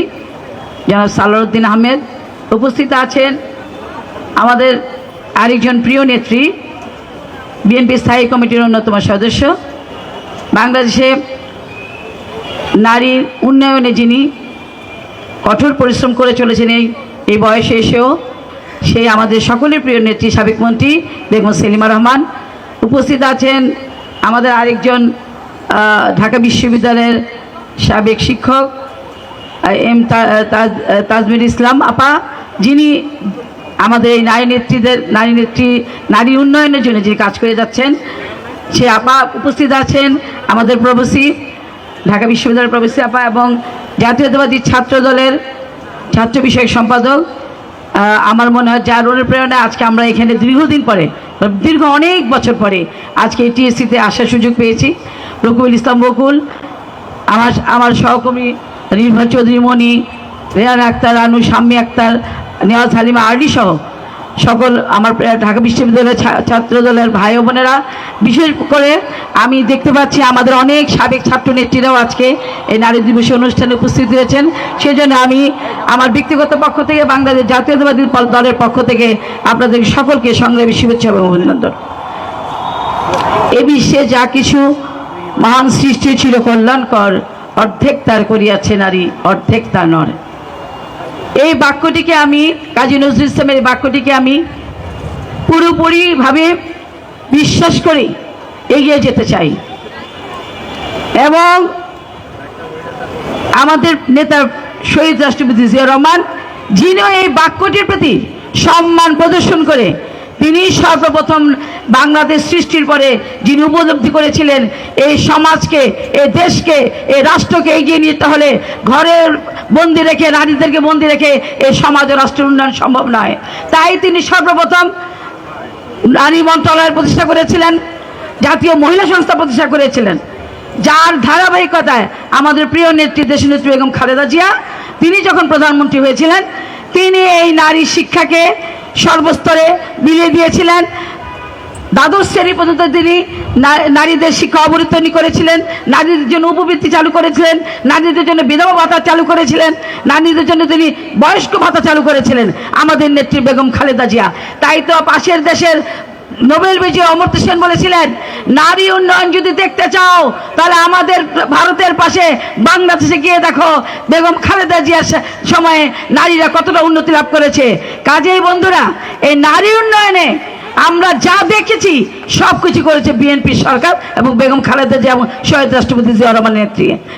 জনাব সালাউদ্দিন আহমেদ। উপস্থিত আছেন আমাদের আরেকজন প্রিয় নেত্রী, বিএনপি স্থায়ী কমিটির অন্যতম সদস্য, বাংলাদেশে নারীর উন্নয়নে যিনি কঠোর পরিশ্রম করে চলেছেন এই বয়সে এসেও, সেই আমাদের সকলের প্রিয় নেত্রী সাবেক মন্ত্রী বেগম সেলিমা রহমান। উপস্থিত আছেন আমাদের আরেকজন ঢাকা বিশ্ববিদ্যালয়ের সাবেক শিক্ষক এম তাজমির ইসলাম আপা, যিনি আমাদের এই নারী উন্নয়নের জন্য যিনি কাজ করে যাচ্ছেন, সে আপা উপস্থিত আছেন। আমাদের প্রবাসী, ঢাকা বিশ্ববিদ্যালয়ের প্রবাসী আপা এবং জাতীয়তাবাদী ছাত্র দলের ছাত্র বিষয়ক সম্পাদক, আমার মনে হয় যার অনুপ্রেরণায় আজকে আমরা এখানে দীর্ঘদিন পরে, দীর্ঘ অনেক বছর পরে আজকে টিএসসিতে আসার সুযোগ পেয়েছি, রকুল ইসলাম বকুল, আমার সহকর্মী রিভা চৌধুরী মণি, রেহান আক্তার, আনু, শাম্মী আক্তার, নেওয়াজ হালিমা আরডি সহ সকল আমার ঢাকা বিশ্ববিদ্যালয়ের ছাত্র দলের ভাই ও বোনেরা। বিশেষ করে আমি দেখতে পাচ্ছি আমাদের অনেক সাবেক ছাত্র নেত্রীরাও আজকে এই নারী দিবস অনুষ্ঠানে উপস্থিত হয়েছেন। সেজন্য আমি আমার ব্যক্তিগত পক্ষ থেকে, বাংলাদেশ জাতীয়তাবাদী দলের পক্ষ থেকে আপনাদের সকলকে সংগ্রামী শুভেচ্ছা এবং অভিনন্দন। এ বিশ্বে যা কিছু মহান সৃষ্টি ছিল কল্যাণকর, অর্ধেক তার করিয়াছে নারী, অর্ধেক তার নর। এই বাক্যটিকে আমি, কাজী নজরুল ইসলামের এই বাক্যটিকে আমি পুরোপুরিভাবে বিশ্বাস করি এগিয়ে যেতে চাই এবং আমাদের নেতা শহীদ রাষ্ট্রপতি জিয়াউর রহমান, যিনি এই বাক্যটির প্রতি সম্মান প্রদর্শন করে তিনি সর্বপ্রথম বাংলাদেশ সৃষ্টির পরে যিনি উপলব্ধি করেছিলেন এই সমাজকে, এই দেশকে, এই রাষ্ট্রকে এগিয়ে নিতে হলে ঘরের বন্দি রেখে, নারীদেরকে বন্দি রেখে এই সমাজ ও রাষ্ট্রের উন্নয়ন সম্ভব নয়। তাই তিনি সর্বপ্রথম নারী মন্ত্রণালয় প্রতিষ্ঠা করেছিলেন, জাতীয় মহিলা সংস্থা প্রতিষ্ঠা করেছিলেন, যার ধারাবাহিকতায় আমাদের প্রিয় নেত্রী দেশনেত্রী বেগম খালেদা জিয়া তিনি যখন প্রধানমন্ত্রী হয়েছিলেন, তিনি এই নারী শিক্ষাকে সর্বস্তরে বিলিয়ে দিয়েছিলেন। দ্বাদশ শ্রেণী পর্যন্ত তিনি নারীদের শিক্ষা অবতীর্ণ করেছিলেন, নারীদের জন্য উপবৃত্তি চালু করেছিলেন, নারীদের জন্য বিধবা ভাতা চালু করেছিলেন, নারীদের জন্য তিনি বয়স্ক ভাতা চালু করেছিলেন আমাদের নেত্রী বেগম খালেদা জিয়া। তাই তো পাশের দেশের নোবেল বিজয়ী অমর্ত্য সেন বলেছিলেন, নারী উন্নয়ন যদি দেখতে চাও তাহলে আমাদের ভারতের পাশে বাংলাদেশে গিয়ে দেখো বেগম খালেদা জিয়ার সময়ে নারীরা কতটা উন্নতি লাভ করেছে। কাজেই বন্ধুরা, এই নারী উন্নয়নে আমরা যা দেখেছি সব কিছু করেছে বিএনপি সরকার এবং বেগম খালেদা জিয়া এবং শহীদ রাষ্ট্রপতি জিয়াউর রহমানের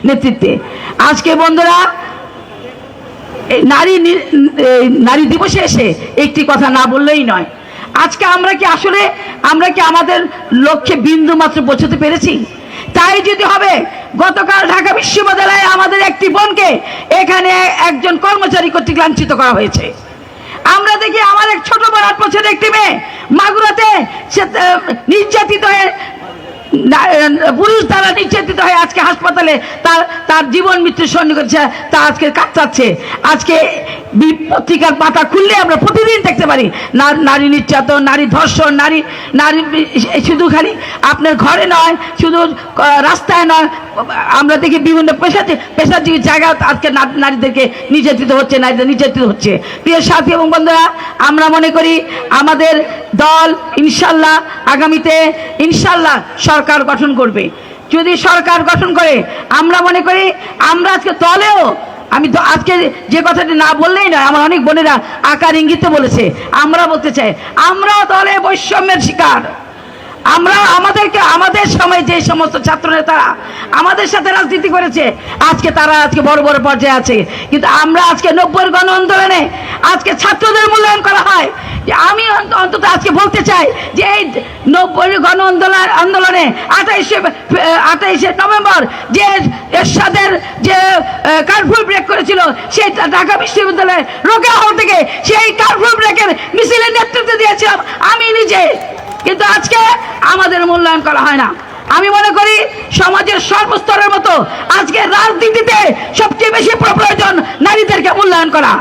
নেতৃত্বে। আজকে বন্ধুরা, নারী দিবসে এসে একটি কথা না বললেই নয়। আজকে আমরা কি আমাদের লক্ষ্যে বিন্দু মাত্র পৌঁছতে পেরেছি? তাই যদি হবে, গতকাল ঢাকা বিশ্ববিদ্যালয়ে আমাদের একটি বোনকে এখানে একজন কর্মচারী কর্তৃক লাঞ্ছিত করা হয়েছে। আমরা দেখি আমার এক ছোট বড় 8 বছরের একটি মেয়ে মাগুরাতে সে নির্যাতিত হয়ে পুরুষ দ্বারা নির্যাতিত হয়ে আজকে হাসপাতালে তার জীবন মৃত্যুর সন্নিকটে তা আজকে কাটাচ্ছে। আজকে পত্রিকার পাতা খুললে আমরা প্রতিদিন দেখতে পারি নারী নির্যাতন, নারী ধর্ষণ, নারী শুধু খালি আপনার ঘরে নয়, শুধু রাস্তায় নয়, আমরা দেখি বিভিন্ন পেশাজীবী জায়গায় আজকে নারীদেরকে নির্যাতিত হচ্ছে। প্রিয় সাথী এবং বন্ধুরা, আমরা মনে করি আমাদের দল ইনশাল্লাহ আগামীতে ইনশাল্লাহ সরকার গঠন করবে। যদি সরকার গঠন করে আমরা মনে করি আমরা আজকে দলেও, আমি তো আজকে যে কথাটি না বললেই নয়, আমার অনেক বোনেরা আকার ইঙ্গিতে বলেছে, আমরা বলতে চাই আমরাও দলে বৈষম্যের শিকার। আমরা আমাদের সময় যে সমস্ত ছাত্র নেতারা আমাদের সাথে রাজনীতি করেছে তারা আজকে বড় বড় পর্যায়ে আছে, কিন্তু আমরা আজকে 90 গণ আন্দোলনে আজকে ছাত্রদের মূল্যায়ন করা হয়। আমি অন্তত আজকে বলতে চাই যে এই 90 গণ আন্দোলনে 28শে নভেম্বর যে এরশাদের যে কারফিউ ব্রেক করেছিল, সেই ঢাকা বিশ্ববিদ্যালয়ে রোকেয়া হল থেকে সেই কারফিউ ব্রেকের মিছিলের নেতৃত্ব দিয়েছিলাম আমি নিজে, কিন্তু আজকে আমাদের মূল্যায়ন করা হয় না। আমি মনে করি সমাজের সর্বস্তরের মতো আজকে রাজনীতিতে সবচেয়ে বেশি প্রয়োজন নারীদেরকে মূল্যায়ন করা।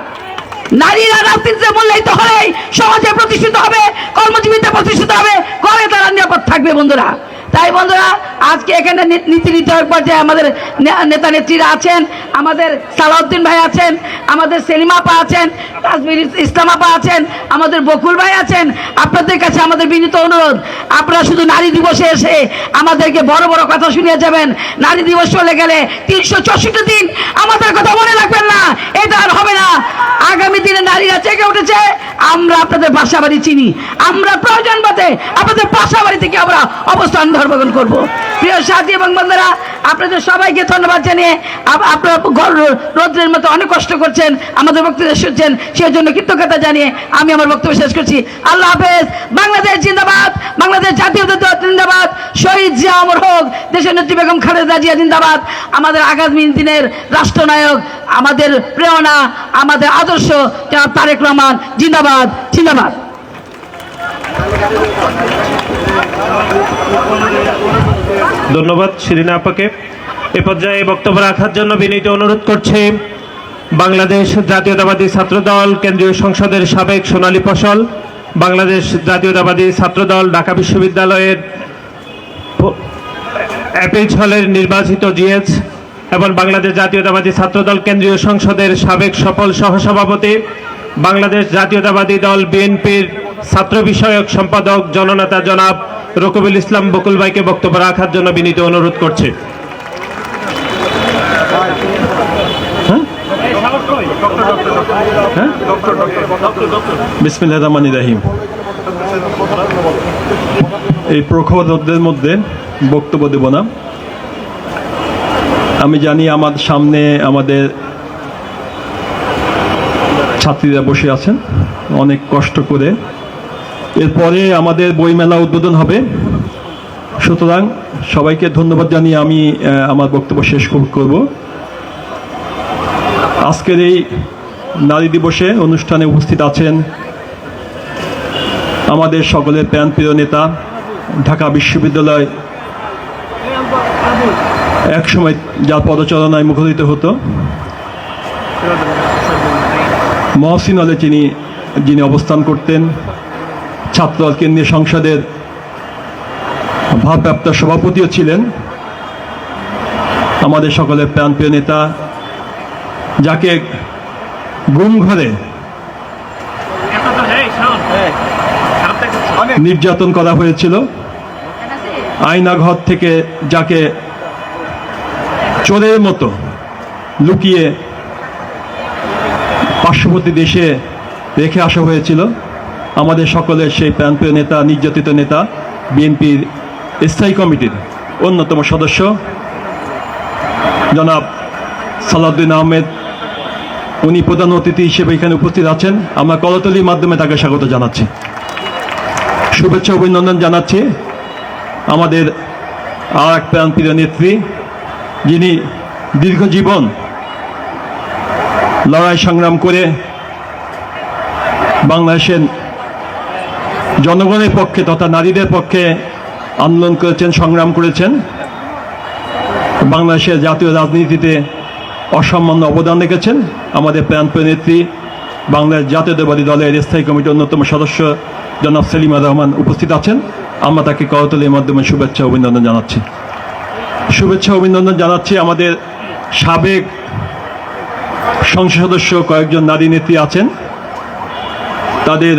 নারীরা রাজনীতিতে মূল্যায়িত হলেই সমাজে প্রতিষ্ঠিত হবে, কর্মজীবিতে প্রতিষ্ঠিত হবে, ঘরে তারা নিরাপদ থাকবে। বন্ধুরা, তাই বন্ধুরা আজকে এখানে নীতি নির্ধারক পর্যায়ে আমাদের নেতা নেত্রীরা আছেন, আমাদের সালাউদ্দিন ভাই আছেন, আমাদের সেলিমা আপা আছেন, তাজমির ইসলাম আপা আছেন, আমাদের বকুল ভাই আছেন। আপনাদের কাছে আমাদের বিনীত অনুরোধ, আপনারা শুধু নারী দিবসে এসে আমাদেরকে বড় বড় কথা শুনিয়ে যাবেন, নারী দিবস চলে গেলে 364 দিন আমাদের কথা মনে রাখবেন না, এটা আর হবে না। আগামী দিনে নারীরা জেগে উঠেছে, আমরা আপনাদের বাসা বাড়ি চিনি, আমরা প্রয়োজন মতে আপনাদের বাসা বাড়ি থেকে আমরা অবস্থান ধর্মগ্রহণ করব। প্রিয় সাথী এবং বন্ধুরা, আপনাদের সবাইকে ধন্যবাদ জানিয়ে, আপনারা রৌদ্রের মতো অনেক কষ্ট করছেন, আমাদের বক্তব্য শুনছেন, সেই জন্য কৃতজ্ঞতা জানিয়ে আমি আমার বক্তব্য শেষ করছি। আল্লাহ হাফেজ। বাংলাদেশ জিন্দাবাদ, বাংলাদেশ জাতীয়তাবাদ জিন্দাবাদ, শহীদ জিয়া অমর হোক, দেশের নেত্রী বেগম খালেদা জিয়া জিন্দাবাদ, আমাদের আগামী দিনের রাষ্ট্রনায়ক, আমাদের প্রেরণা, আমাদের আদর্শ তারেক রহমান জিন্দাবাদ জিন্দাবাদ। ধন্যবাদ শিরিনা আপাকে। এ পর্যায়ে বক্তব্য রাখার জন্য বিনীত অনুরোধ করছে বাংলাদেশ জাতীয়তাবাদী ছাত্রদল কেন্দ্রীয় সংসদের সাবেক সোনালী ফসল, বাংলাদেশ জাতীয়তাবাদী ছাত্রদল ঢাকা বিশ্ববিদ্যালয়ের অ্যাপিলস হলের নির্বাচিত জিএচ এবং বাংলাদেশ জাতীয়তাবাদী ছাত্রদল কেন্দ্রীয় সংসদের সাবেক সফল সহসভাপতি, বাংলাদেশ জাতীয়তাবাদী দল বিএনপির ছাত্র বিষয়ক সম্পাদক জননেতা জনাব রকিবুল ইসলাম বকুল ভাইকে বক্তব্য রাখার জন্য বিনীত অনুরোধ করছে। বিসমিল্লাহির রহমানির রহিম। এই প্রখর রোদের মধ্যে বক্তব্য দেব না। আমি জানি আমার সামনে আমাদের ছাত্রীরা বসে আছেন অনেক কষ্ট করে, এরপরে আমাদের বইমেলা উদ্বোধন হবে, সুতরাং সবাইকে ধন্যবাদ জানিয়ে আমি আমার বক্তব্য শেষ করব। আজকের এই নারী দিবসে অনুষ্ঠানে উপস্থিত আছেন আমাদের সকলের প্রাণপ্রিয় নেতা, ঢাকা বিশ্ববিদ্যালয় একসময় যার পদচারণায় মুখরিত হতো, মহসিন হলে যিনি অবস্থান করতেন, ছাত্রদল কেন্দ্রীয় সংসদের ভারপ্রাপ্ত সভাপতিও ছিলেন, আমাদের সকলের প্রাণপ্রিয় নেতা, যাকে গুম ঘরে নির্যাতন করা হয়েছিল, আয়নাঘর থেকে যাকে চোরের মতো লুকিয়ে পার্শ্ববর্তী দেশে রেখে আসা হয়েছিল, আমাদের সকলের সেই প্রাণপ্রিয় নেতা, নির্যাতিত নেতা, বিএনপির স্থায়ী কমিটির অন্যতম সদস্য জনাব সালাউদ্দিন আহমেদ, উনি প্রধান অতিথি হিসেবে এখানে উপস্থিত আছেন। আমরা করতালির মাধ্যমে তাকে স্বাগত জানাচ্ছি, শুভেচ্ছা অভিনন্দন জানাচ্ছি। আমাদের আর এক প্রাণপ্রিয় নেত্রী, যিনি দীর্ঘ জীবন লড়াই সংগ্রাম করে বাংলাদেশের জনগণের পক্ষে তথা নারীদের পক্ষে আন্দোলন করেছেন, সংগ্রাম করেছেন। বাংলাদেশের জাতীয় রাজনীতিতে অসামান্য অবদান রেখেছেন। আমাদের প্রাণপ্রিয় নেত্রী বাংলাদেশ জাতীয়তাবাদী দলের স্থায়ী কমিটির অন্যতম সদস্য জনাব সেলিমা রহমান উপস্থিত আছেন। আমরা তাকে করতালির মাধ্যমে শুভেচ্ছা অভিনন্দন জানাচ্ছি। শুভেচ্ছা অভিনন্দন জানাচ্ছি। আমাদের সাবেক সংসদ সদস্য কয়েকজন নারী নেত্রী আছেন, তাদের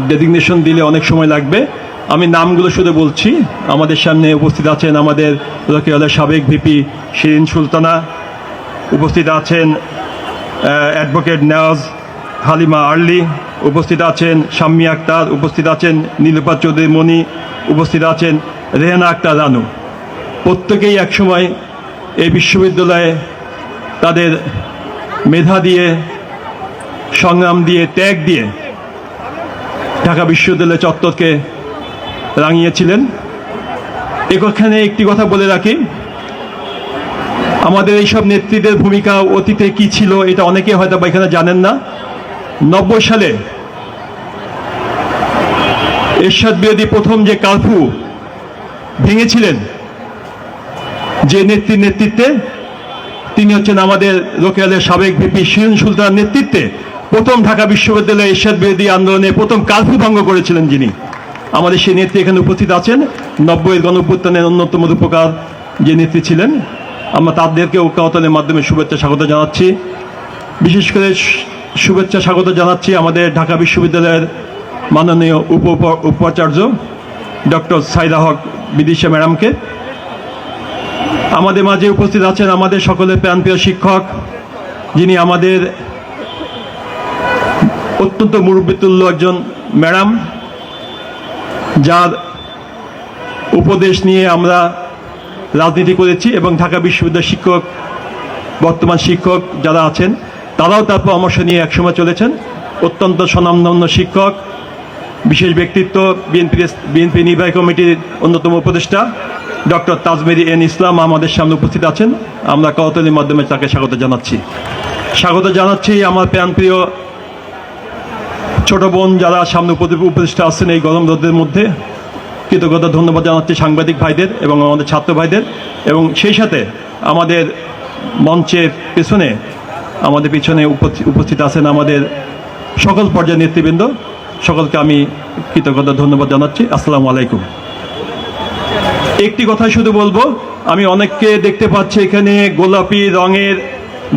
ডেজিগনেশন দিলে অনেক সময় লাগবে। আমি নামগুলো শুধু বলছি। আমাদের সামনে উপস্থিত আছেন আমাদের রোকেয়ালের সাবেক ভিপি শিরিন সুলতানা, উপস্থিত আছেন অ্যাডভোকেট নেওয়াজ হালিমা আর্লি, উপস্থিত আছেন শাম্মী আক্তার, উপস্থিত আছেন নীলুফা চৌধুরী মণি, উপস্থিত আছেন রেহানা আক্তার রানু। প্রত্যেকেই একসময় এই বিশ্ববিদ্যালয়ে তাদের মেধা দিয়ে, সংগ্রাম দিয়ে, ত্যাগ দিয়ে ঢাকা বিশ্ববিদ্যালয় চত্বরকে রাঙিয়েছিলেন। এখানে একটি কথা বলে রাখি, আমাদের এইসব নেত্রীদের ভূমিকা অতীতে কি ছিল এটা অনেকে হয়তো বা এখানে জানেন না। 90 সালে এরশাদ বিরোধী প্রথম যে কারফিউ ভেঙেছিলেন যে নেত্রীর নেতৃত্বে, তিনি হচ্ছেন আমাদের রোকেয়ালের সাবেক ভিপি শিরিন সুলতানার নেতৃত্বে প্রথম ঢাকা বিশ্ববিদ্যালয়ে এরশাদ বিরোধী আন্দোলনে প্রথম কারফিউ ভঙ্গ করেছিলেন যিনি। আমাদের সেই নেত্রী এখানে উপস্থিত আছেন। 90-এর গণঅভ্যুত্থানের অন্যতম রূপকার যে নেত্রী ছিলেন, আমরা তাদেরকেও করতালির মাধ্যমে শুভেচ্ছা স্বাগত জানাচ্ছি। বিশেষ করে শুভেচ্ছা স্বাগত জানাচ্ছি আমাদের ঢাকা বিশ্ববিদ্যালয়ের মাননীয় উপাচার্য ডক্টর সাইদা হক বিদিশা ম্যাডামকে। আমাদের মাঝে উপস্থিত আছেন আমাদের সকলের প্রাণপ্রিয় শিক্ষক, যিনি আমাদের অত্যন্ত মুরব্বিতুল্য একজন ম্যাডাম, যার উপদেশ নিয়ে আমরা রাজনীতি করেছি এবং ঢাকা বিশ্ববিদ্যালয়ের শিক্ষক, বর্তমান শিক্ষক যারা আছেন তারাও তার পরামর্শ নিয়ে একসময় চলেছেন। অত্যন্ত স্বনামধন্য শিক্ষক, বিশেষ ব্যক্তিত্ব, বিএনপি নির্বাহী কমিটির অন্যতম উপদেষ্টা ডক্টর তাজমেরি এন ইসলাম আমাদের সামনে উপস্থিত আছেন। আমরা করতালির মাধ্যমে তাকে স্বাগত জানাচ্ছি। স্বাগত জানাচ্ছি আমার প্রাণপ্রিয় ছোট বোন যারা সামনে উপদেষ্টা আছেন এই গরম রোদের মধ্যে। কৃতজ্ঞতা ধন্যবাদ জানাচ্ছি সাংবাদিক ভাইদের এবং আমাদের ছাত্র ভাইদের, এবং সেই সাথে আমাদের মঞ্চের পেছনে, আমাদের পিছনে উপস্থিত আছেন আমাদের সকল পর্যায়ের নেতৃবৃন্দ। সকলকে আমি কৃতজ্ঞতা ধন্যবাদ জানাচ্ছি। আসসালামু আলাইকুম। একটি কথা শুধু বলবো, আমি অনেককে দেখতে পাচ্ছি এখানে গোলাপি রঙের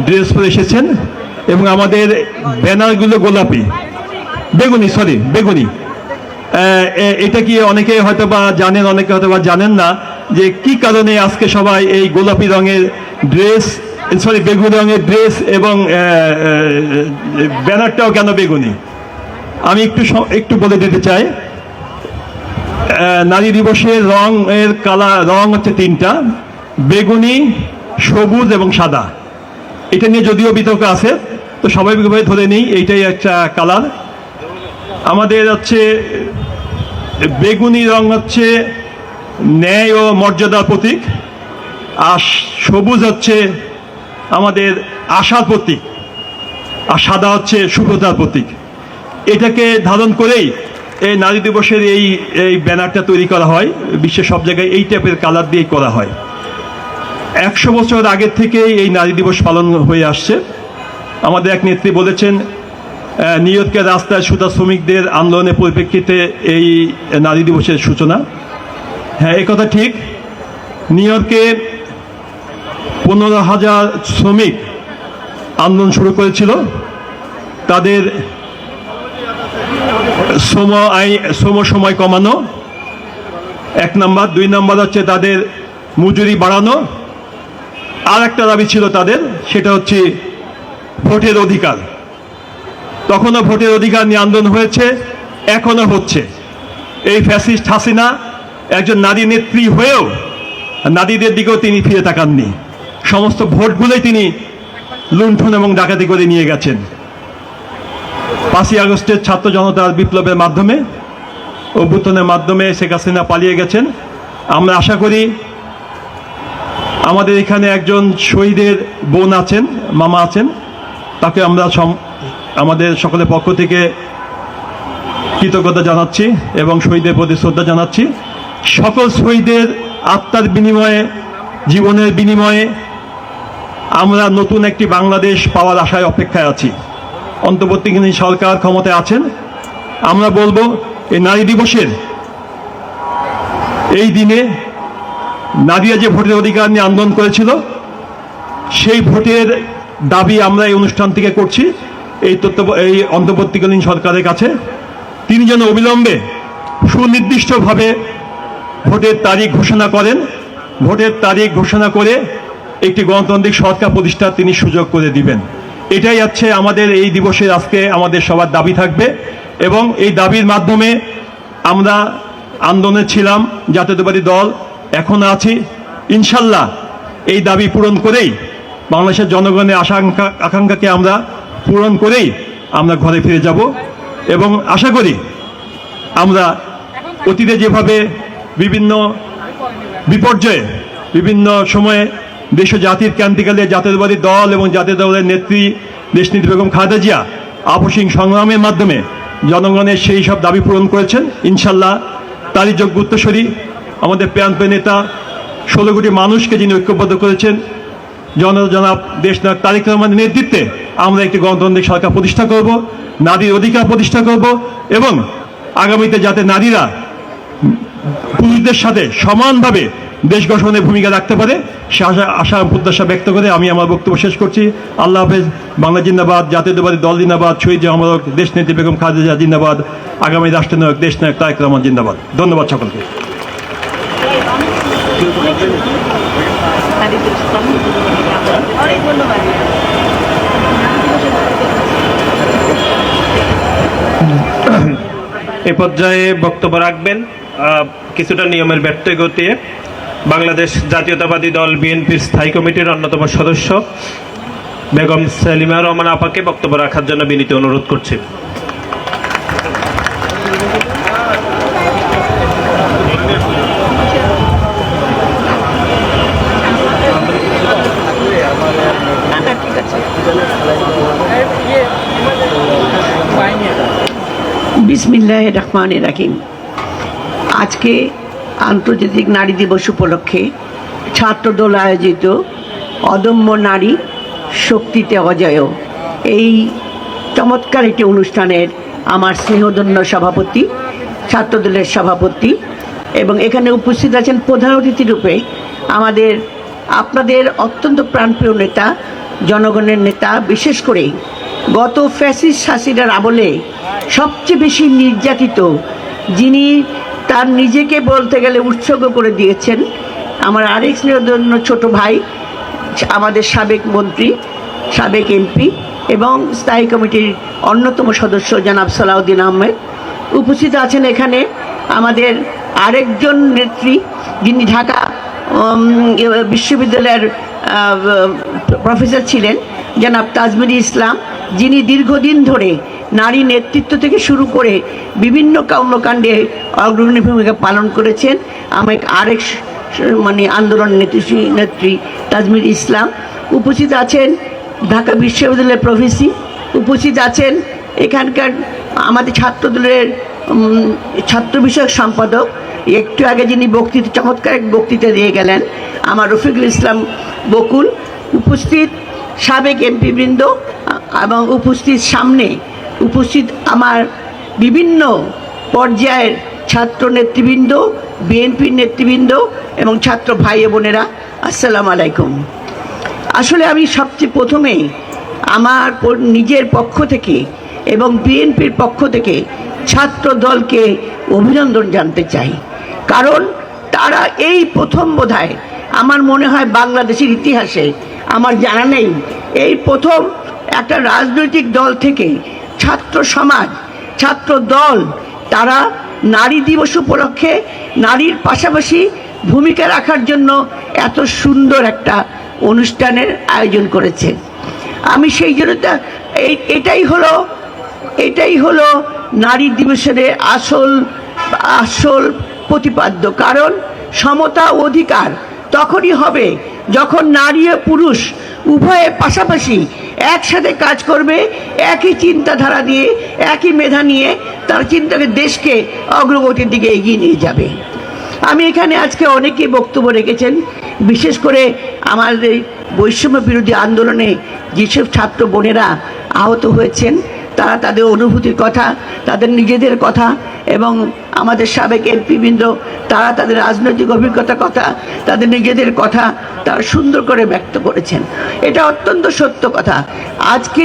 ড্রেস পরে এসেছেন এবং আমাদের ব্যানারগুলো গোলাপি, বেগুনি। এটা কি অনেকে হয়তো বা জানেন, অনেকে হয়তো বা জানেন না যে কি কারণে আজকে সবাই এই গোলাপি রঙের ড্রেস, বেগুনি রঙের ড্রেস এবং ব্যানারটাও কেন বেগুনি। আমি একটু বলে দিতে চাই। নারী দিবসের রং হচ্ছে 3টা, বেগুনি, সবুজ এবং সাদা। এটা নিয়ে যদিও বিতর্ক আছে, তো স্বাভাবিকভাবে ধরে নিই এইটাই একটা কালার। আমাদের হচ্ছে বেগুনি রং হচ্ছে ন্যায় ও মর্যাদার প্রতীক, আর সবুজ হচ্ছে আমাদের আশার প্রতীক, আর সাদা হচ্ছে শুভতার প্রতীক। এটাকে ধারণ করেই এই নারী দিবসের এই ব্যানারটা তৈরি করা হয়। বিশ্বের সব জায়গায় এই টাইপের কালার দিয়ে করা হয়। 100 বছর আগের থেকেই এই নারী দিবস পালন হয়ে আসছে। আমাদের এক নেত্রী বলেছেন, নিউ ইয়র্কের রাস্তায় সুতা শ্রমিকদের আন্দোলনের পরিপ্রেক্ষিতে এই নারী দিবসের সূচনা। হ্যাঁ, এই কথা ঠিক। নিউ ইয়র্কে 15,000 শ্রমিক আন্দোলন শুরু করেছিল। তাদের শ্রম সময় কমানো 1 নাম্বার, 2 নাম্বার হচ্ছে তাদের মজুরি বাড়ানো, আর একটা দাবি ছিল তাদের, সেটা হচ্ছে ভোটের অধিকার। তখনও ভোটের অধিকার নিয়ে আন্দোলন হয়েছে, এখনো হচ্ছে। এই ফ্যাসিস্ট হাসিনা একজন নারী নেত্রী হয়েও নারীদের দিকেও তিনি ফিরে তাকাননি। সমস্ত ভোটগুলোই তিনি লুণ্ঠন এবং ডাকাতি করে নিয়ে গেছেন। 5ই আগস্টের ছাত্র জনতার বিপ্লবের মাধ্যমে, অভ্যুত্থানের মাধ্যমে শেখ হাসিনা পালিয়ে গেছেন। আমরা আশা করি আমাদের এখানে একজন শহীদের বোন আছেন, মামা আছেন, তাকে আমরা আমাদের সকলের পক্ষ থেকে কৃতজ্ঞতা জানাচ্ছি এবং শহীদের প্রতি শ্রদ্ধা জানাচ্ছি। সকল শহীদের আত্মার বিনিময়ে, জীবনের বিনিময়ে আমরা নতুন একটি বাংলাদেশ পাওয়ার আশায় অপেক্ষায় আছি। অন্তর্বর্তীকালীন সরকার ক্ষমতায় আছেন। আমরা বলবো এই নারী দিবসের এই দিনে নারীরা যে ভোটের অধিকার নিয়ে আন্দোলন করেছিল, সেই ভোটের দাবি আমরা এই অনুষ্ঠান থেকে করছি এই অন্তর্বর্তীকালীন সরকারের কাছে। তিনি যেন অবিলম্বে সুনির্দিষ্টভাবে ভোটের তারিখ ঘোষণা করেন, ভোটের তারিখ ঘোষণা করে একটি গণতান্ত্রিক সরকার প্রতিষ্ঠার তিনি সুযোগ করে দিবেন। এটাই হচ্ছে আমাদের এই দিবসের আজকে আমাদের সবার দাবি থাকবে এবং এই দাবির মাধ্যমে আমরা আন্দোলনে ছিলাম, জাতীয়তাবাদী দল এখন আছি। ইনশাল্লাহ এই দাবি পূরণ করেই, বাংলাদেশের জনগণের আকাঙ্ক্ষাকে আমরা পূরণ করেই আমরা ঘরে ফিরে যাব এবং আশা করি আমরা অতীতে যেভাবে বিভিন্ন বিপর্যয়ে বিভিন্ন সময়ে দেশ ও জাতির ক্রান্তিকালে জাতীয়তাবাদী দল এবং জাতীয় দলের নেত্রী দেশনেত্রী বেগম খালেদা জিয়া আপসীন সংগ্রামের মাধ্যমে জনগণের সেই সব দাবি পূরণ করেছেন। ইনশাল্লাহ তারই যোগ্য উত্তরসূরি আমাদের প্রাণপ্রিয় নেতা 16 কোটি মানুষকে যিনি ঐক্যবদ্ধ করেছেন, জনাব দেশনায়ক তারেক রহমানের নেতৃত্বে আমরা একটি গণতান্ত্রিক সরকার প্রতিষ্ঠা করব, নারীর অধিকার প্রতিষ্ঠা করব এবং আগামীতে যাতে নারীরা পুরুষদের সাথে সমানভাবে দেশ গঠনের ভূমিকা রাখতে পারে সে আশা প্রত্যাশা ব্যক্ত করে আমি আমার বক্তব্য শেষ করছি। আল্লাহ হাফেজ। বাংলা জিন্দাবাদ, জাতীয়তাবাদী দল জিন্দাবাদ, শহীদ জামারক দেশনেত্রী বেগম খালেদা জিয়া জিন্দাবাদ, আগামী রাষ্ট্রনায়ক দেশনায়ক তারেক রহমান জিন্দাবাদ। ধন্যবাদ সকলকে। এ পর্যায়ে বক্তব্য রাখবেন কিছুটা নিয়মের ব্যত্যয় ঘটিয়ে বাংলাদেশ জাতীয়তাবাদী দল বিএনপির স্থায়ী কমিটির অন্যতম সদস্য বেগম সেলিমা রহমান আপাকে বক্তব্য রাখার জন্য বিনীত অনুরোধ করছি। বিসমিল্লাহির রহমানির রহিম। আজকে আন্তর্জাতিক নারী দিবস উপলক্ষে ছাত্রদল আয়োজিত অদম্য নারী শক্তিতে অজেয় এই চমৎকার একটি অনুষ্ঠানের আমার স্নেহধন্য সভাপতি, ছাত্রদলের সভাপতি এবং এখানে উপস্থিত আছেন প্রধান অতিথি রূপে আপনাদের অত্যন্ত প্রাণপ্রিয় নেতা, জনগণের নেতা, বিশেষ করে গত ফ্যাসিস্ট শাসিরার আমলে সবচেয়ে বেশি নির্যাতিত, যিনি তার নিজেকে বলতে গেলে উৎসর্গ করে দিয়েছেন, আমার আরেক স্নেহধন্য ছোট ভাই, আমাদের সাবেক মন্ত্রী, সাবেক এমপি এবং স্থায়ী কমিটির অন্যতম সদস্য জনাব সালাউদ্দিন আহমেদ। উপস্থিত আছেন এখানে আমাদের আরেকজন নেত্রী, যিনি ঢাকা বিশ্ববিদ্যালয়ের প্রফেসর ছিলেন, জনাব তাজমির ইসলাম, যিনি দীর্ঘদিন ধরে নারী নেতৃত্ব থেকে শুরু করে বিভিন্ন কর্মকাণ্ডে অগ্রণী ভূমিকা পালন করেছেন। আরেক আন্দোলন নেত্রী তাজমির ইসলাম। উপস্থিত আছেন ঢাকা বিশ্ববিদ্যালয়ের প্রফেসর, উপস্থিত আছেন এখানকার আমাদের ছাত্রদলের ছাত্র বিষয়ক সম্পাদক, একটু আগে যিনি চমৎকার এক বক্তৃতা দিয়ে গেলেন, আমার রফিকুল ইসলাম বকুল, উপস্থিত সাবেক এমপি বৃন্দ এবং উপস্থিত আমার বিভিন্ন পর্যায়ের ছাত্র নেতৃবৃন্দ, বিএনপির নেতৃবৃন্দ এবং ছাত্র ভাই বোনেরা, আসসালামু আলাইকুম। আসলে আমি সবচেয়ে প্রথমেই আমার নিজের পক্ষ থেকে এবং বিএনপির পক্ষ থেকে ছাত্র দলকে অভিনন্দন জানতে চাই, কারণ তারা এই প্রথম বোধহয় আমার মনে হয় বাংলাদেশের ইতিহাসে, আমার জানা নেই, এই প্রথম একটা রাজনৈতিক দল থেকে ছাত্র সমাজ, ছাত্র দল তারা নারী দিবস উপলক্ষে নারীর পাশাপাশি ভূমিকা রাখার জন্য এত সুন্দর একটা অনুষ্ঠানের আয়োজন করেছে। আমি সেই জন্য এটাই হলো নারী দিবসের আসল প্রতিপাদ্য, কারণ সমতা অধিকার তখনই হবে যখন নারী ও পুরুষ উভয়ে পাশাপাশি একসাথে কাজ করবে, একই চিন্তাধারা দিয়ে, একই মেধা নিয়ে তার চিন্তাকে দেশকে অগ্রগতির দিকে এগিয়ে নিয়ে যাবে। আমি এখানে আজকে অনেকেই বক্তব্য রেখেছেন, বিশেষ করে আমাদের বৈষম্য বিরোধী আন্দোলনে যেসব ছাত্র বোনেরা আহত হয়েছেন তারা তাদের অনুভূতির কথা, তাদের নিজেদের কথা এবং আমাদের সাবেক এমপিবৃন্দ তারা তাদের রাজনৈতিক অভিজ্ঞতার কথা, তাদের নিজেদের কথা তারা সুন্দর করে ব্যক্ত করেছেন। এটা অত্যন্ত সত্য কথা। আজকে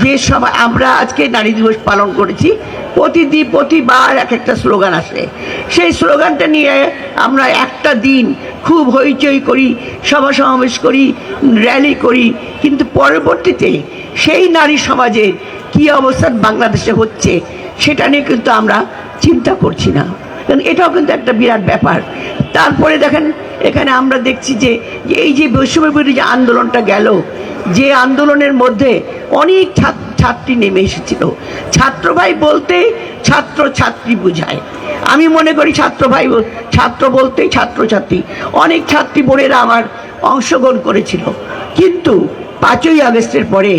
যে সবাই আমরা আজকে নারী দিবস পালন করেছি, প্রতিবার এক একটা স্লোগান আসে। সেই স্লোগানটা নিয়ে আমরা একটা দিন খুব হইচই করি, সভা সমাবেশ করি, র্যালি করি, কিন্তু পরবর্তীতে সেই নারী সমাজের কী অবস্থা বাংলাদেশে হচ্ছে সেটা নিয়ে কিন্তু আমরা চিন্তা করছি না। কারণ এটাও কিন্তু একটা বিরাট ব্যাপার। তারপরে দেখেন এখানে আমরা দেখছি যে এই যে বৈষম্য বিরোধী আন্দোলনটা গেল, যে আন্দোলনের মধ্যে অনেক ছাত্রী নেমে এসেছিল। ছাত্র ভাই বলতে ছাত্র ছাত্রী বোঝায়। আমি মনে করি ছাত্র বলতেই ছাত্রছাত্রী। অনেক ছাত্রী বোনেরা আমার অংশগ্রহণ করেছিল, কিন্তু 5ই আগস্টের পরে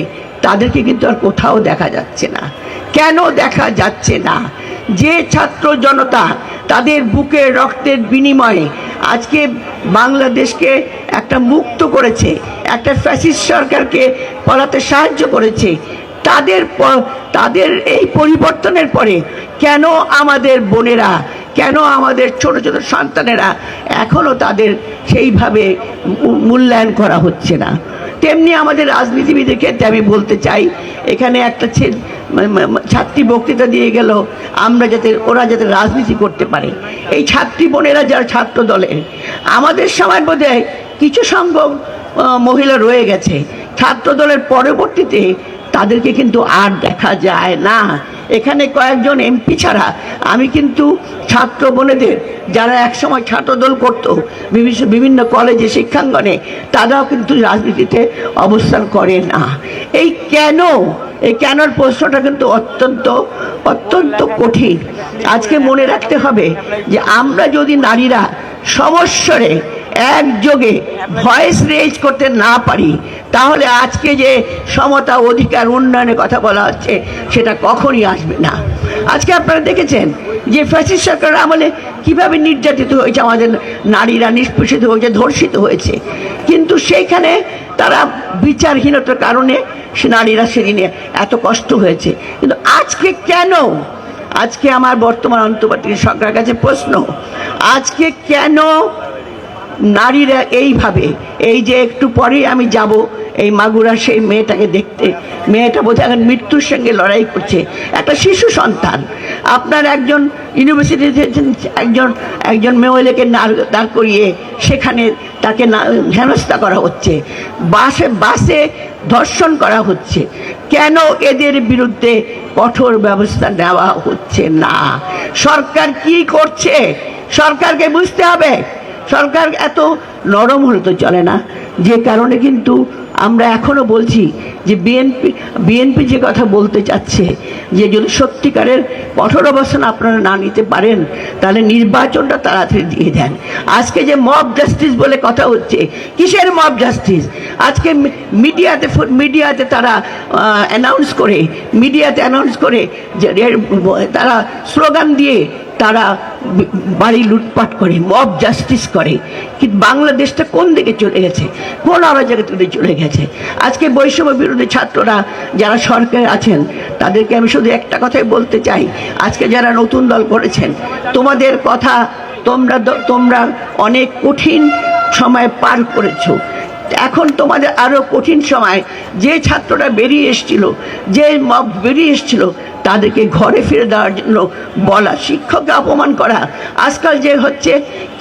তাদেরকে কিন্তু আর কোথাও দেখা যাচ্ছে না। কেন দেখা যাচ্ছে না? যে ছাত্র জনতা তাদের বুকের রক্তের বিনিময়ে আজকে বাংলাদেশকে একটা মুক্ত করেছে, একটা ফ্যাসিস্ট সরকারকে পালাতে সাহায্য করেছে, তাদের এই পরিবর্তনের পরে কেন আমাদের বোনেরা, কেন আমাদের ছোট ছোট সন্তানেরা এখনও তাদের সেইভাবে মূল্যায়ন করা হচ্ছে না? তেমনি আমাদের রাজনীতিবিদের ক্ষেত্রে আমি বলতে চাই, এখানে একটা ছাত্রী বক্তৃতা দিয়ে গেল ওরা যাতে রাজনীতি করতে পারে। এই ছাত্রী বোনেরা যারা ছাত্র দলের, আমাদের সমাজ মধ্যে কিছু সংখ্যক মহিলা রয়ে গেছে ছাত্র দলের, পরবর্তীতে তাদেরকে কিন্তু আর দেখা যায় না। এখানে কয়েকজন এমপি ছাড়া আমি কিন্তু ছাত্র বোনেদের যারা একসময় ছাত্রদল করত বিভিন্ন কলেজে শিক্ষাঙ্গনে, তারাও কিন্তু রাজনীতিতে অবস্থান করে না। এই কেনর প্রশ্নটা কিন্তু অত্যন্ত কঠিন। আজকে মনে রাখতে হবে যে আমরা যদি নারীরা সমস্বরে একযোগে ভয়েস রেজ করতে না পারি, তাহলে আজকে যে সমতা, অধিকার, উন্নয়নের কথা বলা হচ্ছে সেটা কখনই আসবে না। আজকে আপনারা দেখেছেন যে ফ্যাসিস্ট সরকার আমলে কীভাবে নির্যাতিত হয়েছে আমাদের নারীরা, নিষ্পেষিত হয়েছে, ধর্ষিত হয়েছে, কিন্তু সেইখানে তারা বিচারহীনতার কারণে সে নারীরা সেদিনে এত কষ্ট হয়েছে। কিন্তু আজকে কেন? আজকে আমার বর্তমান অন্তর্বর্তী সরকারের কাছে প্রশ্ন, আজকে কেন নারীরা এইভাবে, এই যে একটু পরেই আমি যাব এই মাগুরা সেই মেয়েটাকে দেখতে, মেয়েটা বোধহয় এখন মৃত্যুর সঙ্গে লড়াই করছে, একটা শিশু সন্তান। আপনার একজন ইউনিভার্সিটিতে একজন মহিলাকে দাঁড় করিয়ে সেখানে তাকে হেনস্থা করা হচ্ছে, বাসে ধর্ষণ করা হচ্ছে। কেন এদের বিরুদ্ধে কঠোর ব্যবস্থা নেওয়া হচ্ছে না? সরকার কি করছে? সরকারকে বুঝতে হবে। সরকার এত নরম হলে তো চলে না। যে কারণে কিন্তু আমরা এখনও বলছি যে বিএনপি যে কথা বলতে চাচ্ছে যে যদি সত্যিকারের কঠোর অবস্থান আপনারা না নিতে পারেন তাহলে নির্বাচনটা তাড়াতাড়ি দিয়ে দেন। আজকে যে মব জাস্টিস বলে কথা হচ্ছে, কিসের মব জাস্টিস? আজকে মিডিয়াতে তারা অ্যানাউন্স করে যে তারা স্লোগান দিয়ে তারা বাড়ি লুটপাট করে, মব জাস্টিস করে। কিন্তু বাংলাদেশটা কোন দিকে চলে গেছে, কোন অরাজকতার দিকে চলে গেছে? আজকে বৈষম্য বিরোধী ছাত্ররা যারা সরকারে আছেন তাদেরকে আমি শুধু একটা কথাই বলতে চাই, আজকে যারা নতুন দল করেছেন, তোমাদের কথা, তোমরা অনেক কঠিন সময় পার করেছো। এখন তোমাদের আরও কঠিন সময়। যে ছাত্ররা বেরিয়ে এসেছিল তাদেরকে ঘরে ফিরে দেওয়ার জন্য বলা, শিক্ষককে অপমান করা। আজকাল যে হচ্ছে,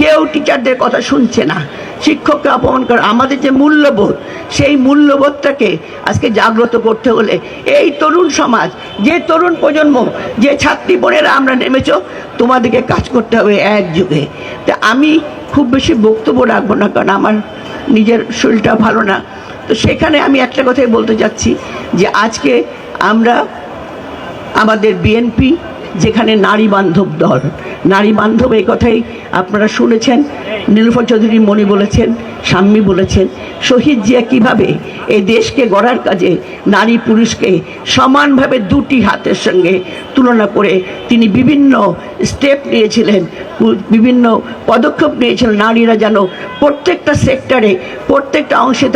কেউ টিচারদের কথা শুনছে না, শিক্ষককে অপমান করা। আমাদের যে মূল্যবোধ, সেই মূল্যবোধটাকে আজকে জাগ্রত করতে হলে এই তরুণ সমাজ, যে তরুণ প্রজন্ম, যে ছাত্রী বোনেরা আমরা নেমেছ, তোমাদেরকে কাজ করতে হবে একযোগে। তা আমি খুব বেশি বক্তব্য রাখবো না, কারণ আমার নিজের শরীরটা ভালো না। তো সেখানে আমি একটা কথাই বলতে চাচ্ছি যে আজকে আমরা আমাদের বিএনপি যেখানে নারী বান্ধব দল, নারী বান্ধব এই কথাই আপনারা শুনেছেন। নীলুফার চৌধুরী মণি বলেছেন, শাম্মী বলেছেন, শহীদ জিয়া কীভাবে এই দেশকে গড়ার কাজে নারী পুরুষকে সমানভাবে দুটি হাতের সঙ্গে তুলনা করে তিনি বিভিন্ন স্টেপ নিয়েছিলেন, বিভিন্ন পদক্ষেপ নিয়েছিলেন, নারীরা যেন প্রত্যেকটা সেক্টরে প্রত্যেকটা অংশে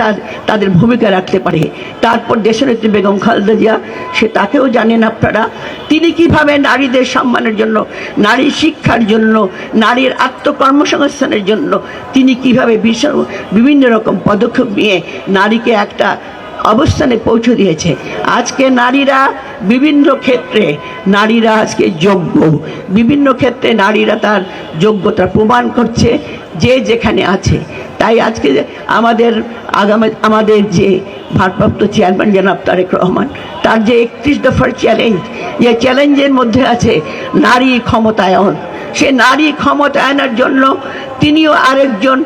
তাদের ভূমিকা রাখতে পারে। তারপর দেশনেত্রী বেগম খালেদা জিয়া, সে তাকেও জানেন আপনারা, তিনি কিভাবে নারীদের সম্মানের জন্য, নারী শিক্ষার জন্য, নারীর আত্মকর্মসংস্থানের জন্য তিনি কিভাবে বিভিন্ন রকম পদক্ষেপ নিয়ে নারীকে একটা অবস্থানে পৌঁছে দিয়েছে। আজকে নারীরা বিভিন্ন ক্ষেত্রে নারীরা আজকে যোগ্য, বিভিন্ন ক্ষেত্রে নারীরা তার যোগ্যতা প্রমাণ করছে যে যেখানে আছে। তাই আজকে আমাদের যে ভারপ্রাপ্ত চেয়ারম্যান জনাব তারেক রহমান, তার যে 31 দফার চ্যালেঞ্জ, যে চ্যালেঞ্জের মধ্যে আছে নারী ক্ষমতায়ন, সে নারী ক্ষমতায়নের জন্য তিনিও আরেকজন,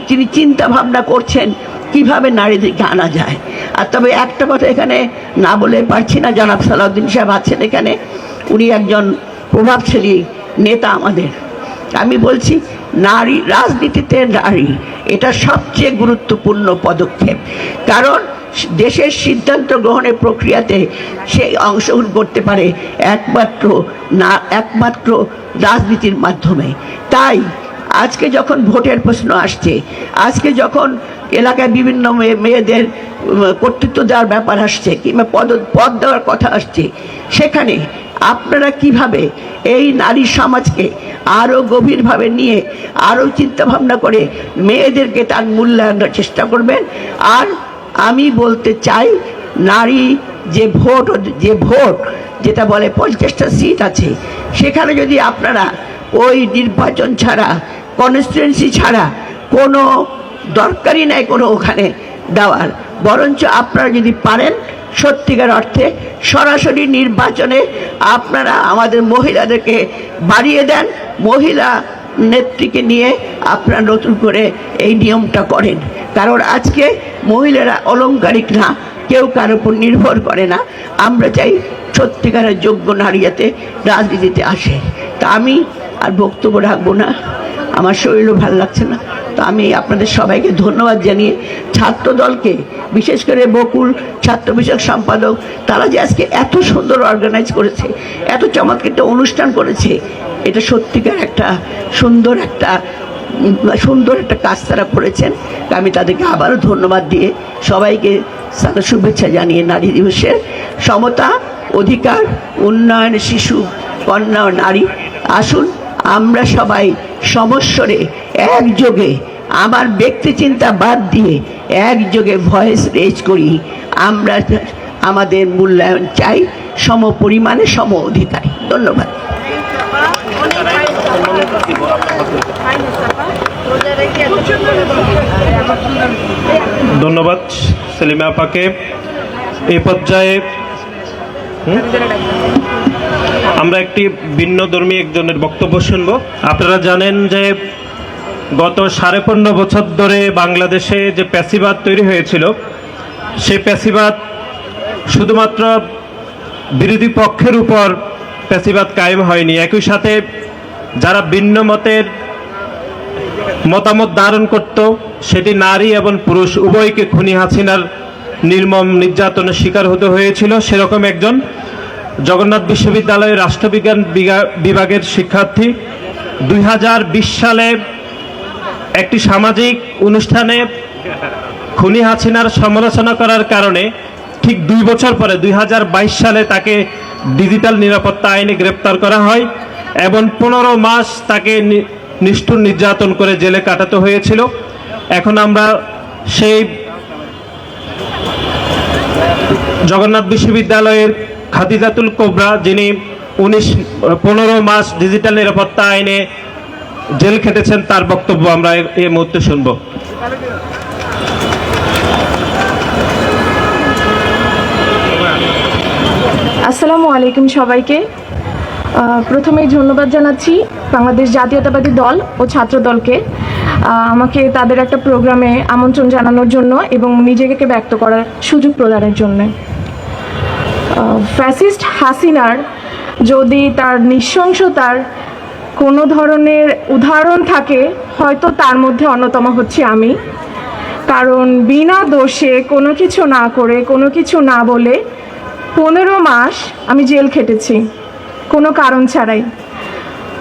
তিনি চিন্তা ভাবনা করছেন কিভাবে নারীদেরকে আনা যায়। আর তবে একটা কথা এখানে না বলে পারছি না, জনাব সালাউদ্দিন সাহেব আছেন এখানে, উনি একজন প্রভাবশালী নেতা আমাদের। আমি বলছি নারী রাজনীতিতে নারী এটা সবচেয়ে গুরুত্বপূর্ণ পদক্ষেপ, কারণ দেশের সিদ্ধান্ত গ্রহণের প্রক্রিয়াতে সে অংশগ্রহণ করতে পারে একমাত্র রাজনীতির মাধ্যমে। তাই আজকে যখন ভোটের প্রশ্ন আসছে, আজকে যখন এলাকায় বিভিন্ন মেয়েদের কর্তৃত্ব দেওয়ার ব্যাপার আসছে কিংবা পদ দেওয়ার কথা আসছে, সেখানে আপনারা কিভাবে এই নারী সমাজকে আরও গভীরভাবে নিয়ে আরও চিন্তাভাবনা করে মেয়েদেরকে তার মূল্যায়নের চেষ্টা করবেন। আর আমি বলতে চাই, নারী যে ভোট যেটা বলে 50টা সিট আছে, সেখানে যদি আপনারা ওই নির্বাচন ছাড়া, কনস্টিটুয়েন্সি ছাড়া কোনো দরকারই নাই কোনো ওখানে দেওয়ার, বরঞ্চ আপনারা যদি পারেন সত্যিকার অর্থে সরাসরি নির্বাচনে আপনারা আমাদের মহিলাদেরকে বাড়িয়ে দেন, মহিলা নেত্রীকে নিয়ে আপনারা নতুন করে এই নিয়মটা করেন। কারণ আজকে মহিলারা অলংকারিক না, কেউ কার উপর নির্ভর করে না। আমরা চাই সত্যিকারের যোগ্য নারী যাতে রাজনীতিতে আসে। তা আমি আর বক্তব্য রাখবো না, আমার শরীরও ভালো লাগছে না। তো আমি আপনাদের সবাইকে ধন্যবাদ জানিয়ে ছাত্র দলকে, বিশেষ করে বকুল ছাত্র বিষয়ক সম্পাদক, তারা যে আজকে এত সুন্দর অর্গানাইজ করেছে, এত চমৎকার একটা অনুষ্ঠান করেছে, এটা সত্যিকার একটা সুন্দর একটা কাজ তারা করেছেন। আমি তাদেরকে আবারও ধন্যবাদ দিয়ে সবাইকে শুভেচ্ছা জানিয়ে নারী দিবসের সমতা, অধিকার, উন্নয়ন, শিশু, কন্যা ও নারী, আসুন আমরা সবাই সমস্বরে একযোগে, আমার ব্যক্তি চিন্তা বাদ দিয়ে একযোগে ভয়েস রেজ করি। আমরা আমাদের মূল্যায়ন চাই, সম পরিমাণে সম অধিকারী। ধন্যবাদ। ধন্যবাদ সেলিমা আপাকে। এই পর্যায়ে আমরা একটি ভিন্ন ধর্মী একজনের বক্তব্য শুনব। আপনারা জানেন যে গত 15.5 বছর ধরে বাংলাদেশে যে প্যাসিবাদ তৈরি হয়েছিল, সেই প্যাসিবাদ শুধুমাত্র বিরোধী পক্ষের উপর প্যাসিবাদ কায়েম হয়নি, একই সাথে যারা ভিন্ন মতামত ধারণ করত, সেটি নারী এবং পুরুষ উভয়কে খুনি হাসিনার নির্মম নির্যাতনের শিকার হতে হয়েছিল। সেরকম একজন জগন্নাথ বিশ্ববিদ্যালয়ের রাষ্ট্রবিজ্ঞান বিভাগের শিক্ষার্থী 2020 সালে একটি সামাজিক অনুষ্ঠানে খুনি হাসিনার সমালোচনা করার কারণে ঠিক 2 বছর পরে 2022 সালে তাকে ডিজিটাল নিরাপত্তা আইনে গ্রেপ্তার করা হয় এবং 15 মাস তাকে নিষ্ঠুর নির্যাতন করে জেলে কাটাতে হয়েছিল। এখন আমরা সেই জগন্নাথ বিশ্ববিদ্যালয়ের খাদিজাতুল কোবরা, যিনি 15 মাস ডিজিটাল নিরাপত্তা আইনে জেল খেটেছেন, তার বক্তব্য আমরা এই মুহূর্তে শুনব। আসসালামু আলাইকুম সবাইকে। প্রথমেই ধন্যবাদ জানাচ্ছি বাংলাদেশ জাতীয়তাবাদী দল ও ছাত্র দলকে আমাকে তাদের একটা প্রোগ্রামে আমন্ত্রণ জানানোর জন্য এবং নিজেকে ব্যক্ত করার সুযোগ প্রদানের জন্য। ফ্যাসিস্ট হাসিনার যদি তার নৃশংসতার কোনো ধরনের উদাহরণ থাকে, হয়তো তার মধ্যে অন্যতম হচ্ছে আমি। কারণ বিনা দোষে কোনো কিছু না করে, কোনো কিছু না বলে 15 মাস আমি জেল খেটেছি কোনো কারণ ছাড়াই।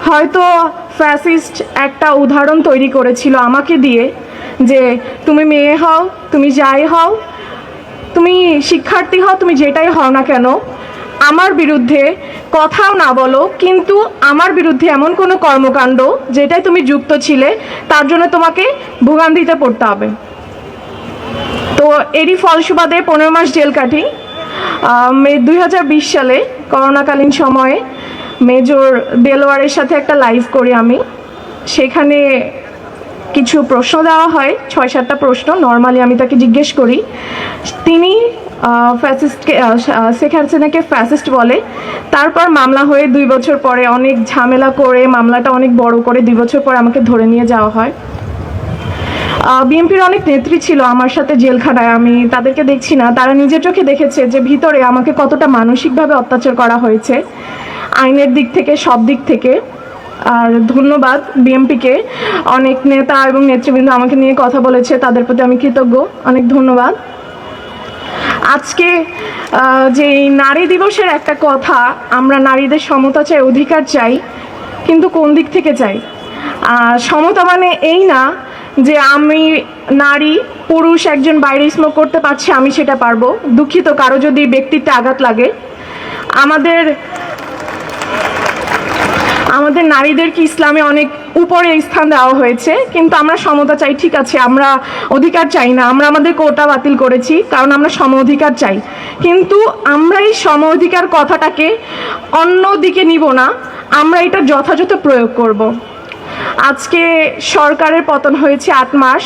হয়তো ফ্যাসিস্ট একটা উদাহরণ তৈরি করেছিল আমাকে দিয়ে, যে তুমি মেয়ে হও, তুমি যাই হও, তুমি শিক্ষার্থী হও, তুমি যেটাই হও না কেন, আমার বিরুদ্ধে কথাও না বলো, কিন্তু আমার বিরুদ্ধে এমন কোনো কর্মকাণ্ড যেটাই তুমি যুক্ত ছিলে তার জন্য তোমাকে ভোগান্তিতে পড়তে হবে। তো এরই ফলস্বরূপে 15 মাস জেল কাটি। মে 2020 সালে করোনাকালীন সময়ে মেজর দেলোয়ারের সাথে একটা লাইভ করি আমি। সেখানে কিছু প্রশ্ন দেওয়া হয়, 6-7টা প্রশ্ন। নর্মালি আমি তাকে জিজ্ঞেস করি, তিনি ফ্যাসিস্টকে, শেখ হাসিনাকে ফ্যাসিস্ট বলে। তারপর মামলা হয়ে 2 বছর পরে অনেক ঝামেলা করে মামলাটা অনেক বড় করে 2 বছর পরে আমাকে ধরে নিয়ে যাওয়া হয়। বিএনপির অনেক নেত্রী ছিল আমার সাথে জেলখানায়, আমি তাদেরকে দেখছি না, তারা নিজের চোখে দেখেছে যে ভিতরে আমাকে কতটা মানসিকভাবে অত্যাচার করা হয়েছে, আইনের দিক থেকে, সব দিক থেকে। আর ধন্যবাদ বিএনপিকে, অনেক নেতা এবং নেতৃবৃন্দ আমাকে নিয়ে কথা বলেছে, তাদের প্রতি আমি কৃতজ্ঞ, অনেক ধন্যবাদ। আজকে যে নারী দিবসের একটা কথা, আমরা নারীদের সমতা চাই, অধিকার চাই, কিন্তু কোন দিক থেকে চাই? সমতা মানে এই না যে আমি নারী, পুরুষ একজন বাইরে স্মোক করতে পারছে, আমি সেটা পারবো। দুঃখিত, কারো যদি ব্যক্তিত্বে আঘাত লাগে। আমাদের নারীদেরকে ইসলামে অনেক উপরে স্থান দেওয়া হয়েছে, কিন্তু আমরা সমতা চাই, ঠিক আছে, আমরা অধিকার চাই না, আমরা আমাদের কোটা বাতিল করেছি কারণ আমরা সম অধিকার চাই, কিন্তু আমরা এই সম অধিকার কথাটাকে অন্য দিকে নিব না, আমরা এটা যথাযথ প্রয়োগ করব। আজকে সরকারের পতন হয়েছে 8 মাস,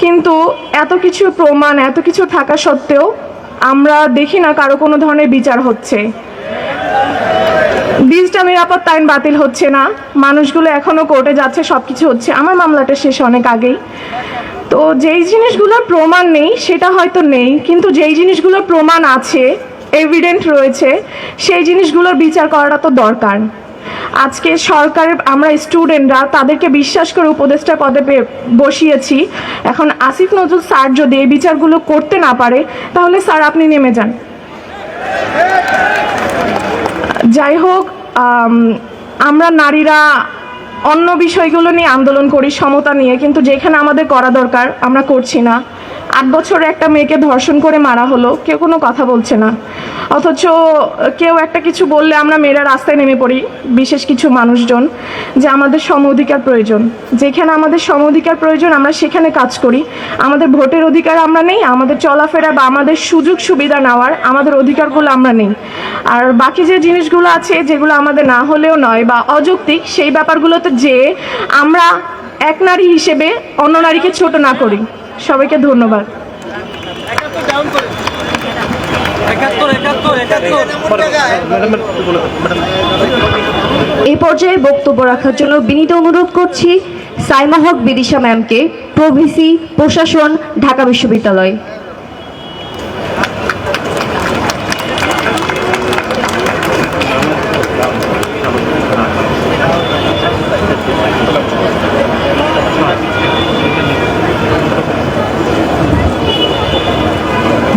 কিন্তু এত কিছু প্রমাণ, এত কিছু থাকা সত্ত্বেও আমরা দেখি না কারো কোনো ধরনের বিচার হচ্ছে। ডিজিটাল নিরাপত্তা আইন বাতিল হচ্ছে না, মানুষগুলো এখনও কোর্টে যাচ্ছে, সব কিছু হচ্ছে। আমার মামলাটা শেষ অনেক আগেই। তো যেই জিনিসগুলোর প্রমাণ নেই সেটা হয়তো নেই, কিন্তু যেই জিনিসগুলোর প্রমাণ আছে, এভিডেন্ট রয়েছে, সেই জিনিসগুলোর বিচার করাটা তো দরকার। আজকে সরকারের আমরা স্টুডেন্টরা তাদেরকে বিশ্বাস করে উপদেষ্টা পদে বসিয়েছি। এখন আসিফ নজরুল স্যার যদি এই বিচারগুলো করতে না পারে, তাহলে স্যার আপনি নেমে যান। যাই হোক, আমরা নারীরা অন্য বিষয়গুলো নিয়ে আন্দোলন করি, সমতা নিয়ে, কিন্তু যেখানে আমাদের করা দরকার আমরা করছি না। 8 বছরে একটা মেয়েকে ধর্ষণ করে মারা হলো, কেউ কোনো কথা বলছে না, অথচ কেউ একটা কিছু বললে আমরা মেয়েরা রাস্তায় নেমে পড়ি, বিশেষ কিছু মানুষজন, যে আমাদের সম অধিকার প্রয়োজন। যেখানে আমাদের সম অধিকার প্রয়োজন আমরা সেখানে কাজ করি। আমাদের ভোটের অধিকার আমরা নেই, আমাদের চলাফেরা বা আমাদের সুযোগ সুবিধা নেওয়ার আমাদের অধিকারগুলো আমরা নেই। আর বাকি যে জিনিসগুলো আছে, যেগুলো আমাদের না হলেও নয় বা অযৌক্তিক, সেই ব্যাপারগুলোতে যে আমরা এক নারী হিসেবে অন্য নারীকে ছোট না করি। সবাইকে ধন্যবাদ। এই পর্যায়ে বক্তব্য রাখার জন্য বিনীত অনুরোধ করছি সাইমা হক বিদিশা ম্যামকে, প্রভিসি, প্রশাসন, ঢাকা বিশ্ববিদ্যালয়।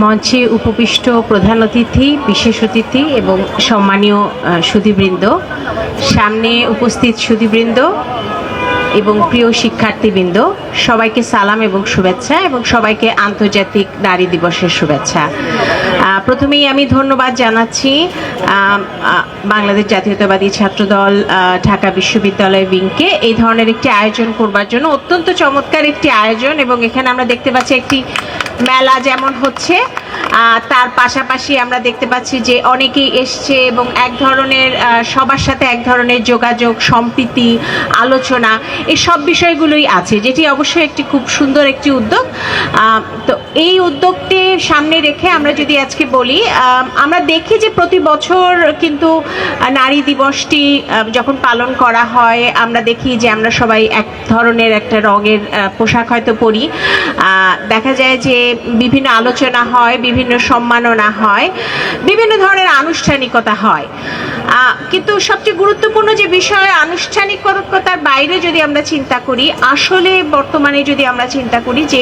মঞ্চে উপবিষ্ট প্রধান অতিথি, বিশেষ অতিথি এবং সম্মানীয় সুধীবৃন্দ, সামনে উপস্থিত সুধীবৃন্দ এবং প্রিয় শিক্ষার্থীবৃন্দ, সবাইকে সালাম এবং শুভেচ্ছা, এবং সবাইকে আন্তর্জাতিক নারী দিবসের শুভেচ্ছা। প্রথমেই আমি ধন্যবাদ জানাচ্ছি বাংলাদেশ জাতীয়তাবাদী ছাত্রদল ঢাকা বিশ্ববিদ্যালয় উইংকে এই ধরনের একটি আয়োজন করবার জন্য। অত্যন্ত চমৎকার একটি আয়োজন, এবং এখানে আমরা দেখতে পাচ্ছি একটি মেলা যেমন হচ্ছে, তার পাশাপাশি আমরা দেখতে পাচ্ছি যে অনেকেই এসছে এবং এক ধরনের সবার সাথে এক ধরনের যোগাযোগ, সম্প্রীতি, আলোচনা, এই সব বিষয়গুলোই আছে, যেটি অবশ্যই একটি খুব সুন্দর একটি উদ্যোগ। তো এই উদ্যোগটি সামনে রেখে আমরা যদি আজকে বলি, আমরা দেখি যে প্রতি বছর কিন্তু নারী দিবসটি যখন পালন করা হয়, আমরা দেখি যে আমরা সবাই এক ধরনের একটা রঙের পোশাক হয়তো পরি। দেখা যায় যে বিভিন্ন আলোচনা হয়, বিভিন্ন সম্মাননা হয়, বিভিন্ন ধরনের আনুষ্ঠানিকতা হয়, কিন্তু সবচেয়ে গুরুত্বপূর্ণ যে বিষয় আনুষ্ঠানিকতার বাইরে যদি আমরা চিন্তা করি, আসলে বর্তমানে যদি আমরা চিন্তা করি যে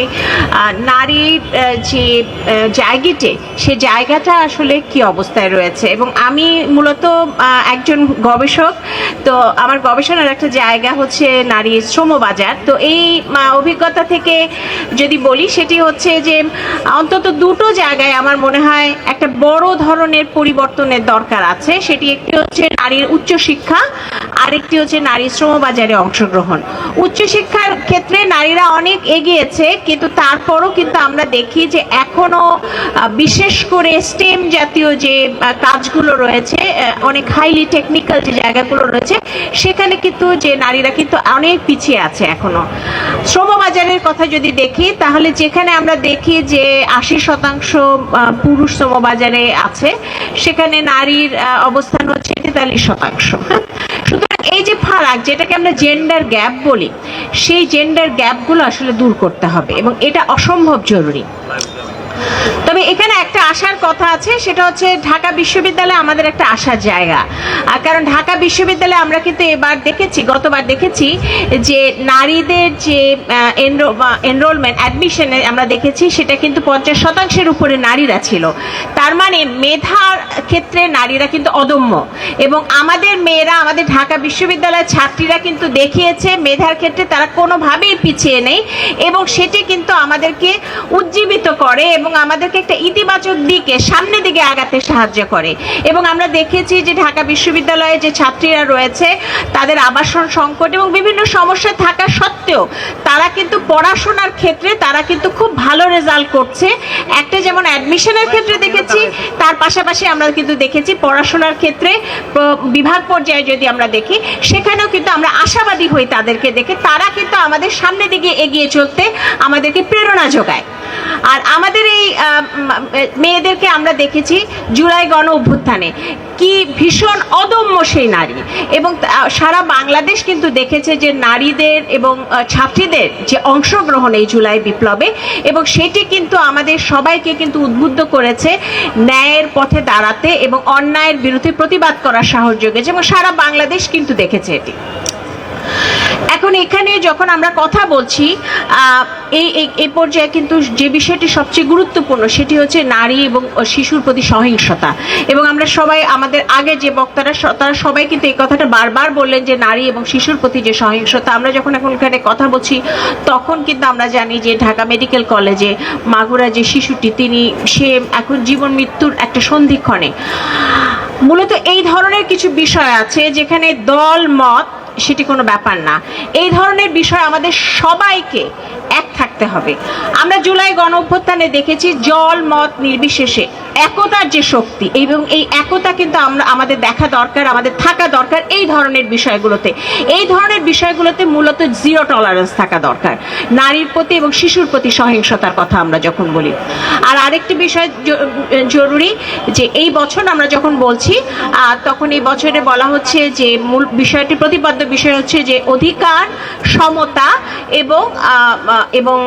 নারীর যে জায়গাটি, সে জায়গাটা আসলে কি অবস্থায় রয়েছে। এবং আমি মূলত একজন গবেষক, তো আমার গবেষণার একটা জায়গা হচ্ছে নারী শ্রমবাজার। তো এই অভিজ্ঞতা থেকে যদি বলি, সেটি হচ্ছে যে অন্তত দুটো জায়গায় আমার মনে হয় একটা বড় ধরনের পরিবর্তনের দরকার আছে। সেটি একটি হচ্ছে নারীর উচ্চশিক্ষা, আরেকটি হচ্ছে নারী শ্রমবাজারে অংশগ্রহণ। উচ্চশিক্ষার ক্ষেত্রে নারীরা অনেক এগিয়েছে, কিন্তু তারপরও কিন্তু আমরা দেখি যে এখনো বিশেষ করে স্টেম জাতীয় যে কাজগুলো রয়েছে, অনেক হাইলি টেকনিক্যাল যে জায়গাগুলো রয়েছে, সেখানে কিন্তু যে নারীরা কিন্তু অনেক পিছিয়ে আছে এখনো। শ্রমবাজারের কথা যদি দেখি, তাহলে যেখানে আমরা দেখি যে 80% পুরুষ শ্রমবাজারে আছে, সেখানে নারীর অবস্থান হচ্ছে 43%। সুতরাং এই যে ফারাক, যেটাকে আমরা জেন্ডার গ্যাপ বলি, সেই জেন্ডার গ্যাপগুলো আসলে দূর করতে হবে এবং এটা অসম্ভব জরুরি। তবে এখানে একটা আশার কথা আছে, সেটা হচ্ছে ঢাকা বিশ্ববিদ্যালয় আমাদের একটা আশার জায়গা। কারণ ঢাকা বিশ্ববিদ্যালয়ে আমরা কিন্তু গতবার দেখেছি যে নারীদের যে এনরোলমেন্ট অ্যাডমিশনে আমরা দেখেছি, সেটা কিন্তু 50% উপরে নারীরা ছিল। তার মানে মেধার ক্ষেত্রে নারীরা কিন্তু অদম্য, এবং আমাদের মেয়েরা, আমাদের ঢাকা বিশ্ববিদ্যালয়ের ছাত্রীরা কিন্তু দেখিয়েছে মেধার ক্ষেত্রে তারা কোনোভাবেই পিছিয়ে নেই, এবং সেটি কিন্তু আমাদেরকে উজ্জীবিত করে এবং আমাদেরকে একটা ইতিবাচক দিকে, সামনের দিকে আগাতে সাহায্য করে। এবং আমরা দেখেছি যে ঢাকা বিশ্ববিদ্যালয়ে যে ছাত্রীরা রয়েছে, তাদের আবাসন সংকট এবং বিভিন্ন সমস্যা থাকা সত্ত্বেও তারা কিন্তু পড়াশোনার ক্ষেত্রে তারা কিন্তু খুব ভালো রেজাল্ট করছে। একটা যেমন অ্যাডমিশনের ক্ষেত্রে দেখেছি, তার পাশাপাশি আমরা কিন্তু দেখেছি পড়াশোনার ক্ষেত্রে বিভাগ পর্যায়ে যদি আমরা দেখি, সেখানেও কিন্তু আমরা আশাবাদী হই তাদেরকে দেখে। তারা কিন্তু আমাদের সামনের দিকে এগিয়ে চলতে আমাদেরকে প্রেরণা যোগায়। আর আমাদের এই মেয়েদেরকে আমরা দেখেছি জুলাই গণ অভ্যুত্থানে কি ভীষণ অদম্য সেই নারী, এবং সারা বাংলাদেশ কিন্তু দেখেছে যে নারীদের এবং ছাত্রীদের যে অংশগ্রহণ এই জুলাই বিপ্লবে, এবং সেটি কিন্তু আমাদের সবাইকে কিন্তু উদ্বুদ্ধ করেছে ন্যায়ের পথে দাঁড়াতে এবং অন্যায়ের বিরুদ্ধে প্রতিবাদ করার সাহস জুগিয়েছে, এবং সারা বাংলাদেশ কিন্তু দেখেছে এটি। এখন এখানে যখন আমরা কথা বলছি, এই পর্যায়ে কিন্তু যে বিষয়টি সবচেয়ে গুরুত্বপূর্ণ, সেটি হচ্ছে নারী এবং শিশুর প্রতি সহিংসতা। এবং আমরা সবাই, আমাদের আগে যে বক্তারা, তারা সবাই কিন্তু এই কথাটা বারবার বললেন যে নারী এবং শিশুর প্রতি যে সহিংসতা। আমরা যখন এখন এখানে কথা বলছি, তখন কিন্তু আমরা জানি যে ঢাকা মেডিকেল কলেজে মাগুরা যে শিশুটি, সে এখন জীবন মৃত্যুর একটা সন্ধিক্ষণে। মূলত এই ধরনের কিছু বিষয় আছে যেখানে দল মত সেটি কোনো ব্যাপার না। এই ধরনের বিষয় আমাদের সবাইকে এক থাকতে হবে। আমরা জুলাই গণ অভ্যুত্থানে দেখেছি দল মত নির্বিশেষে একতার যে শক্তি, এবং এই একতা কিন্তু আমাদের দেখা দরকার, আমাদের থাকা দরকার এই ধরনের বিষয়গুলোতে। এই ধরনের বিষয়গুলোতে মূলত জিরো টলারেন্স থাকা দরকার নারীর প্রতি এবং শিশুর প্রতি সহিংসতার কথা আমরা যখন বলি। আর আরেকটি বিষয় জরুরি, যে এই বছর আমরা যখন বলছি, তখন এই বছরে বলা হচ্ছে যে মূল বিষয়টি, প্রতিপাদ্য বিষয় হচ্ছে যে অধিকার, সমতা এবং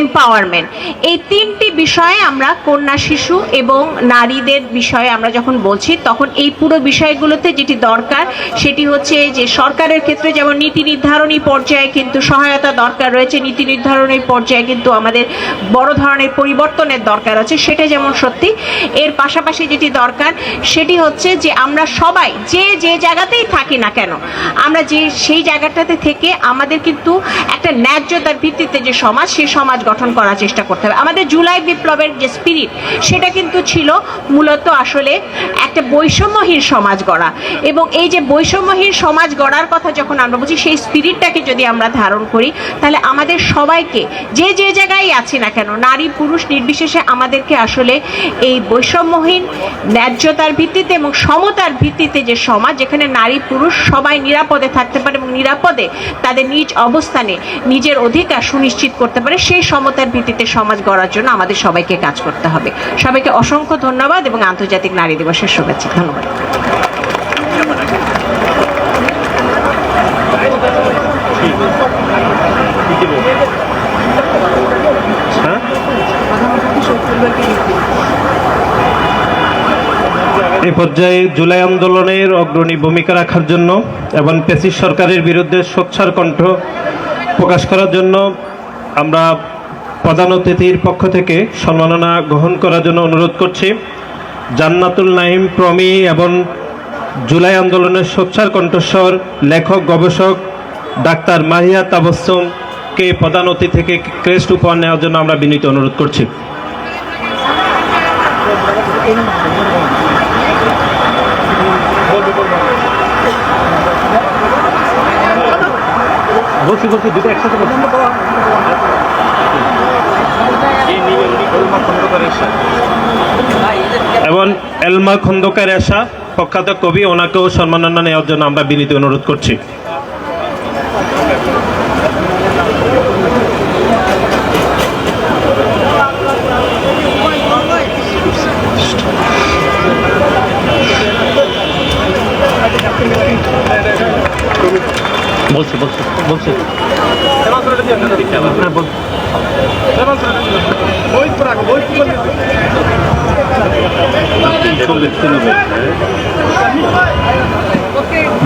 এম্পাওয়ারমেন্ট। এই তিনটি বিষয়ে আমরা কন্যা শিশু এবং নারীদের বিষয়ে আমরা যখন বলছি, তখন এই পুরো বিষয়গুলোতে যেটি দরকার সেটি হচ্ছে যে সরকারের ক্ষেত্রে যেমন নীতি নির্ধারণী পর্যায়ে কিন্তু সহায়তা দরকার রয়েছে, নীতি নির্ধারণী পর্যায়ে কিন্তু আমাদের বড় ধরনের পরিবর্তনের দরকার আছে, সেটা যেমন সত্যি। এর পাশাপাশি যেটি দরকার সেটি হচ্ছে যে আমরা সবাই যে জায়গাতেই থাকি না কেন, আমরা সেই জায়গাটাতে থেকে আমাদের কিন্তু একটা ন্যায্যতার ভিত্তিতে যে সমাজ, সেই সমাজ গঠন করার চেষ্টা করতে হবে। আমাদের জুলাই বিপ্লবের যে স্পিরিট, সেটা কিন্তু ছিল মূলত আসলে একটা বৈষম্যহীন সমাজ গড়া, এবং এই যে বৈষম্যহীন সমাজ গড়ার কথা যখন আমরা বলছি, সেই স্পিরিটটাকে যদি আমরা ধারণ করি, তাহলে আমাদের সবাইকে যে জায়গায় আছি না কেন, নারী পুরুষ নির্বিশেষে আমাদেরকে আসলে এই বৈষম্যহীন ন্যায্যতার ভিত্তিতে এবং সমতার ভিত্তিতে যে সমাজ, যেখানে নারী পুরুষ সবাই নিরাপদে থাকতে পারে এবং নিরাপদে তাদের নিজ অবস্থানে নিজের অধিকার সুনিশ্চিত করতে পারে, সেই সমতার ভিত্তিতে সমাজ গড়ার জন্য আমাদের সবাইকে কাজ করতে হবে। সবাইকে অসংখ্য ধন্যবাদ এবং আন্তর্জাতিক নারী দিবসের শুভেচ্ছা। ধন্যবাদ। হ্যাঁ। এ পর্যায়ে জুলাই আন্দোলনের অগ্রণী ভূমিকা রাখার জন্য এবং পেসিস সরকারের বিরুদ্ধে সোচ্চার কণ্ঠ প্রকাশ করার জন্য আমরা প্রধান অতিথির পক্ষ থেকে সম্মাননা গ্রহণ করার জন্য অনুরোধ করছি জান্নাতুল নাইম প্রমি এবং জুলাই আন্দোলনের সোচ্চার কণ্ঠস্বর লেখক গবেষক ডাক্তার মাহিয়া তাবস্সুমকে প্রধান অতিথি থেকে ক্রেস্ট উপহার নেওয়ার জন্য আমরা বিনীত অনুরোধ করছি। এবং এলমা খন্দকার এশা প্রখ্যাত কবি, ওনাকেও সম্মাননা নেওয়ার জন্য আমরা বিনীত অনুরোধ করছি।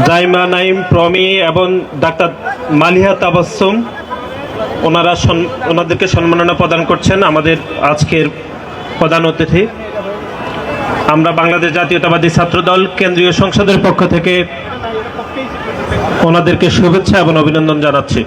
জাইমা নাইম প্রমি এবং ডাক্তার মালিহা তাবাসসুম ওনাদেরকে সম্মাননা প্রদান করছেন আমাদের আজকের প্রধান অতিথি। আমরা বাংলাদেশ জাতীয়তাবাদী ছাত্রদল কেন্দ্রীয় সংসদের পক্ষ থেকে ওনাদেরকে শুভেচ্ছা এবং অভিনন্দন জানাচ্ছি।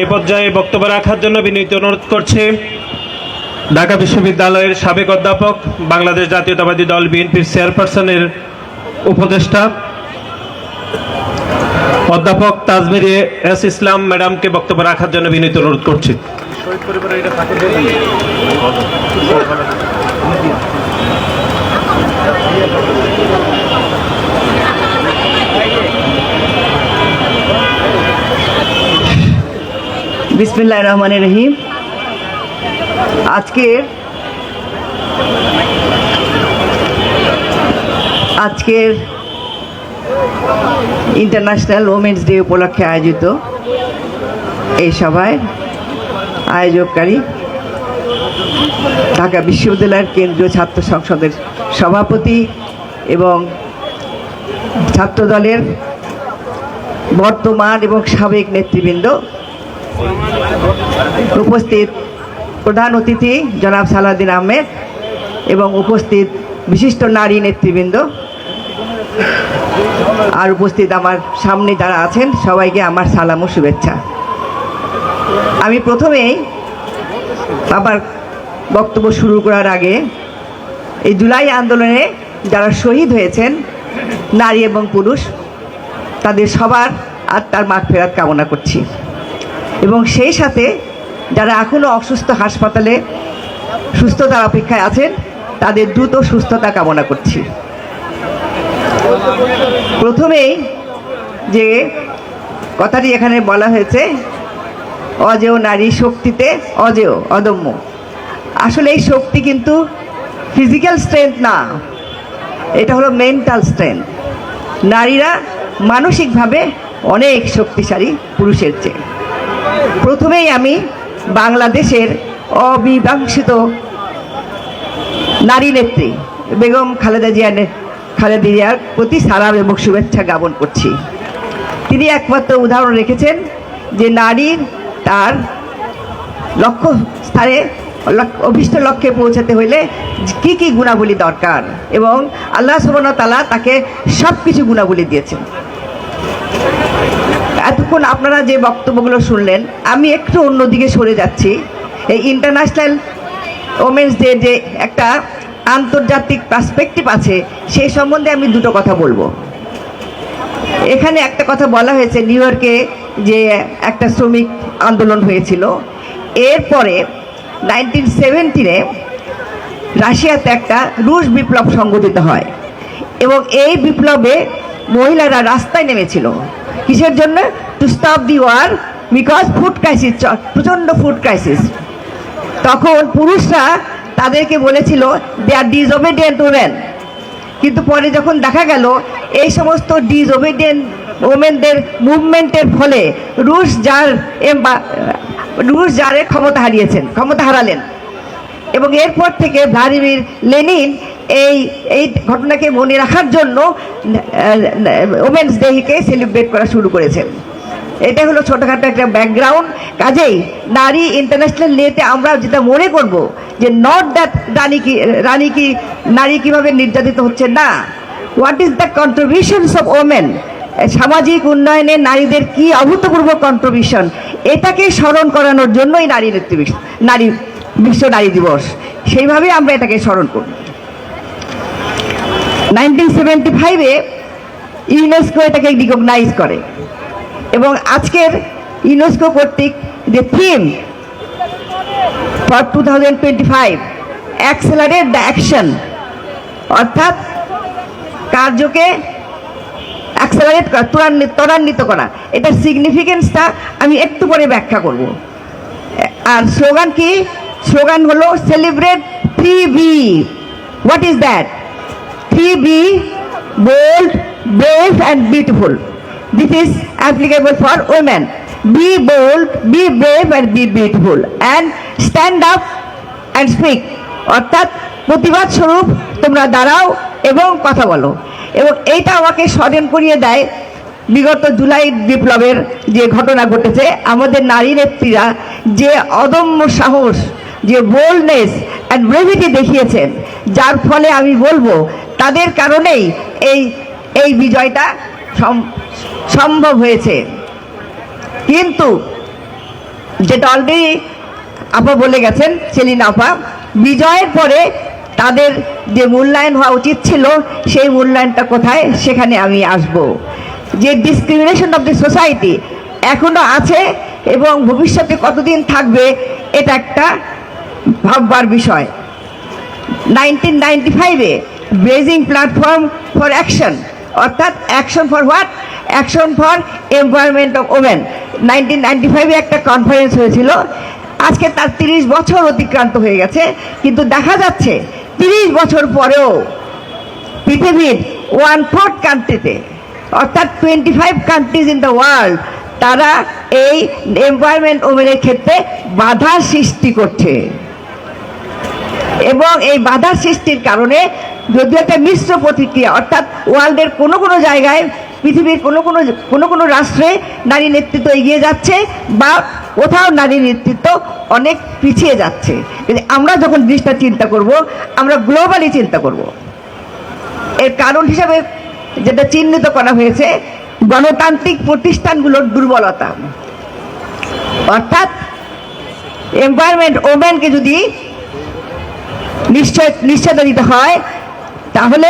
এই পর্যায়ে বক্তব্য রাখার জন্য বিনীত অনুরোধ করছি ঢাকা বিশ্ববিদ্যালয়ের সাবেক অধ্যাপক, বাংলাদেশ জাতীয়তাবাদী দল বিএনপির চেয়ারপারসনের উপদেষ্টা অধ্যাপক তাজমির এস ইসলাম ম্যাডামকে বক্তব্য রাখার জন্য বিনীত অনুরোধ করছি। বিসমিল্লাহির রহমানির রহিম। আজকের ইন্টারন্যাশনাল ওমেন্স ডে উপলক্ষে আয়োজিত এই সভায় আয়োজককারী ঢাকা বিশ্ববিদ্যালয়ের কেন্দ্রীয় ছাত্র সংসদের সভাপতি এবং ছাত্রদলের বর্তমান এবং সাবেক নেতৃবৃন্দ, উপস্থিত প্রধান অতিথি জনাব সালাউদ্দিন আহমেদ এবং উপস্থিত বিশিষ্ট নারী নেতৃবৃন্দ, আর উপস্থিত আমার সামনে যারা আছেন সবাইকে আমার সালাম ও শুভেচ্ছা। আমি প্রথমেই আমার বক্তব্য শুরু করার আগে এই জুলাই আন্দোলনে যারা শহীদ হয়েছেন নারী এবং পুরুষ, তাদের সবার আত্মার মাগফিরাত কামনা করছি এবং সেই সাথে যারা এখনও অসুস্থ হাসপাতালে সুস্থতার অপেক্ষায় আছেন তাদের দ্রুত সুস্থতা কামনা করছি। প্রথমেই যে কথাটি এখানে বলা হয়েছে, অজেয় নারী শক্তিতে অজেয়, অদম্য। আসলে এই শক্তি কিন্তু ফিজিক্যাল স্ট্রেংথ না, এটা হলো মেন্টাল স্ট্রেংথ। নারীরা মানসিকভাবে অনেক শক্তিশালী পুরুষের চেয়ে। প্রথমেই আমি বাংলাদেশের অবিবাংশিত নারী নেত্রী বেগম খালেদা জিয়ার প্রতি সালাম এবং শুভেচ্ছা জ্ঞাপন করছি। তিনি একমাত্র উদাহরণ রেখেছেন যে নারীর তার লক্ষ্য স্থানে অভীষ্ট লক্ষ্যে পৌঁছাতে হইলে কি কি গুণাবলী দরকার, এবং আল্লাহ সুবহানাহু ওয়া তাআলা তাকে সব কিছু গুণাবলী দিয়েছেন। এতক্ষণ আপনারা যে বক্তব্যগুলো শুনলেন, আমি একটু অন্যদিকে সরে যাচ্ছি। এই ইন্টারন্যাশনাল ওমেন্স ডে যে একটা আন্তর্জাতিক পার্সপেক্টিভ আছে, সেই সম্বন্ধে আমি দুটো কথা বলবো। এখানে একটা কথা বলা হয়েছে, নিউ ইয়র্কে যে একটা শ্রমিক আন্দোলন হয়েছিল, এরপরে 1917-এ রাশিয়াতে একটা রুশ বিপ্লব সংগঠিত হয়। এবং এই বিপ্লবে মহিলারা রাস্তায় নেমেছিল কিসের জন্য? To stop the war, because food crisis, প্রচণ্ড ফুড ক্রাইসিস। তখন পুরুষরা তাদেরকে বলেছিল দে আর ডিসওবিডিয়েন্ট ওমেন, কিন্তু পরে যখন দেখা গেল এই সমস্ত ডিসওবিডিয়েন্ট ওমেনদের মুভমেন্টের ফলে রুশ জারের ক্ষমতা হারালেন এবং এরপর থেকে ভ্লাদিমির লেনিন এই ঘটনাকে মনে রাখার জন্য ওমেন্স ডেকে সেলিব্রেট করা শুরু করেছেন। এটা হলো ছোটোখাটো একটা ব্যাকগ্রাউন্ড। কাজেই নারী ইন্টারন্যাশনাল ডেতে আমরা যেটা মনে করব যে নট দ্যাট নারী কীভাবে নির্যাতিত হচ্ছে, না, what is the contributions of women, সামাজিক উন্নয়নে নারীদের কি অভূতপূর্ব কন্ট্রিবিউশন, এটাকে স্মরণ করানোর জন্যই বিশ্ব নারী দিবস। সেইভাবে আমরা এটাকে স্মরণ করব। 1975-এ ইউনেস্কো এটাকে রিকগনাইজ করে এবং আজকের ইউনেস্কো কর্তৃক যে theme for 2025 accelerate the action, অর্থাৎ কার্যকে অ্যাক্সেলারেট করা, ত্বরান্বিত করা। এটার সিগনিফিকেন্সটা আমি একটু পরে ব্যাখ্যা করব। আর স্লোগান কি? স্লোগান হলো celebrate 3B। What is that? 3B, bold, brave and beautiful. This is applicable for women. Be bold, be brave and be beautiful, and stand up and speak. অর্থাৎ প্রতিবাদ স্বরূপ তোমরা দাঁড়াও এবং কথা বলো। এবং এইটা আমাকে স্মরণ করিয়ে দেয় বিগত জুলাই বিপ্লবের যে ঘটনা ঘটেছে। আমাদের নারী নেত্রীরা যে অদম্য সাহস, যে বোল্ডনেস অ্যান্ড ব্রেভিটি দেখিয়েছেন, যার ফলে আমি বলবো তাদের কারণেই এই বিজয়টা সম্ভব হয়েছে। কিন্তু যেটা অলরেডি আপা বলে গেছেন, সেলিনা আপা, বিজয়ের পরে তাদের যে মূল্যায়ন হওয়া উচিত ছিল সেই মূল্যায়নটা কোথায়, সেখানে আমি আসব। যে ডিসক্রিমিনেশন অফ দ্য সোসাইটি এখনো আছে এবং ভবিষ্যতে কতদিন থাকবে এটা একটা ভাববার বিষয়। 1995-এ ব্রেজিং প্ল্যাটফর্ম ফর অ্যাকশন, অর্থাৎ action for what? Action for empowerment of women. 1995-এ একটা কনফারেন্স হয়েছিল। আজকে তার 30 বছর অতিক্রান্ত হয়ে গেছে, কিন্তু দেখা যাচ্ছে 30 বছর পরেও পৃথিবীর 1/4 কান্ট্রিতে, অর্থাৎ 25 কান্ট্রিজ ইন দ্য ওয়ার্ল্ড, তারা এই এমপাওয়ারমেন্ট ওমেনের ক্ষেত্রে বাধা সৃষ্টি করছে। এবং এই বাধা সৃষ্টির কারণে যদিও একটা মিশ্র প্রতিক্রিয়া, অর্থাৎ ওয়ার্ল্ডের কোনো কোনো জায়গায়, পৃথিবীর কোনো কোনো রাষ্ট্রে নারী নেতৃত্ব এগিয়ে যাচ্ছে বা কোথাও নারী নেতৃত্ব অনেক পিছিয়ে যাচ্ছে। কিন্তু আমরা যখন জিনিসটা চিন্তা করব, আমরা গ্লোবালি চিন্তা করব। এর কারণ হিসাবে যেটা চিহ্নিত করা হয়েছে গণতান্ত্রিক প্রতিষ্ঠানগুলোর দুর্বলতা, অর্থাৎ এমপাওয়ারমেন্ট ওমেনকে যদি নিশ্চয়তা দিতে হয় তাহলে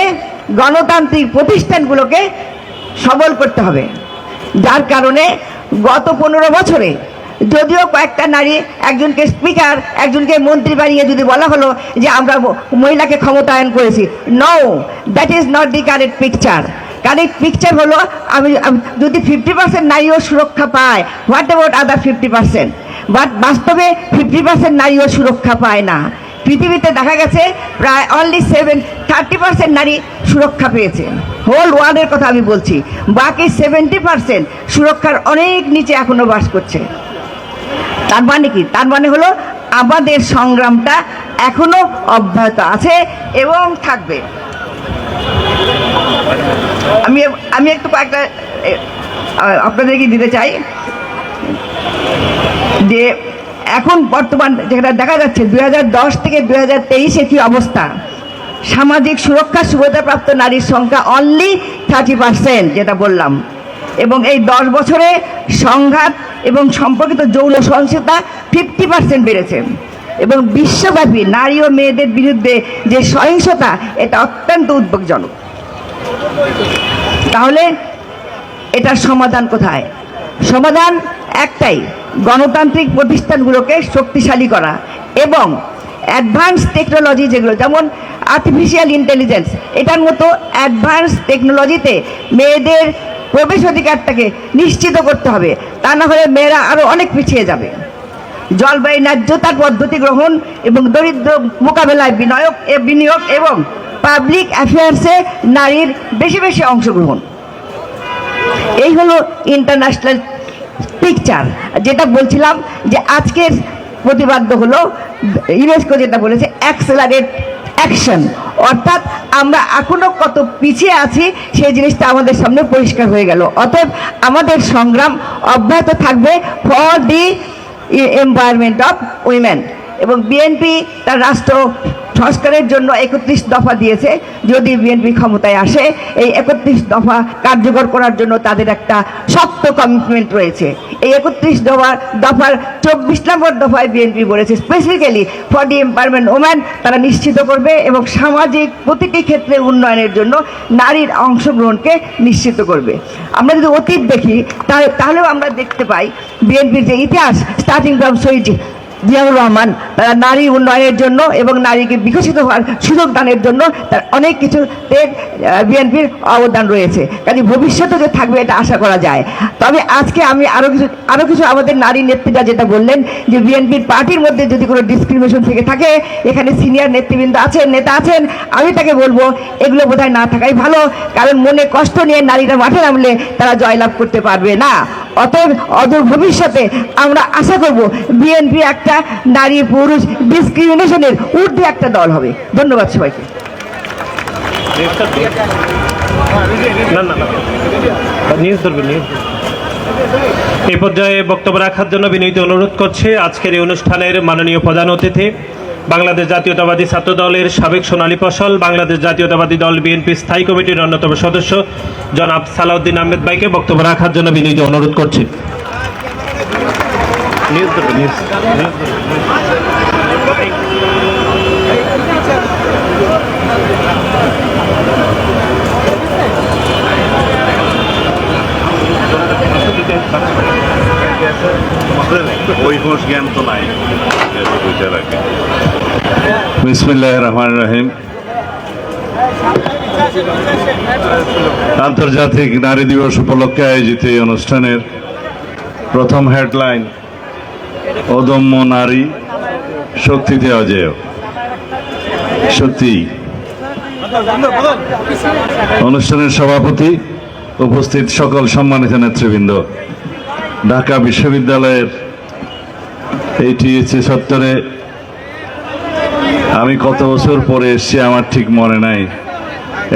গণতান্ত্রিক প্রতিষ্ঠানগুলোকে সবল করতে হবে। যার কারণে গত 15 বছরে যদিও কয়েকটা নারী, একজনকে স্পিকার, একজনকে মন্ত্রী বানিয়ে যদি বলা হলো যে আমরা মহিলাকে ক্ষমতায়ন করেছি, no, that is not the correct picture. Correct picture হলো আমি যদি 50% নারীও সুরক্ষা পায়, হোয়াট অ্যাবাউট আদার 50%? বাট বাস্তবে 50% নারীও সুরক্ষা পায় না। পৃথিবীতে দেখা গেছে প্রায় অনলি 30% নারী সুরক্ষা পেয়েছে, হোল ওয়ার্ল্ডের কথা আমি বলছি। বাকি 70% সুরক্ষার অনেক নিচে এখনো বাস করছে। তার মানে কি? তার মানে হলো আমাদের সংগ্রামটা এখনো অব্যাহত আছে এবং থাকবে। আমি একটু কয়েকটা আপনাদেরকে দিতে চাই যে এখন বর্তমান যেটা দেখা যাচ্ছে 2010 থেকে 2023-এ কি অবস্থা। সামাজিক সুরক্ষা সুবিধাপ্রাপ্ত নারীর সংখ্যা অনলি 30%, যেটা বললাম। এবং এই 10 বছরে সংঘাত এবং সম্পর্কিত যৌন সহিংসতা 50% বেড়েছে। এবং বিশ্বব্যাপী নারী ও মেয়েদের বিরুদ্ধে যে সহিংসতা, এটা অত্যন্ত উদ্বেগজনক। তাহলে এটার সমাধান কোথায়? সমাধান একটাই, গণতান্ত্রিক প্রতিষ্ঠানগুলোকে শক্তিশালী করা এবং অ্যাডভান্স টেকনোলজি, যেগুলো যেমন আর্টিফিশিয়াল ইন্টেলিজেন্স এটার মতো অ্যাডভান্স টেকনোলজিতে মেয়েদের প্রবেশ অধিকারটাকে নিশ্চিত করতে হবে, তা না হলে মেয়েরা আরও অনেক পিছিয়ে যাবে। জলবায়ু ন্যায্যতার পদ্ধতি গ্রহণ এবং দরিদ্র মোকাবেলায় বিনিয়োগ এবং পাবলিক অ্যাফেয়ার্সে নারীর বেশি বেশি অংশগ্রহণ, এই হলো ইন্টারন্যাশনাল পিকচার। যেটা বলছিলাম যে আজকের প্রতিপাদ্য হলো ইউনেস্কো যেটা বলেছে অ্যাক্সেলারেট অ্যাকশন, অর্থাৎ আমরা এখনো কত পিছিয়ে আছি সেই জিনিসটা আমাদের সামনে পরিষ্কার হয়ে গেল। অতএব আমাদের সংগ্রাম অব্যাহত থাকবে for the empowerment of women. এবং বিএনপি তার রাষ্ট্র সংস্কারের জন্য 31 দফা দিয়েছে। যদি বিএনপি ক্ষমতায় আসে এই 31 দফা কার্যকর করার জন্য তাদের একটা শক্ত কমিটমেন্ট রয়েছে। এই 31 দফার 24 নম্বর দফায় বিএনপি বলেছে specifically for the empowerment woman, তারা নিশ্চিত করবে এবং সামাজিক প্রতিটি ক্ষেত্রে উন্নয়নের জন্য নারীর অংশগ্রহণকে নিশ্চিত করবে। আমরা যদি অতীত দেখি তাহলেও আমরা দেখতে পাই বিএনপির যে ইতিহাস, স্টার্টিং ফ্রম শহীদ জিয়াউর রহমান, তারা নারী উন্নয়নের জন্য এবং নারীকে বিকশিত হওয়ার সুযোগ দানের জন্য তার অনেক কিছুতে বিএনপির অবদান রয়েছে। কাজে ভবিষ্যতে যে থাকবে এটা আশা করা যায়। তবে আজকে আমি আরও কিছু আমাদের নারী নেত্রীরা যেটা বললেন যে বিএনপির পার্টির মধ্যে যদি কোনো ডিসক্রিমিনেশন থেকে থাকে, এখানে সিনিয়র নেতৃবৃন্দ আছেন, নেতা আছেন, আমি তাকে বলবো এগুলো বোধহয় না থাকাই ভালো, কারণ মনে কষ্ট নিয়ে নারীরা মাঠে নামলে তারা জয়লাভ করতে পারবে না। অতএব অদূর ভবিষ্যতে আমরা আশা করব বিএনপি একটা নারী পুরুষ ডিসক্রিমিনেশনের ঊর্ধ্বে একটা দল হবে। ধন্যবাদ সবাইকে। এই পর্যায়ে বক্তব্য রাখার জন্য বিনীত অনুরোধ করছে আজকের এই অনুষ্ঠানের মাননীয় প্রধান অতিথি, বাংলাদেশ জাতীয়তাবাদী ছাত্র দলের সাবেক সোনালী ফসল, বাংলাদেশ জাতীয়তাবাদী দল বিএনপি স্থায়ী কমিটির অন্যতম সদস্য জনাব সালাউদ্দিন আহমেদ ভাইকে বক্তব্য রাখার জন্য বিনীত অনুরোধ করছি। বিসমিল্লাহির রহমানির রহিম। আন্তর্জাতিক নারী দিবস উপলক্ষে আয়োজিত এই অনুষ্ঠানের প্রথম হেডলাইন অদম্য নারী শক্তিতে অজেয়। সত্যি অনুষ্ঠানের সভাপতি, উপস্থিত সকল সম্মানিত নেতৃবৃন্দ, ঢাকা বিশ্ববিদ্যালয়ের এই টিএসসি চত্বরে আমি কত বছর পরে এসেছি আমার ঠিক মনে নাই।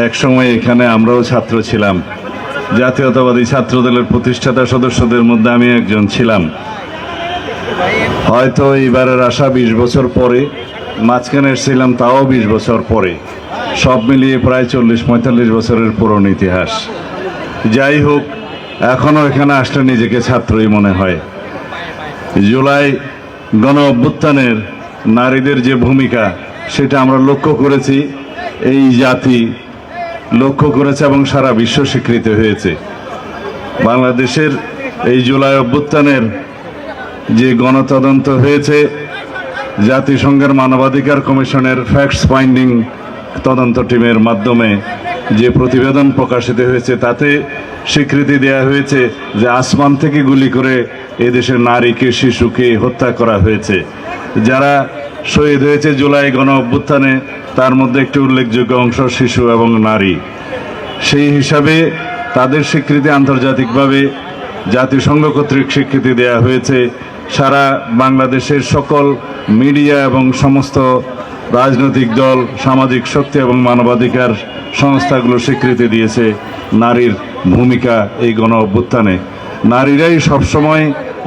এক সময় এখানে আমরাও ছাত্র ছিলাম, জাতীয়তাবাদী ছাত্র দলের প্রতিষ্ঠাতা সদস্যদের মধ্যে আমি একজন ছিলাম। হয়তো এইবারের আসা 20 বছর পরে, মাঝখানে এসেছিলাম তাও 20 বছর পরে, সব মিলিয়ে প্রায় 40-45 বছরের পুরনো ইতিহাস। যাই হোক, এখনও এখানে আসলে নিজেকে ছাত্রই মনে হয়। জুলাই গণ অভ্যুত্থানের নারীদের যে ভূমিকা সেটা আমরা লক্ষ্য করেছি, এই জাতি লক্ষ্য করেছে এবং সারা বিশ্ব স্বীকৃত হয়েছে। বাংলাদেশের এই জুলাই অভ্যুত্থানের যে গণতদন্ত হয়েছে, জাতিসংঘের মানবাধিকার কমিশনের ফ্যাক্টস ফাইন্ডিং তদন্ত টিমের মাধ্যমে যে প্রতিবেদন প্রকাশিত হয়েছে, তাতে স্বীকৃতি দেওয়া হয়েছে যে আসমান থেকে গুলি করে এদেশের নারীকে, শিশুকে হত্যা করা হয়েছে। যারা শহীদ হয়েছে জুলাই গণ অভ্যুত্থানে তার মধ্যে একটি উল্লেখযোগ্য অংশ শিশু এবং নারী। সেই হিসাবে তাদের স্বীকৃতি আন্তর্জাতিকভাবে জাতিসংঘ কর্তৃক স্বীকৃতি দেওয়া হয়েছে। সারা বাংলাদেশের সকল মিডিয়া এবং সমস্ত রাজনৈতিক দল, সামাজিক শক্তি এবং মানবাধিকার সংস্থাগুলো স্বীকৃতি দিয়েছে নারীর ভূমিকা এই গণ অভ্যুত্থানে। নারীরাই সবসময়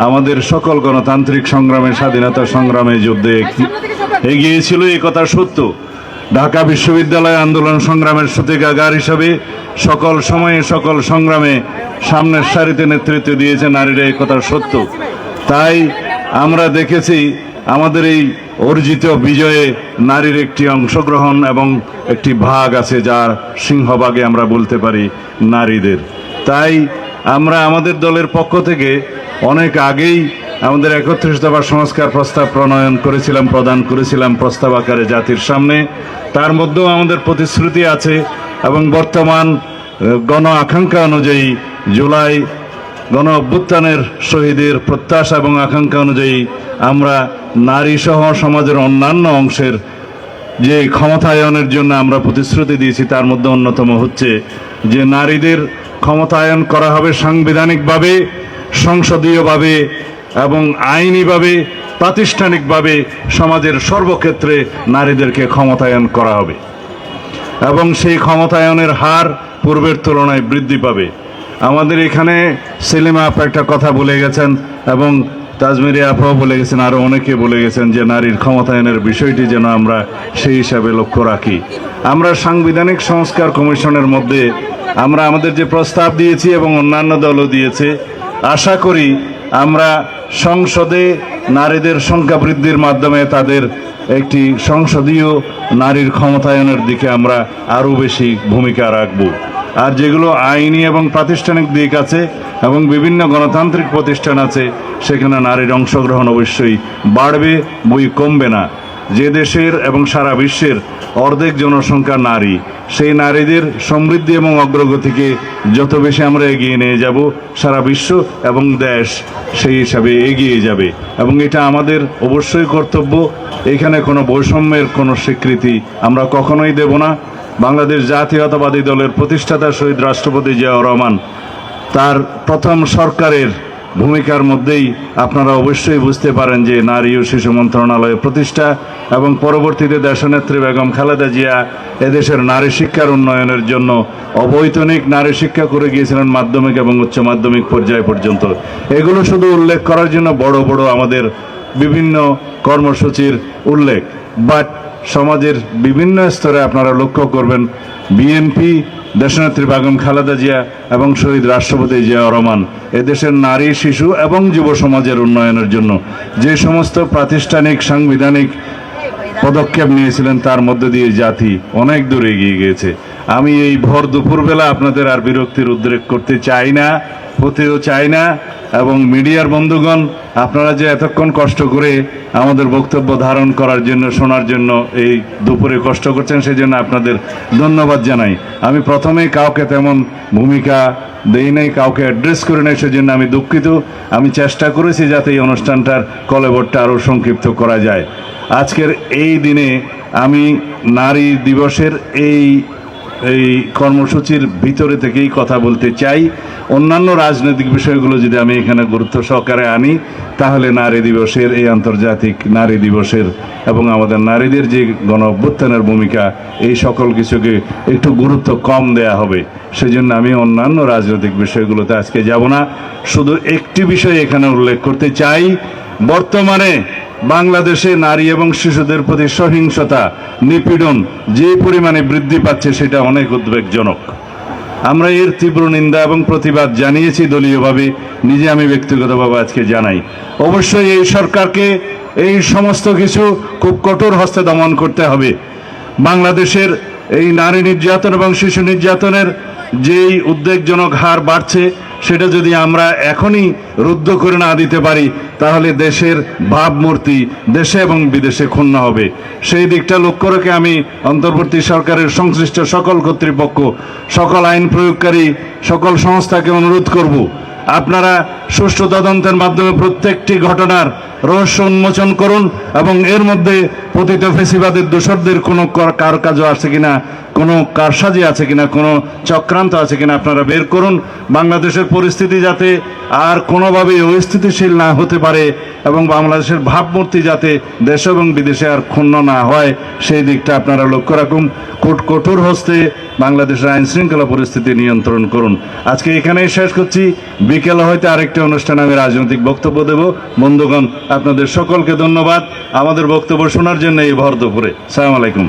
আমাদের সকল গণতান্ত্রিক সংগ্রামে, স্বাধীনতা সংগ্রামে যুদ্ধে এগিয়েছিল, এই কথা সত্য। ঢাকা বিশ্ববিদ্যালয় আন্দোলন সংগ্রামের সূতিকাগার হিসাবে সকল সময়ে, সকল সংগ্রামে সামনের সারিতে নেতৃত্ব দিয়েছে নারীরা, এই কথা সত্য। তাই আমরা দেখেছি আমাদের এই অর্জিত বিজয়ে নারীর একটি অংশগ্রহণ এবং একটি ভাগ আছে, যার সিংহভাগে আমরা বলতে পারি নারীদের। তাই আমরা আমাদের দলের পক্ষ থেকে অনেক আগেই আমাদের 31 দফা সংস্কার প্রস্তাব প্রণয়ন করেছিলাম, প্রদান করেছিলাম প্রস্তাব আকারে জাতির সামনে। তার মধ্যেও আমাদের প্রতিশ্রুতি আছে এবং বর্তমান গণ আকাঙ্ক্ষা অনুযায়ী জুলাই গণ অভ্যুত্থানের শহীদের প্রত্যাশা এবং আকাঙ্ক্ষা অনুযায়ী আমরা নারী সহ সমাজের অন্যান্য অংশের যে ক্ষমতায়নের জন্য আমরা প্রতিশ্রুতি দিয়েছি, তার মধ্যে অন্যতম হচ্ছে যে নারীদের ক্ষমতায়ন করা হবে সাংবিধানিকভাবে, সংসদীয়ভাবে এবং আইনিভাবে, প্রাতিষ্ঠানিকভাবে সমাজের সর্বক্ষেত্রে নারীদেরকে ক্ষমতায়ন করা হবে এবং সেই ক্ষমতায়নের হার পূর্বের তুলনায় বৃদ্ধি পাবে। আমাদের এখানে সেলিমা আপা একটা কথা বলে গেছেন এবং তাজমেরি আপাও বলে গেছেন, আরও অনেকে বলে গেছেন যে নারীর ক্ষমতায়নের বিষয়টি যেন আমরা সেই হিসাবে লক্ষ্য রাখি। আমরা সাংবিধানিক সংস্কার কমিশনের মধ্যে আমরা আমাদের যে প্রস্তাব দিয়েছি এবং অন্যান্য দলও দিয়েছে, আশা করি আমরা সংসদে নারীদের সংখ্যা বৃদ্ধির মাধ্যমে তাদের একটি সংসদীয় নারীর ক্ষমতায়নের দিকে আমরা আরও বেশি ভূমিকা রাখব। আর যেগুলো আইনি এবং প্রাতিষ্ঠানিক দিক আছে এবং বিভিন্ন গণতান্ত্রিক প্রতিষ্ঠান আছে, সেখানে নারীর অংশগ্রহণ অবশ্যই বাড়বে, বই কমবে না। যে দেশের এবং সারা বিশ্বের অর্ধেক জনসংখ্যা নারী, সেই নারীদের সমৃদ্ধি এবং অগ্রগতিকে যত বেশি আমরা এগিয়ে নিয়ে যাব, সারা বিশ্ব এবং দেশ সেই হিসাবে এগিয়ে যাবে এবং এটা আমাদের অবশ্যই কর্তব্য। এখানে কোনো বৈষম্যের কোনো স্বীকৃতি আমরা কখনোই দেব না। বাংলাদেশ জাতীয়তাবাদী দলের প্রতিষ্ঠাতা শহীদ রাষ্ট্রপতি জিয়াউর রহমান তার প্রথম সরকারের ভূমিকার মধ্যেই আপনারা অবশ্যই বুঝতে পারেন যে নারী ও শিশু মন্ত্রণালয়ের প্রতিষ্ঠা এবং পরবর্তীতে দেশনেত্রী বেগম খালেদা জিয়া এদেশের নারী শিক্ষার উন্নয়নের জন্য অবৈতনিক নারী শিক্ষা করে গিয়েছিলেন মাধ্যমিক এবং উচ্চ মাধ্যমিক পর্যায় পর্যন্ত। এগুলো শুধু উল্লেখ করার জন্য বড় বড় আমাদের বিভিন্ন কর্মসূচির উল্লেখ, বাট সমাজের বিভিন্ন স্তরে আপনারা লক্ষ্য করবেন বিএনপি, দেশনেত্রী বেগম খালেদা জিয়া এবং শহীদ রাষ্ট্রপতি জিয়াউর রহমান এদেশের নারী, শিশু এবং যুব সমাজের উন্নয়নের জন্য যে সমস্ত প্রাতিষ্ঠানিক সাংবিধানিক পদক্ষেপ নিয়েছিলেন, তার মধ্যে দিয়ে জাতি অনেক দূর এগিয়ে গিয়েছে। আমি এই ভর দুপুরবেলা আপনাদের আর বিরক্তির উদ্রেক করতে চাই না, হতেও চাই না। এবং মিডিয়ার বন্ধুগণ, আপনারা যে এতক্ষণ কষ্ট করে আমাদের বক্তব্য ধারণ করার জন্য, শোনার জন্য এই দুপুরে কষ্ট করছেন, সেই জন্য আপনাদের ধন্যবাদ জানাই। আমি প্রথমেই কাউকে তেমন ভূমিকা দেই নাই, কাউকে অ্যাড্রেস করে নাই, সেজন্য আমি দুঃখিত। আমি চেষ্টা করেছি যাতে এই অনুষ্ঠানটার কলেবরটা আরও সংক্ষিপ্ত করা যায়। আজকের এই দিনে আমি নারী দিবসের এই কর্মসূচির ভিতরে থেকেই কথা বলতে চাই। অন্যান্য রাজনৈতিক বিষয়গুলো যদি আমি এখানে গুরুত্ব সহকারে আনি, তাহলে নারী দিবসের, এই আন্তর্জাতিক নারী দিবসের এবং আমাদের নারীদের যে গণ অভ্যুত্থানের ভূমিকা, এই সকল কিছুকে একটু গুরুত্ব কম দেয়া হবে। সেজন্য আমি অন্যান্য রাজনৈতিক বিষয়গুলোতে আজকে যাব না। শুধু একটি বিষয় এখানে উল্লেখ করতে চাই, বর্তমানে বাংলাদেশে নারী এবং শিশুদের প্রতি সহিংসতা, নিপীড়ন যে পরিমাণে বৃদ্ধি পাচ্ছে, সেটা অনেক উদ্বেগজনক। আমরা এর তীব্র নিন্দা এবং প্রতিবাদ জানিয়েছি দলীয়ভাবে, নিজে আমি ব্যক্তিগতভাবে আজকে জানাই। অবশ্যই এই সরকারকে এই সমস্ত কিছু খুব কঠোর হস্তে দমন করতে হবে। বাংলাদেশের এই নারী নির্যাতন এবং শিশু নির্যাতনের যেই উদ্বেগজনক হার বাড়ছে, সেটা যদি আমরা এখনই রুদ্ধ করে না দিতে পারি, তাহলে দেশের ভাবমূর্তি দেশে এবং বিদেশে ক্ষুণ্ণ হবে। সেই দিকটা লক্ষ্য রেখে আমি অন্তর্বর্তী সরকারের সংশ্লিষ্ট সকল কর্তৃপক্ষ, সকল আইন প্রয়োগকারী, সকল সংস্থাকে অনুরোধ করব, আপনারা সুষ্ঠু তদন্তের মাধ্যমে প্রত্যেকটি ঘটনার রহস্য উন্মোচন করুন এবং এর মধ্যে পতিত ফেসিবাদের দোষরদের কোনো কারকাজ আছে কিনা, কোনো কারসাজি আছে কিনা, কোনো চক্রান্ত আছে কিনা আপনারা বের করুন। বাংলাদেশের পরিস্থিতি যাতে আর কোনোভাবেই অস্থিতিশীল না হতে পারে এবং বাংলাদেশের ভাবমূর্তি যাতে দেশ এবং বিদেশে আর ক্ষুণ্ণ না হয়, সেই দিকটা আপনারা লক্ষ্য রাখুন। কঠোর হস্তে বাংলাদেশের আইন শৃঙ্খলা পরিস্থিতি নিয়ন্ত্রণ করুন। আজকে এখানেই শেষ করছি। বিকেলে হয়তো আরেকটা অনুষ্ঠানে আমি রাজনৈতিক বক্তব্য দেব। বন্ধুগণ, আপনাদের সকলকে ধন্যবাদ আমাদের বক্তব্য শোনার জন্য এই ভর দুপুরে। আসসালামু আলাইকুম।